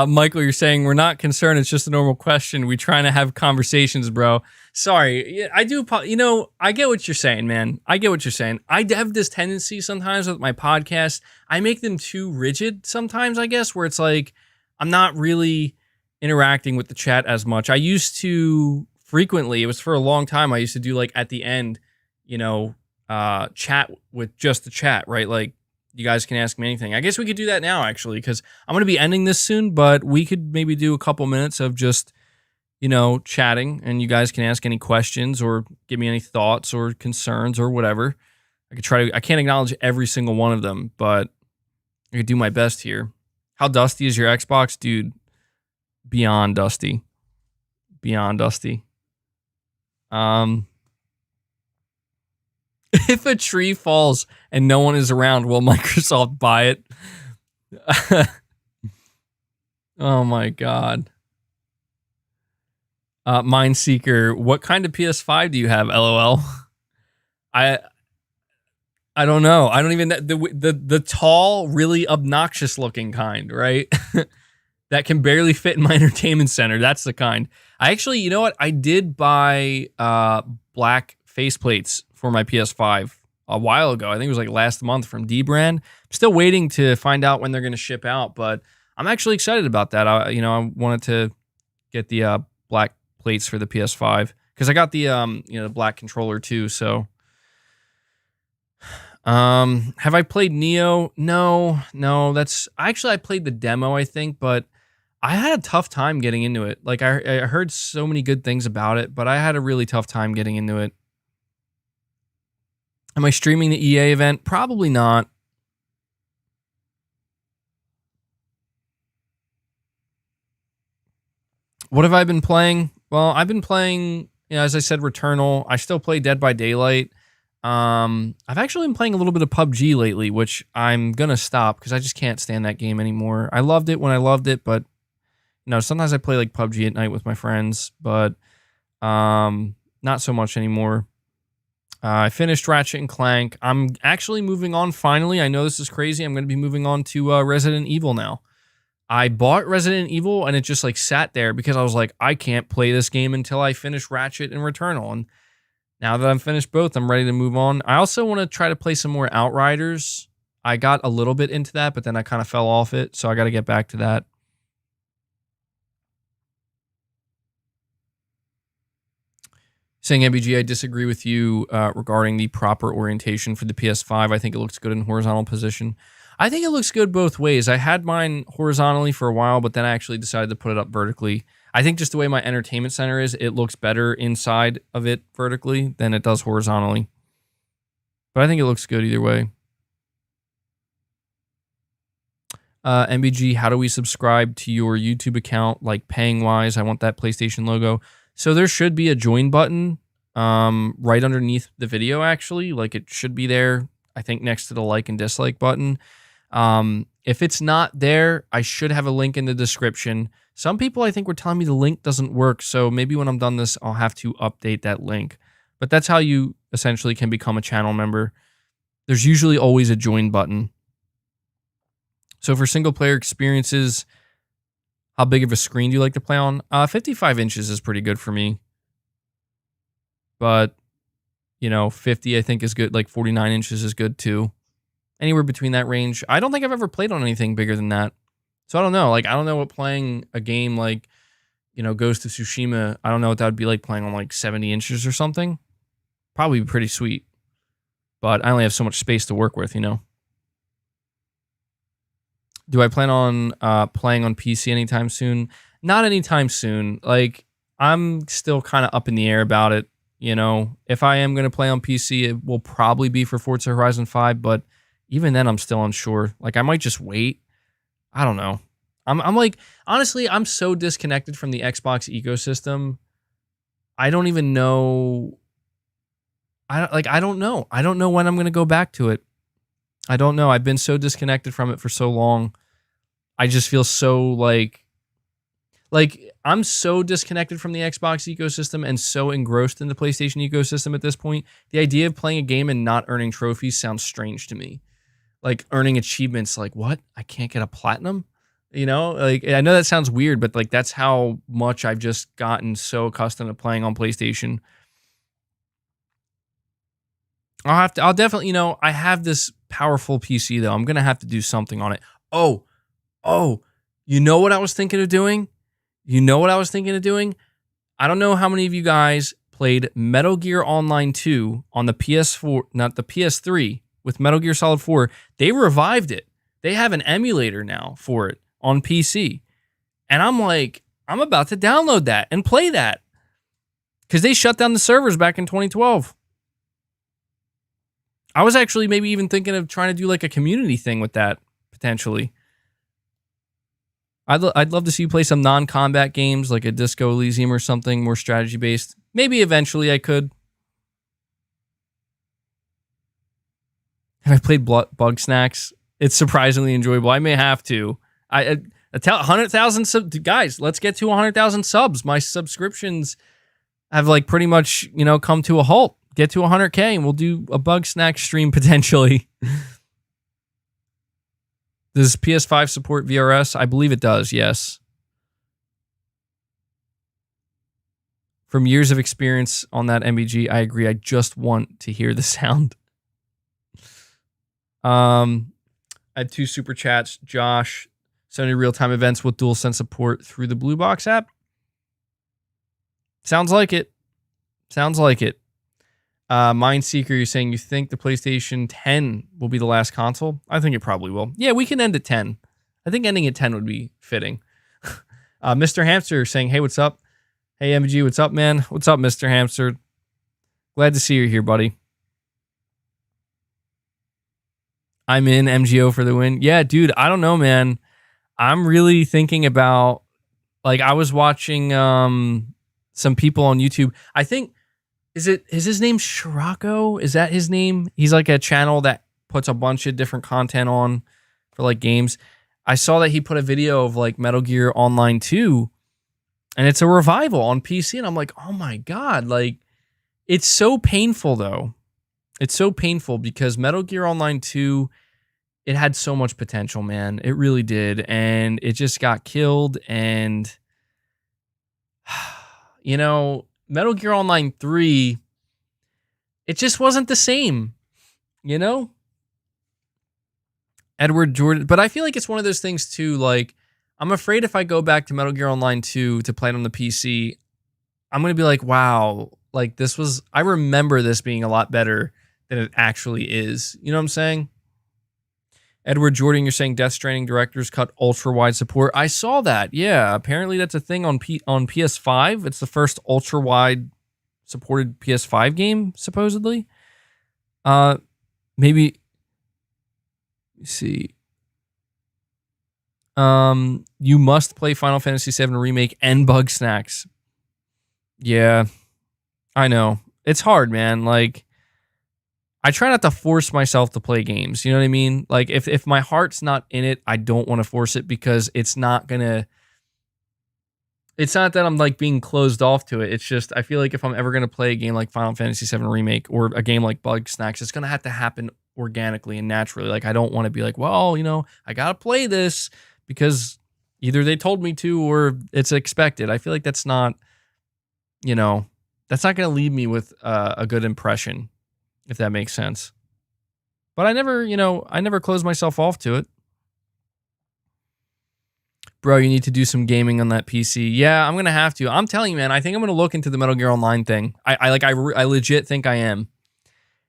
Michael, you're saying we're not concerned. It's just a normal question. We trying to have conversations, bro. Sorry. I do. I get what you're saying, man. I get what you're saying. I have this tendency sometimes with my podcast. I make them too rigid sometimes, I guess, where it's like I'm not really interacting with the chat as much. I used to frequently. It was for a long time. I used to do like at the end, chat with just the chat, right? Like, you guys can ask me anything. I guess we could do that now, actually, because I'm going to be ending this soon, but we could maybe do a couple minutes of just, chatting, and you guys can ask any questions or give me any thoughts or concerns or whatever. I can't acknowledge every single one of them, but I could do my best here. How dusty is your Xbox? Dude, beyond dusty. Beyond dusty. If a tree falls and no one is around, will Microsoft buy it? Oh my God. Mindseeker, what kind of PS5 do you have? LOL. I don't know. I don't even the tall, really obnoxious looking kind, right? That can barely fit in my entertainment center. That's the kind. I actually, you know what? I did buy black faceplates for my PS5 a while ago. I think it was like last month from D Brand. I'm still waiting to find out when they're going to ship out, but I'm actually excited about that. I wanted to get the black plates for the PS5 because I got the the black controller too. So, have I played Neo? No. I played the demo, I think, but I had a tough time getting into it. Like I heard so many good things about it, but I had a really tough time getting into it. Am I streaming the EA event? Probably not. What have I been playing? Well, I've been playing, as I said, Returnal. I still play Dead by Daylight. I've actually been playing a little bit of PUBG lately, which I'm gonna stop because I just can't stand that game anymore. I loved it when I loved it, but sometimes I play like PUBG at night with my friends, but not so much anymore. I finished Ratchet and Clank. I'm actually moving on finally. I know this is crazy. I'm going to be moving on to Resident Evil now. I bought Resident Evil and it just like sat there because I was like, I can't play this game until I finish Ratchet and Returnal. And now that I'm finished both, I'm ready to move on. I also want to try to play some more Outriders. I got a little bit into that, but then I kind of fell off it. So I got to get back to that. Saying MBG, I disagree with you regarding the proper orientation for the PS5. I think it looks good in horizontal position. I think it looks good both ways. I had mine horizontally for a while, but then I actually decided to put it up vertically. I think just the way my entertainment center is, it looks better inside of it vertically than it does horizontally. But I think it looks good either way. MBG, how do we subscribe to your YouTube account, like paying wise? I want that PlayStation logo. So there should be a join button right underneath the video, actually. Like it should be there, I think, next to the like and dislike button. If it's not there, I should have a link in the description. Some people, I think, were telling me the link doesn't work. So maybe when I'm done this, I'll have to update that link. But that's how you essentially can become a channel member. There's usually always a join button. So for single player experiences, how big of a screen do you like to play on? 55 inches is pretty good for me. But, 50 I think is good. Like 49 inches is good too. Anywhere between that range. I don't think I've ever played on anything bigger than that. So I don't know. Like, I don't know what playing a game like, Ghost of Tsushima, I don't know what that would be like playing on like 70 inches or something. Probably pretty sweet. But I only have so much space to work with, Do I plan on playing on PC anytime soon? Not anytime soon. Like, I'm still kind of up in the air about it. If I am going to play on PC, it will probably be for Forza Horizon 5, but even then I'm still unsure. Like, I might just wait. I don't know. I'm like, honestly, I'm so disconnected from the Xbox ecosystem. I don't even know. I don't know. I don't know when I'm going to go back to it. I don't know. I've been so disconnected from it for so long. I just feel so like I'm so disconnected from the Xbox ecosystem and so engrossed in the PlayStation ecosystem at this point. The idea of playing a game and not earning trophies sounds strange to me. Like earning achievements, like what? I can't get a platinum? Like I know that sounds weird, but like that's how much I've just gotten so accustomed to playing on PlayStation. I'll definitely, I have this powerful PC though. I'm going to have to do something on it. Oh, you know what I was thinking of doing? I don't know how many of you guys played Metal Gear Online 2 on the PS4, not the PS3, with Metal Gear Solid 4. They revived it. They have an emulator now for it on PC. And I'm like, I'm about to download that and play that. Because they shut down the servers back in 2012. I was actually maybe even thinking of trying to do like a community thing with that, potentially. I'd love to see you play some non-combat games like a Disco Elysium or something more strategy-based. Maybe eventually I could. Have I played Bug Snacks? It's surprisingly enjoyable. I may have to. I 100,000 guys, let's get to 100,000 subs. My subscriptions have like pretty much, come to a halt. Get to 100K and we'll do a Bug Snack stream potentially. Does PS5 support VRS? I believe it does, yes. From years of experience on that MBG, I agree. I just want to hear the sound. I had 2 super chats. Josh, Sony real-time events with DualSense support through the Blue Box app. Sounds like it. Sounds like it. Mindseeker, you're saying you think the PlayStation 10 will be the last console? I think it probably will. Yeah, we can end at 10. I think ending at 10 would be fitting. Mr. Hamster saying, hey, what's up? Hey, MG, what's up, man? What's up, Mr. Hamster? Glad to see you here, buddy. I'm in MGO for the win. Yeah, dude, I don't know, man. I'm really thinking about, like, I was watching some people on YouTube. I think, is his name Shirako? Is that his name? He's like a channel that puts a bunch of different content on for like games. I saw that he put a video of like Metal Gear Online 2, and it's a revival on PC, and I'm like, oh my God, like, it's so painful though. It's so painful because Metal Gear Online 2, it had so much potential, man. It really did. And it just got killed. And, you know, Metal Gear Online 3, it just wasn't the same, you know? Edward Jordan. But I feel like it's one of those things too, like, I'm afraid if I go back to Metal Gear Online 2 to play it on the PC, I'm going to be like, wow, like I remember this being a lot better than it actually is. You know what I'm saying? Edward Jordan, you're saying Death Stranding director's cut ultra wide support. I saw that. Yeah, apparently that's a thing on PS5. It's the first ultra wide supported PS5 game, supposedly. Maybe. Let's see. You must play Final Fantasy VII Remake and Bug Snacks. Yeah, I know. It's hard, man. Like, I try not to force myself to play games. You know what I mean? Like, if my heart's not in it, I don't want to force it because it's not that I'm like being closed off to it. It's just, I feel like if I'm ever going to play a game like Final Fantasy VII Remake or a game like Bug Snacks, it's going to have to happen organically and naturally. Like, I don't want to be like, well, you know, I got to play this because either they told me to or it's expected. I feel like that's not, you know, that's not going to leave me with a good impression, if that makes sense. But I never close myself off to it. Bro, you need to do some gaming on that PC. Yeah, I'm going to have to. I'm telling you, man, I think I'm going to look into the Metal Gear Online thing. I legit think I am.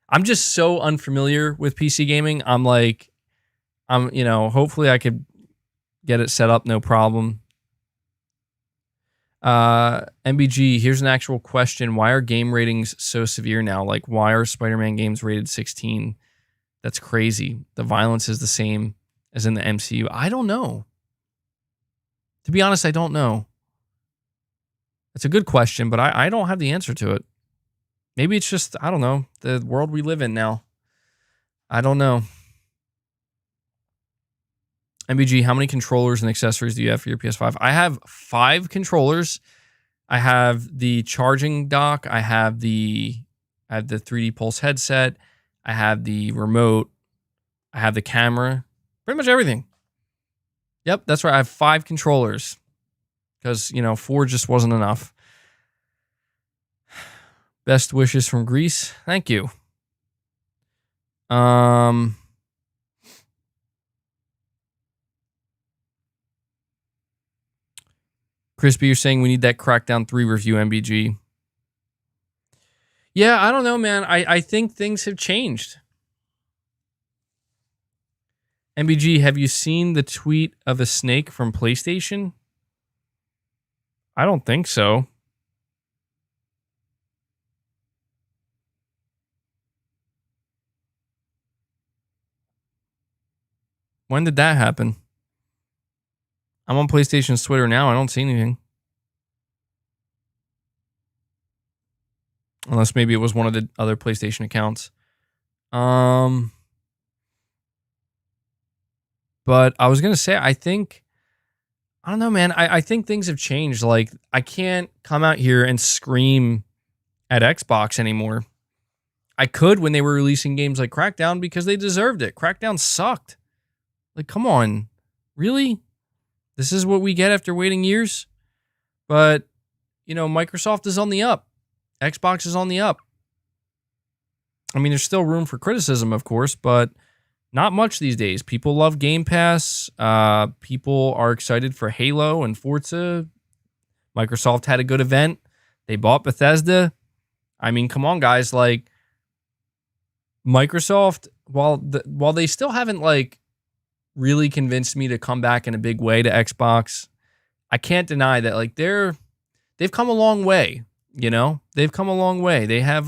I'm just so unfamiliar with PC gaming. Hopefully I could get it set up, no problem. MBG, here's an actual question. Why are game ratings so severe now? Like, why are Spider-Man games rated 16? That's crazy. The violence is the same as in the MCU. I don't know. To be honest, I don't know. It's a good question, but I don't have the answer to it. Maybe it's just, I don't know, the world we live in now. I don't know. MBG, how many controllers and accessories do you have for your PS5? I have 5 controllers. I have the charging dock. I have the 3D Pulse headset. I have the remote. I have the camera. Pretty much everything. Yep, that's right. I have 5 controllers because, 4 just wasn't enough. Best wishes from Greece. Thank you. Crispy, you're saying we need that Crackdown 3 review, MBG. Yeah, I don't know, man. I think things have changed. MBG, have you seen the tweet of a snake from PlayStation? I don't think so. When did that happen? I'm on PlayStation's Twitter now. I don't see anything. Unless maybe it was one of the other PlayStation accounts. But I was going to say, I don't know, man. I think things have changed. Like, I can't come out here and scream at Xbox anymore. I could when they were releasing games like Crackdown because they deserved it. Crackdown sucked. Like, come on. Really? This is what we get after waiting years? But, Microsoft is on the up. Xbox is on the up. I mean, there's still room for criticism, of course, but not much these days. People love Game Pass. People are excited for Halo and Forza. Microsoft had a good event. They bought Bethesda. I mean, come on, guys. Like, Microsoft, while they still haven't like really convinced me to come back in a big way to Xbox, I can't deny that like they've come a long way. You know, they've come a long way. They have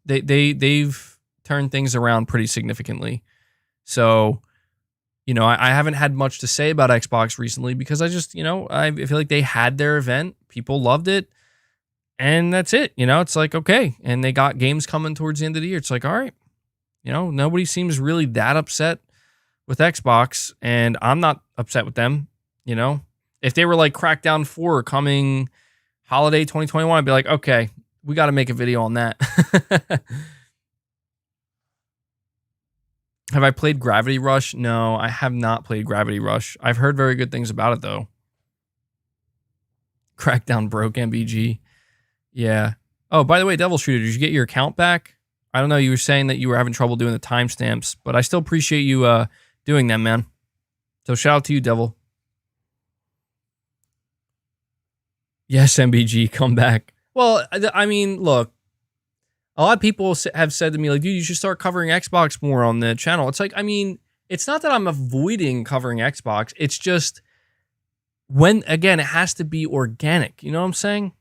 they've turned things around pretty significantly. So, you know, I haven't had much to say about Xbox recently because I just, you know, I feel like they had their event, people loved it, and that's it. You know, it's like, okay, and they got games coming towards the end of the year. It's like, all right, you know, nobody seems really that upset with Xbox, and I'm not upset with them. You know, if they were like Crackdown 4 coming holiday 2021, I'd be like, okay, we got to make a video on that. Have I played Gravity Rush? No, I have not played Gravity Rush. I've heard very good things about it, though. Crackdown broke MBG. Yeah. Oh, by the way, Devil Shooter, did you get your account back? I don't know. You were saying that you were having trouble doing the timestamps, but I still appreciate you doing them, man. So shout out to you, Devil. Yes, MBG, come back. Well, I mean, look, a lot of people have said to me, like, dude, you should start covering Xbox more on the channel. It's like, I mean, it's not that I'm avoiding covering Xbox. It's just when, again, it has to be organic. You know what I'm saying?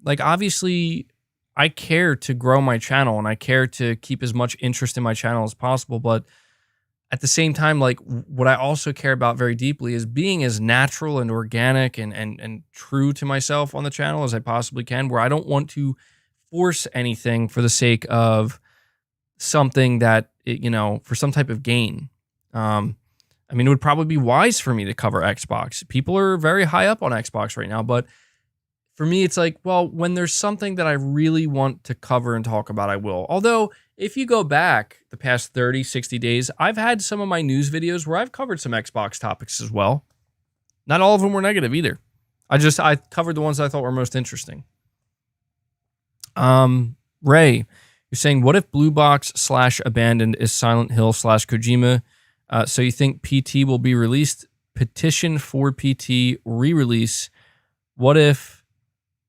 Like, obviously, I care to grow my channel and I care to keep as much interest in my channel as possible. But at the same time, like, what I also care about very deeply is being as natural and organic and true to myself on the channel as I possibly can, where I don't want to force anything for the sake of something that, you know, for some type of gain. I mean, it would probably be wise for me to cover Xbox. People are very high up on Xbox right now, but for me, it's like, well, when there's something that I really want to cover and talk about, I will. Although, if you go back the past 30, 60 days, I've had some of my news videos where I've covered some Xbox topics as well. Not all of them were negative either. I covered the ones that I thought were most interesting. Ray, you're saying, what if Blue Box / Abandoned is Silent Hill / Kojima? So you think PT will be released? Petition for PT re-release. What if,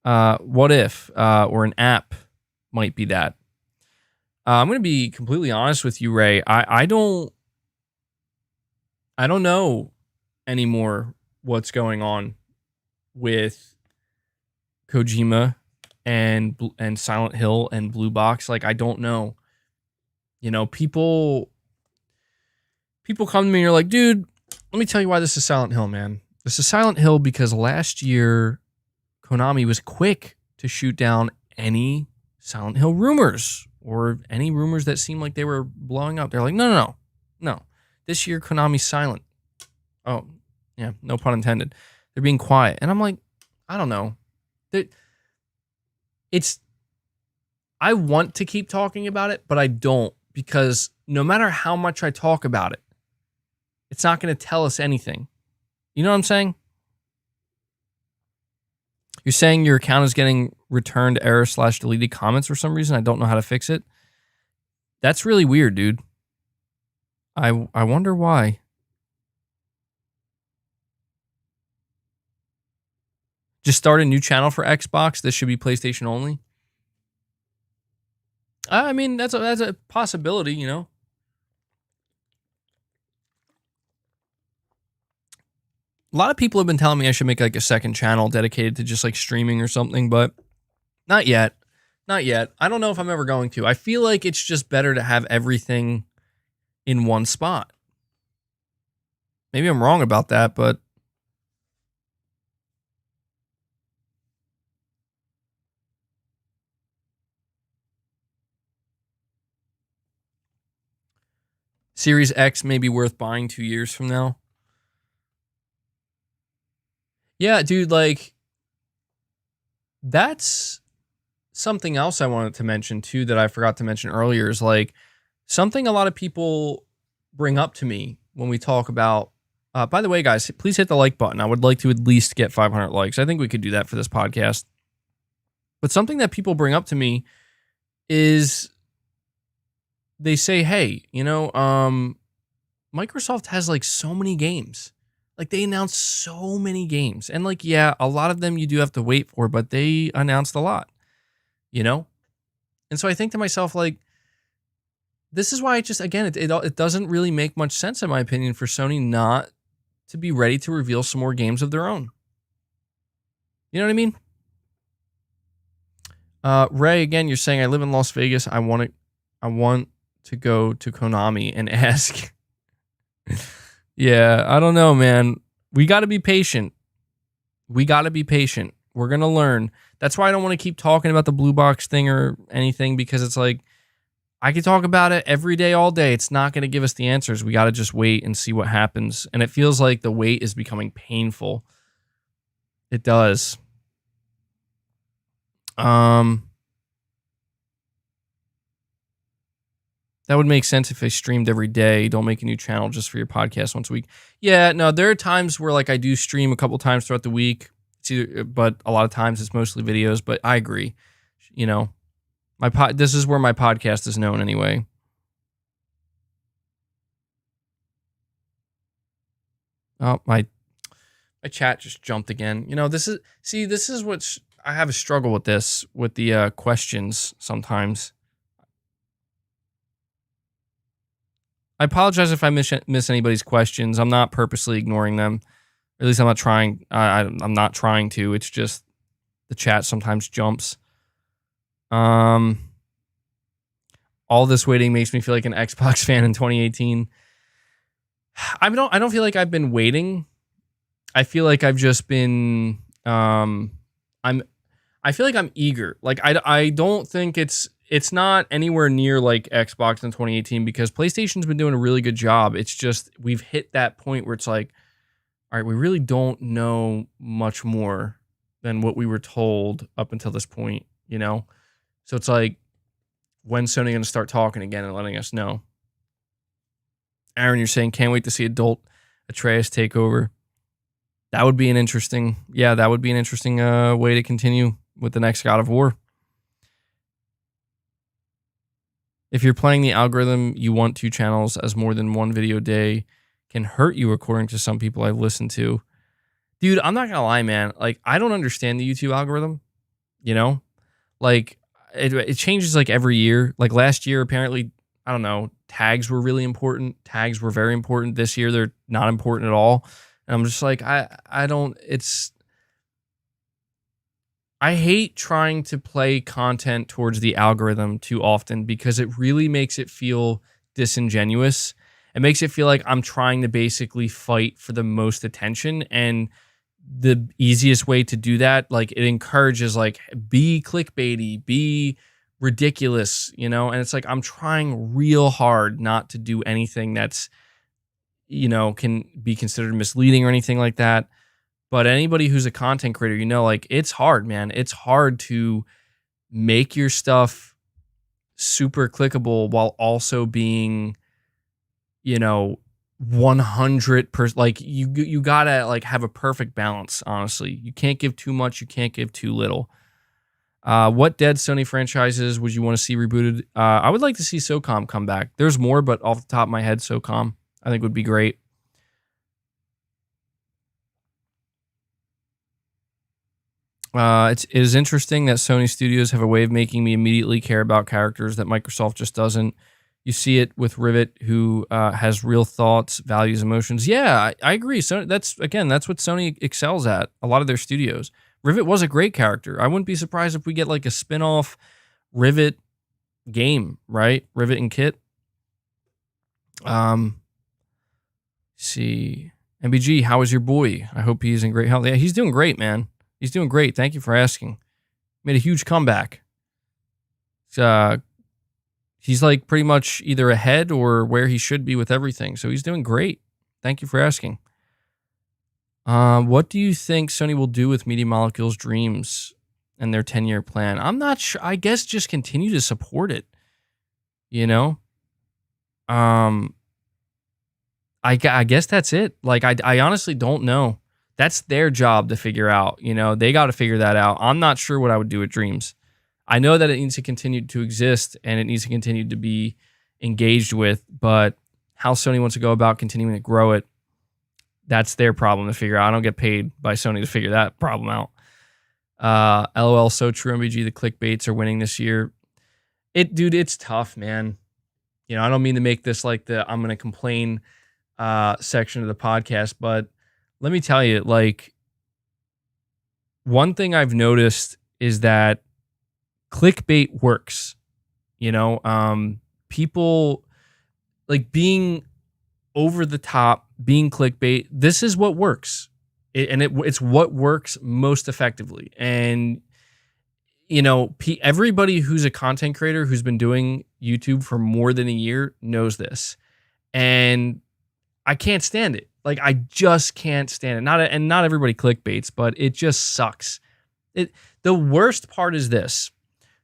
or an app might be that? I'm going to be completely honest with you, Ray. I don't know anymore what's going on with Kojima and Silent Hill and Blue Box. Like, I don't know. You know, people come to me and you're like, dude, let me tell you why this is Silent Hill, man. This is Silent Hill because last year Konami was quick to shoot down any Silent Hill rumors or any rumors that seemed like they were blowing up. They're like, no. This year Konami's silent. Oh, yeah, no pun intended. They're being quiet. And I'm like, I don't know. I want to keep talking about it, but I don't, because no matter how much I talk about it, it's not going to tell us anything. You know what I'm saying? You're saying your account is getting returned error / deleted comments for some reason. I don't know how to fix it. That's really weird, dude. I wonder why. Just start a new channel for Xbox. This should be PlayStation only. I mean, that's a possibility, you know. A lot of people have been telling me I should make like a second channel dedicated to just like streaming or something, but not yet. Not yet. I don't know if I'm ever going to. I feel like it's just better to have everything in one spot. Maybe I'm wrong about that, but Series X may be worth buying 2 years from now. Yeah, dude, like, that's something else I wanted to mention too that I forgot to mention earlier, is like something a lot of people bring up to me when we talk about, by the way, guys, please hit the like button. I would like to at least get 500 likes. I think we could do that for this podcast. But something that people bring up to me is they say, hey, you know, Microsoft has like so many games. Like, they announced so many games. And, like, yeah, a lot of them you do have to wait for, but they announced a lot, you know? And so I think to myself, like, this is why it just, again, it doesn't really make much sense, in my opinion, for Sony not to be ready to reveal some more games of their own. You know what I mean? Ray, again, you're saying I live in Las Vegas. I want to go to Konami and ask. Yeah, I don't know, man. We got to be patient. We're going to learn. That's why I don't want to keep talking about the blue box thing or anything, because it's like, I could talk about it every day, all day. It's not going to give us the answers. We got to just wait and see what happens. And it feels like the wait is becoming painful. It does. That would make sense if I streamed every day. Don't make a new channel just for your podcast once a week. Yeah, no, there are times where like I do stream a couple times throughout the week, but a lot of times it's mostly videos. But I agree, you know, this is where my podcast is known anyway. Oh, my chat just jumped again. You know, this is what I have a struggle with this, with the questions sometimes. I apologize if I miss anybody's questions. I'm not purposely ignoring them. Or at least I'm not trying. I'm not trying to. It's just the chat sometimes jumps. All this waiting makes me feel like an Xbox fan in 2018. I don't feel like I've been waiting. I feel like I've just been. I feel like I'm eager. Like I don't think it's not anywhere near like Xbox in 2018, because PlayStation's been doing a really good job. It's just we've hit that point where it's like, all right, we really don't know much more than what we were told up until this point, you know? So it's like, when's Sony going to start talking again and letting us know? Aaron, you're saying can't wait to see adult Atreus take over. That would be an interesting way to continue with the next God of War. If you're playing the algorithm, you want 2 channels, as more than one video a day can hurt you, according to some people I've listened to. Dude, I'm not gonna lie, man. Like, I don't understand the YouTube algorithm, you know? Like, it changes like every year. Like last year, apparently, I don't know, tags were really important. Tags were very important. This year, they're not important at all. And I'm just like, I hate trying to play content towards the algorithm too often, because it really makes it feel disingenuous. It makes it feel like I'm trying to basically fight for the most attention, and the easiest way to do that, like, it encourages like, be clickbaity, be ridiculous, you know? And it's like, I'm trying real hard not to do anything that's, you know, can be considered misleading or anything like that. But anybody who's a content creator, you know, like, it's hard, man. It's hard to make your stuff super clickable while also being, you know, 100%. Like, you gotta like have a perfect balance. Honestly, you can't give too much. You can't give too little. What dead Sony franchises would you want to see rebooted? I would like to see SOCOM come back. There's more, but off the top of my head, SOCOM I think would be great. It is interesting that Sony Studios have a way of making me immediately care about characters that Microsoft just doesn't. You see it with Rivet, who has real thoughts, values, emotions. Yeah, I agree. So that's what Sony excels at. A lot of their studios. Rivet was a great character. I wouldn't be surprised if we get like a spin-off Rivet game, right? Rivet and Kit. See, MBG, how is your boy? I hope he's in great health. Yeah, he's doing great, man. He's doing great. Thank you for asking. Made a huge comeback. He's like pretty much either ahead or where he should be with everything. So he's doing great. Thank you for asking. What do you think Sony will do with Media Molecule's Dreams and their 10-year plan? I'm not sure. I guess just continue to support it. You know? I guess that's it. Like, I honestly don't know. That's their job to figure out. You know, they got to figure that out. I'm not sure what I would do with Dreams. I know that it needs to continue to exist and it needs to continue to be engaged with, but how Sony wants to go about continuing to grow it, that's their problem to figure out. I don't get paid by Sony to figure that problem out. LOL, so true, MBG. The clickbaits are winning this year. Dude, it's tough, man. I don't mean to make this like the I'm going to complain section of the podcast, but let me tell you, like, one thing I've noticed is that clickbait works. People like being over the top, being clickbait. This is what works, it's what works most effectively. And everybody who's a content creator who's been doing YouTube for more than a year knows this, and I can't stand it. Like, I just can't stand it. Not everybody clickbaits, but it just sucks. The worst part is this.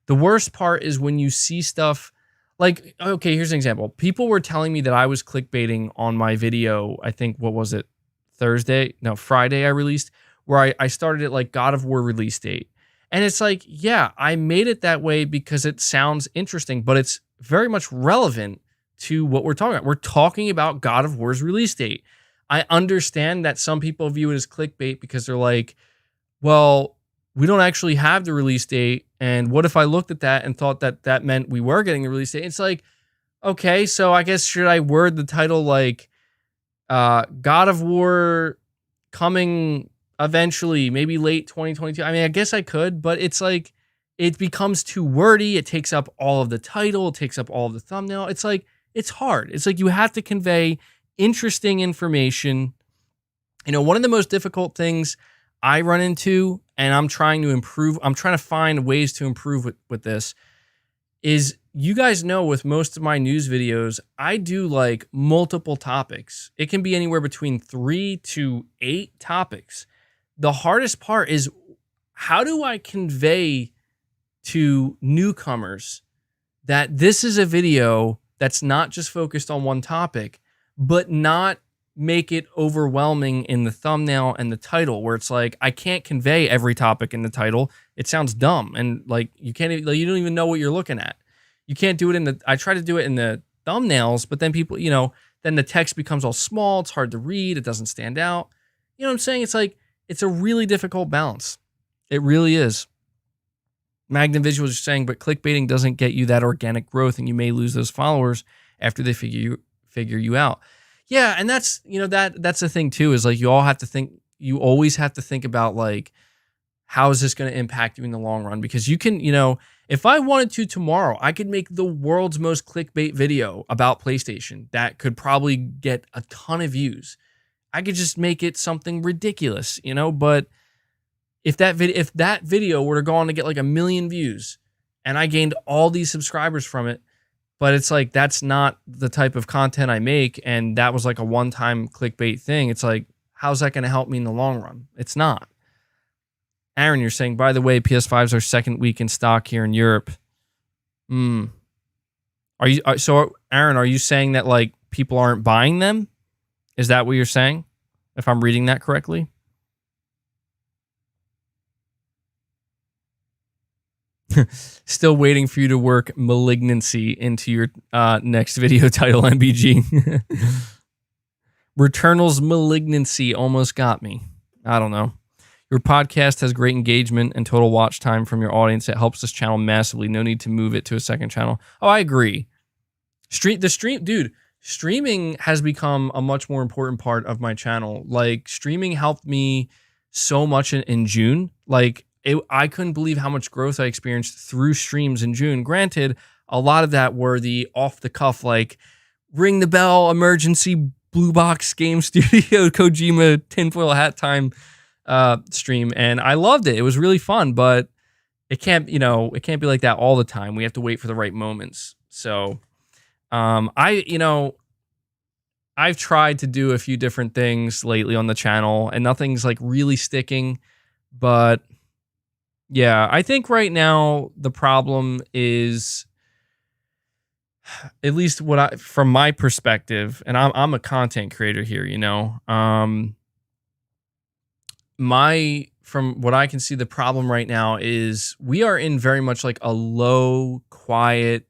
The worst part is when you see stuff like, okay, here's an example. People were telling me that I was clickbaiting on my video. I think, what was it? Friday I released, where I started at like God of War release date. And it's like, yeah, I made it that way because it sounds interesting, but it's very much relevant to what we're talking about. We're talking about God of War's release date. I understand that some people view it as clickbait because they're like, well, we don't actually have the release date. And what if I looked at that and thought that that meant we were getting the release date? It's like, okay, so I guess should I word the title like God of War coming eventually, maybe late 2022? I mean, I guess I could, but it's like, it becomes too wordy. It takes up all of the title. It takes up all of the thumbnail. It's like, it's hard. It's like you have to convey interesting information. One of the most difficult things I run into, and I'm trying to find ways to improve with this, is, you guys know with most of my news videos, I do like multiple topics. It can be anywhere between 3 to 8 topics. The hardest part is, how do I convey to newcomers that this is a video that's not just focused on one topic, but not make it overwhelming in the thumbnail and the title, where it's like, I can't convey every topic in the title. It sounds dumb. And like, you don't even know what you're looking at. You can't do it I try to do it in the thumbnails, but then people, then the text becomes all small. It's hard to read. It doesn't stand out. You know what I'm saying? It's like, it's a really difficult balance. It really is. Magnum Visuals is saying, but clickbaiting doesn't get you that organic growth, and you may lose those followers after they figure you out. Yeah, and that's that's the thing too, is like, you always have to think about like, how is this going to impact you in the long run? Because you can, if I wanted to tomorrow, I could make the world's most clickbait video about PlayStation that could probably get a ton of views. I could just make it something ridiculous, but if that video were to go on to get like 1 million views, and I gained all these subscribers from it, but it's like, that's not the type of content I make, and that was like a one-time clickbait thing. It's like, how's that going to help me in the long run? It's not. Aaron, you're saying, by the way, PS5s are second week in stock here in Europe. So Aaron, are you saying that like people aren't buying them? Is that what you're saying? If I'm reading that correctly? Still waiting for you to work malignancy into your next video title, MBG. Returnal's malignancy almost got me. I don't know. Your podcast has great engagement and total watch time from your audience. It helps this channel massively. No need to move it to a second channel. Oh, I agree. Streaming has become a much more important part of my channel. Like, streaming helped me so much in June. Like, I couldn't believe how much growth I experienced through streams in June. Granted, a lot of that were the off-the-cuff, like, ring the bell, emergency blue box game studio, Kojima tinfoil hat time stream, and I loved it. It was really fun, but it can't be like that all the time. We have to wait for the right moments. So, I've tried to do a few different things lately on the channel, and nothing's like really sticking, but yeah, I think right now the problem is, at least from my perspective, and I'm a content creator here, from what I can see, the problem right now is we are in very much like a low, quiet,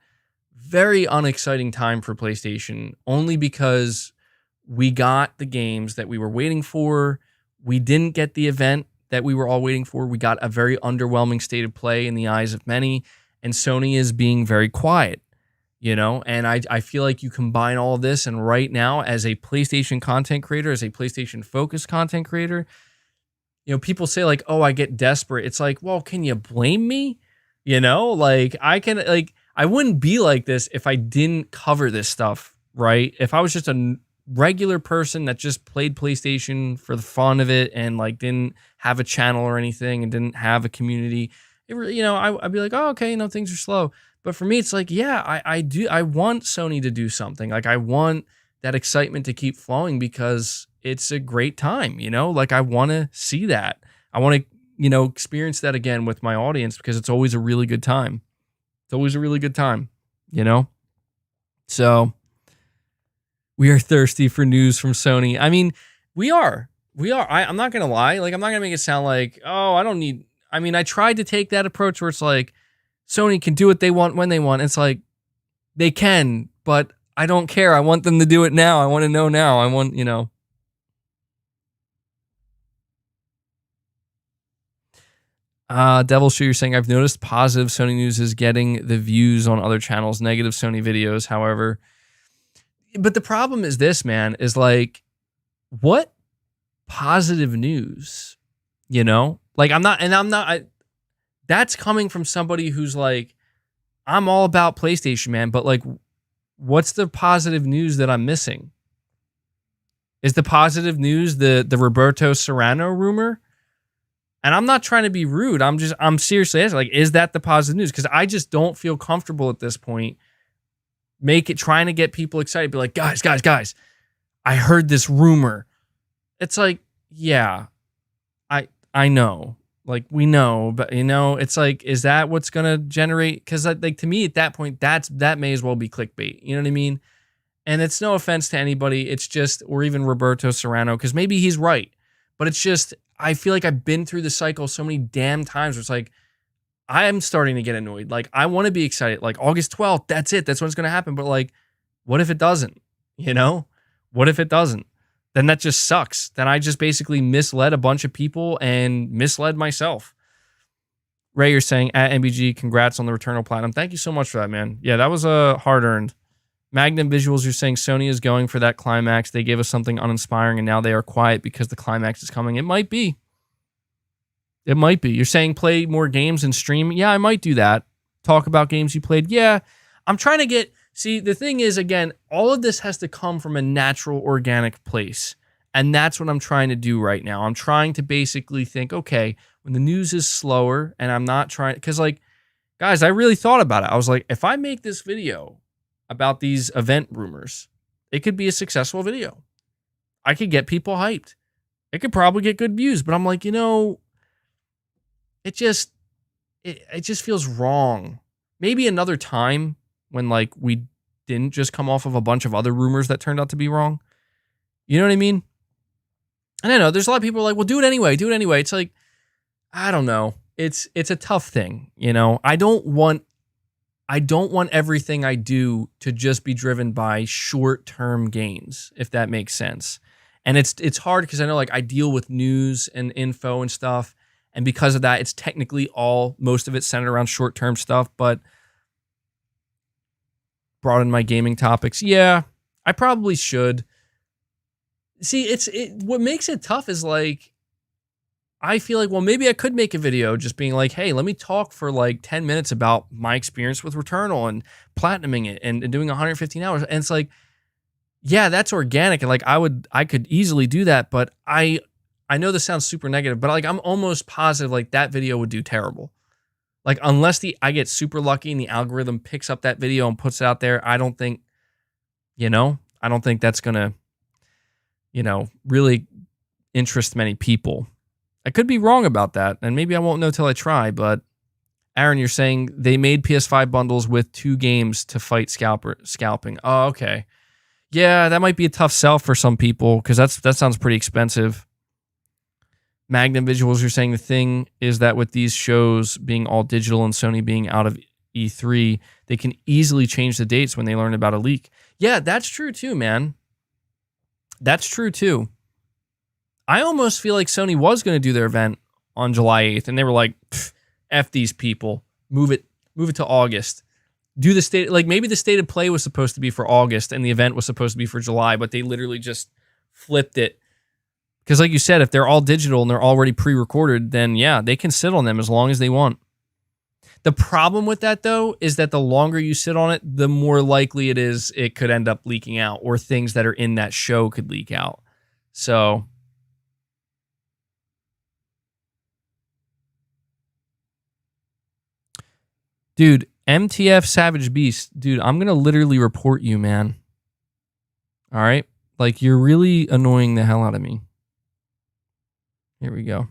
very unexciting time for PlayStation, only because we got the games that we were waiting for. We didn't get the event that we were all waiting for. We got a very underwhelming state of play in the eyes of many, and Sony is being very quiet, and I feel like you combine all of this, and right now, as a PlayStation content creator, as a PlayStation focused content creator, people say like, oh, I get desperate. It's like, well, can you blame me? Like I wouldn't be like this if I didn't cover this stuff, right? If I was just a regular person that just played PlayStation for the fun of it and like didn't have a channel or anything and didn't have a community, I'd be like, oh, okay, things are slow. But for me, it's like, yeah, I want Sony to do something. Like I want that excitement to keep flowing because it's a great time, like I want to see that. I want to, experience that again with my audience because it's always a really good time. It's always a really good time, So we are thirsty for news from Sony. I mean, we are. I'm not going to lie. Like, I'm not going to make it sound like, oh, I tried to take that approach where it's like Sony can do what they want when they want. It's like they can, but I don't care. I want them to do it now. I want to know now. I want, Devil Shoe, you're saying, I've noticed positive Sony news is getting the views on other channels, negative Sony videos, however. But the problem is this, man, is like, what positive news, Like, that's coming from somebody who's like, I'm all about PlayStation, man, but like, what's the positive news that I'm missing? Is the positive news the Roberto Serrano rumor? And I'm not trying to be rude. I'm seriously asking, like, is that the positive news? Because I just don't feel comfortable at this point trying to get people excited. Be like, guys, I heard this rumor. It's like, yeah, I know. Like, we know, but it's like, is that what's gonna generate? Because like to me at that point, that may as well be clickbait. You know what I mean? And it's no offense to anybody. It's just, or even Roberto Serrano, because maybe he's right. But it's just, I feel like I've been through the cycle so many damn times where it's like, I am starting to get annoyed. Like, I want to be excited. Like, August 12th, that's it. That's when it's going to happen. But like, what if it doesn't? What if it doesn't? Then that just sucks. Then I just basically misled a bunch of people and misled myself. Ray, you're saying, at MBG, congrats on the Returnal Platinum. Thank you so much for that, man. Yeah, that was a hard-earned. Magnum Visuals, you're saying Sony is going for that climax. They gave us something uninspiring, and now they are quiet because the climax is coming. It might be. It might be. You're saying play more games and stream. Yeah, I might do that. Talk about games you played. Yeah, I'm trying to get... See, the thing is, again, all of this has to come from a natural, organic place. And that's what I'm trying to do right now. I'm trying to basically think, okay, when the news is slower, and I'm not trying... Because, like, guys, I really thought about it. I was like, if I make this video about these event rumors, it could be a successful video. I could get people hyped. It could probably get good views, but I'm like, it just feels wrong. Maybe another time when like we didn't just come off of a bunch of other rumors that turned out to be wrong. You know what I mean? And I know there's a lot of people like, well, do it anyway. It's like, I don't know. It's a tough thing. I don't want everything I do to just be driven by short-term gains, if that makes sense. And it's hard because I know like I deal with news and info and stuff, and because of that, it's technically most of it centered around short-term stuff, but broaden my gaming topics. Yeah, I probably should. See, what makes it tough is like, I feel like, well, maybe I could make a video just being like, hey, let me talk for like 10 minutes about my experience with Returnal and platinuming it and doing 115 hours. And it's like, yeah, that's organic. And like, I could easily do that. But I know this sounds super negative, but like, I'm almost positive like that video would do terrible. Like, unless I get super lucky and the algorithm picks up that video and puts it out there, I don't think that's going to, really interest many people. I could be wrong about that, and maybe I won't know till I try, but Aaron, you're saying they made PS5 bundles with 2 games to fight scalping. Oh, okay. Yeah, that might be a tough sell for some people, because that sounds pretty expensive. Magnum Visuals, you're saying the thing is that with these shows being all digital and Sony being out of E3, they can easily change the dates when they learn about a leak. Yeah, that's true too, man. that's true too. I almost feel like Sony was going to do their event on July 8th, and they were like, F these people. Move it to August. Do the state, like maybe the state of play was supposed to be for August and the event was supposed to be for July, but they literally just flipped it. Because like you said, if they're all digital and they're already pre-recorded, then yeah, they can sit on them as long as they want. The problem with that, though, is that the longer you sit on it, the more likely it could end up leaking out, or things that are in that show could leak out. So, dude, MTF Savage Beast, dude, I'm going to literally report you, man. All right? Like, you're really annoying the hell out of me. Here we go.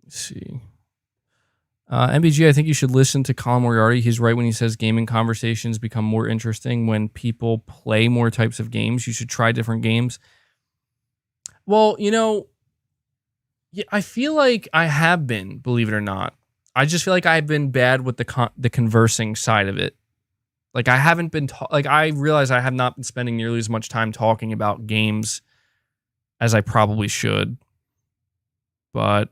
Let's see. MBG, I think you should listen to Colin Moriarty. He's right when he says gaming conversations become more interesting when people play more types of games. You should try different games. Well, yeah, I feel like I have been, believe it or not. I just feel like I've been bad with the conversing side of it. Like I haven't been I realize I have not been spending nearly as much time talking about games as I probably should. But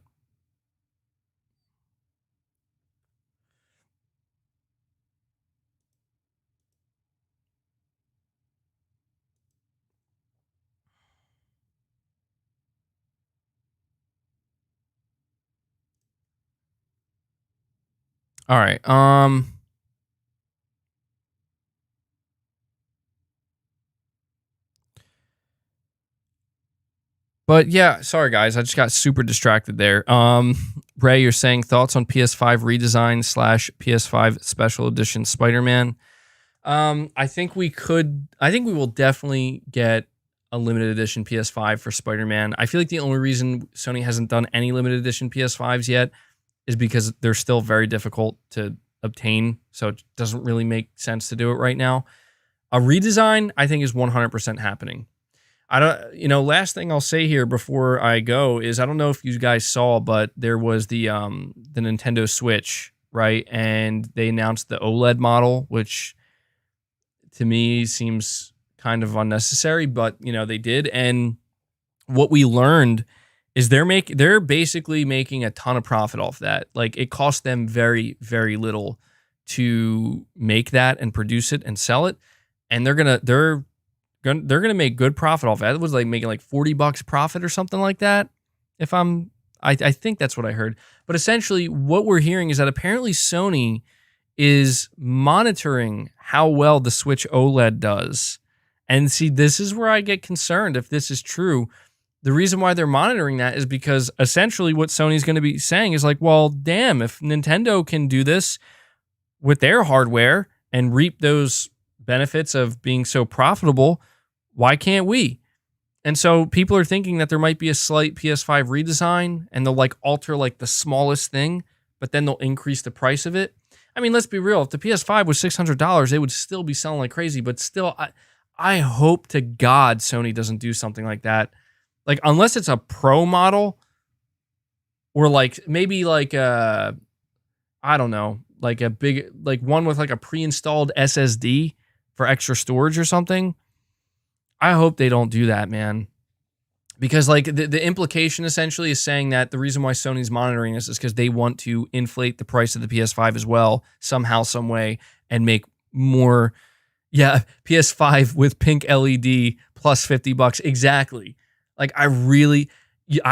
all right. But yeah, sorry guys, I just got super distracted there. Ray, you're saying thoughts on PS5 redesign / PS5 special edition Spider-Man. I think we will definitely get a limited edition PS5 for Spider-Man. I feel like the only reason Sony hasn't done any limited edition PS5s yet is because they're still very difficult to obtain, so it doesn't really make sense to do it right now. A redesign, I think, is 100% happening. Last thing I'll say here before I go is I don't know if you guys saw, but there was the Nintendo Switch, right? And they announced the OLED model, which to me seems kind of unnecessary, but they did. And what we learned is they're basically making a ton of profit off that. Like it cost them very, very little to make that and produce it and sell it, and they're gonna make good profit off it. It was like making like $40 profit or something like that. I think that's what I heard. But essentially, what we're hearing is that apparently Sony is monitoring how well the Switch OLED does. And see, this is where I get concerned if this is true. The reason why they're monitoring that is because essentially what Sony's going to be saying is like, well, damn, if Nintendo can do this with their hardware and reap those benefits of being so profitable, why can't we? And so people are thinking that there might be a slight PS5 redesign and they'll like alter like the smallest thing, but then they'll increase the price of it. I mean, let's be real. If the PS5 was $600, they would still be selling like crazy, but still, I hope to God Sony doesn't do something like that. Like, unless it's a pro model or like maybe like I don't know, like a big, like one with like a pre-installed SSD for extra storage or something. I hope they don't do that, man. Because like the implication essentially is saying that the reason why Sony's monitoring this is because they want to inflate the price of the PS5 as well, somehow, some way, and make more. Yeah, PS5 with pink LED plus $50. Exactly. Like I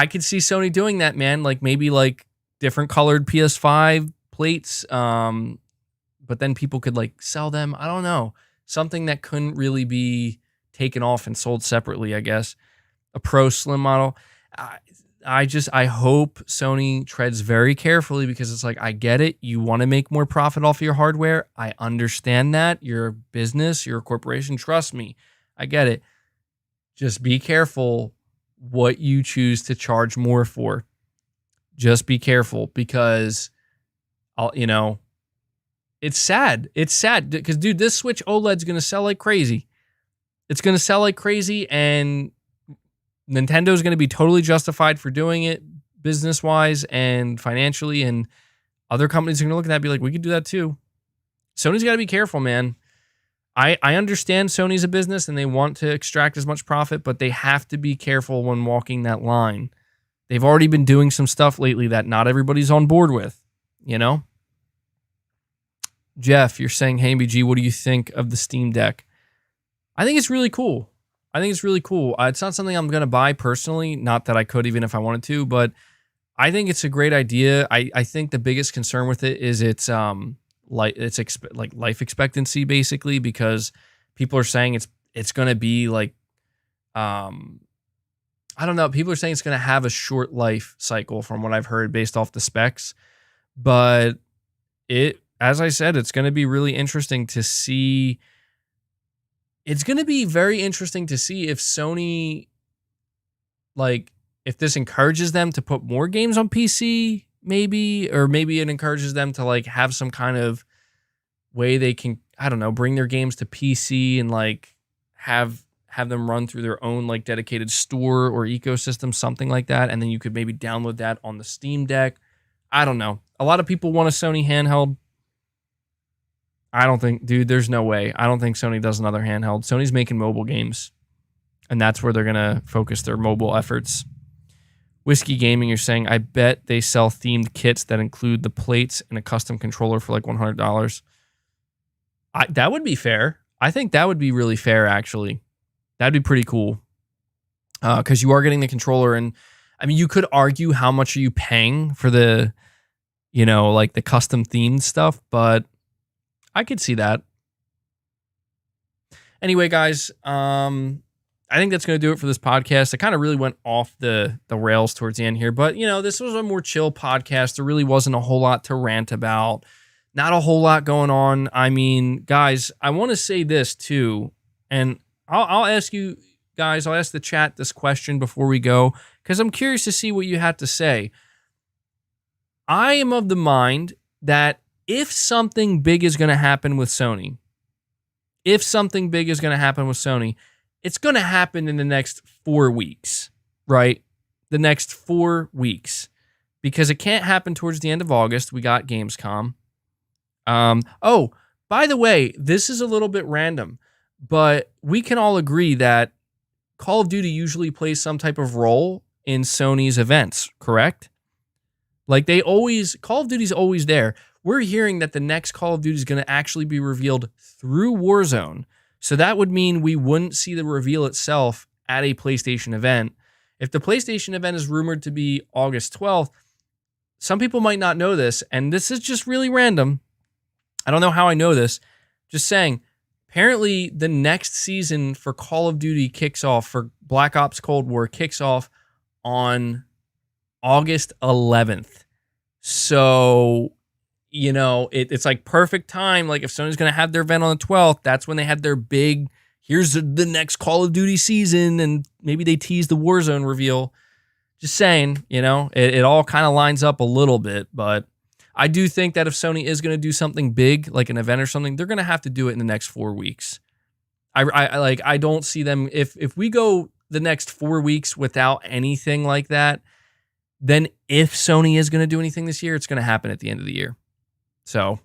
could see Sony doing that, man. Like maybe like different colored PS5 plates. But then people could like sell them. I don't know. Something that couldn't really be taken off and sold separately, I guess. A Pro Slim model. I hope Sony treads very carefully because it's like, I get it. You want to make more profit off of your hardware. I understand that. You're a business. You're a corporation. Trust me. I get it. Just be careful what you choose to charge more for. Just be careful, because it's sad. It's sad because, dude, this Switch OLED's going to sell like crazy. It's going to sell like crazy, and Nintendo's going to be totally justified for doing it business-wise and financially, and other companies are going to look at that and be like, we could do that too. Sony's got to be careful, man. I understand Sony's a business and they want to extract as much profit, but they have to be careful when walking that line. They've already been doing some stuff lately that not everybody's on board with, Jeff, you're saying, hey, BG, what do you think of the Steam Deck? I think it's really cool. It's not something I'm going to buy personally. Not that I could, even if I wanted to, but I think it's a great idea. I think the biggest concern with it is its life expectancy, basically, because people are saying it's going to be like, I don't know. People are saying it's going to have a short life cycle from what I've heard based off the specs, but as I said, it's going to be really interesting to see. It's going to be very interesting to see if Sony, if this encourages them to put more games on PC, maybe, or maybe it encourages them to have some kind of way they can, I don't know, bring their games to PC and have them run through their own dedicated store or ecosystem, something like that. And then you could maybe download that on the Steam Deck. I don't know. A lot of people want a Sony handheld. I don't think, dude, there's no way. I don't think Sony does another handheld. Sony's making mobile games, and that's where they're going to focus their mobile efforts. Whiskey Gaming, you're saying, I bet they sell themed kits that include the plates and a custom controller for $100. That would be fair. I think that would be really fair, actually. That'd be pretty cool. Because you are getting the controller, and I mean, you could argue how much are you paying for the, the custom themed stuff, but I could see that. Anyway, guys, I think that's going to do it for this podcast. I kind of really went off the rails towards the end here, but this was a more chill podcast. There really wasn't a whole lot to rant about. Not a whole lot going on. I mean, guys, I want to say this too, and I'll ask you guys, I'll ask the chat this question before we go, because I'm curious to see what you have to say. I am of the mind that if something big is going to happen with Sony, it's going to happen in the next 4 weeks, right? The next 4 weeks, because it can't happen towards the end of August. We got Gamescom. Oh, by the way, this is a little bit random, but we can all agree that Call of Duty usually plays some type of role in Sony's events, correct? Call of Duty's always there. We're hearing that the next Call of Duty is going to actually be revealed through Warzone. So that would mean we wouldn't see the reveal itself at a PlayStation event. If the PlayStation event is rumored to be August 12th, some people might not know this, and this is just really random. I don't know how I know this. Just saying, apparently the next season for Call of Duty kicks off, for Black Ops Cold War kicks off on August 11th. So, it's perfect time. If Sony's going to have their event on the 12th, that's when they had their big, here's the next Call of Duty season, and maybe they tease the Warzone reveal. Just saying, it all kind of lines up a little bit, but I do think that if Sony is going to do something big, like an event or something, they're going to have to do it in the next 4 weeks. I don't see them, if we go the next 4 weeks without anything like that, then if Sony is going to do anything this year, it's going to happen at the end of the year. So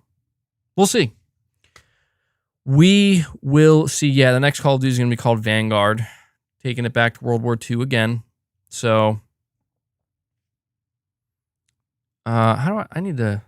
we'll see. We will see. Yeah, the next Call of Duty is going to be called Vanguard, taking it back to World War II again. So, I need to.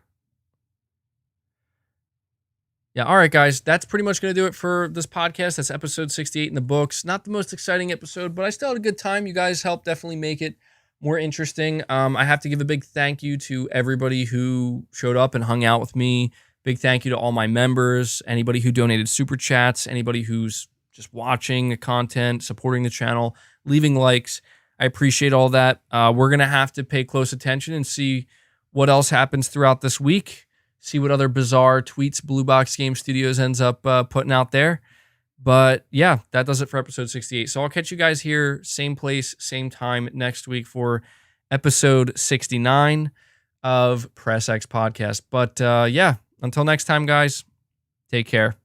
Yeah, all right, guys. That's pretty much going to do it for this podcast. That's episode 68 in the books. Not the most exciting episode, but I still had a good time. You guys helped definitely make it more interesting. I have to give a big thank you to everybody who showed up and hung out with me. Big thank you to all my members, anybody who donated super chats, anybody who's just watching the content, supporting the channel, leaving likes. I appreciate all that. We're going to have to pay close attention and see what else happens throughout this week. See what other bizarre tweets Blue Box Game Studios ends up putting out there. But yeah, that does it for episode 68. So I'll catch you guys here, same place, same time next week for episode 69 of Press X Podcast. But yeah, until next time, guys, take care.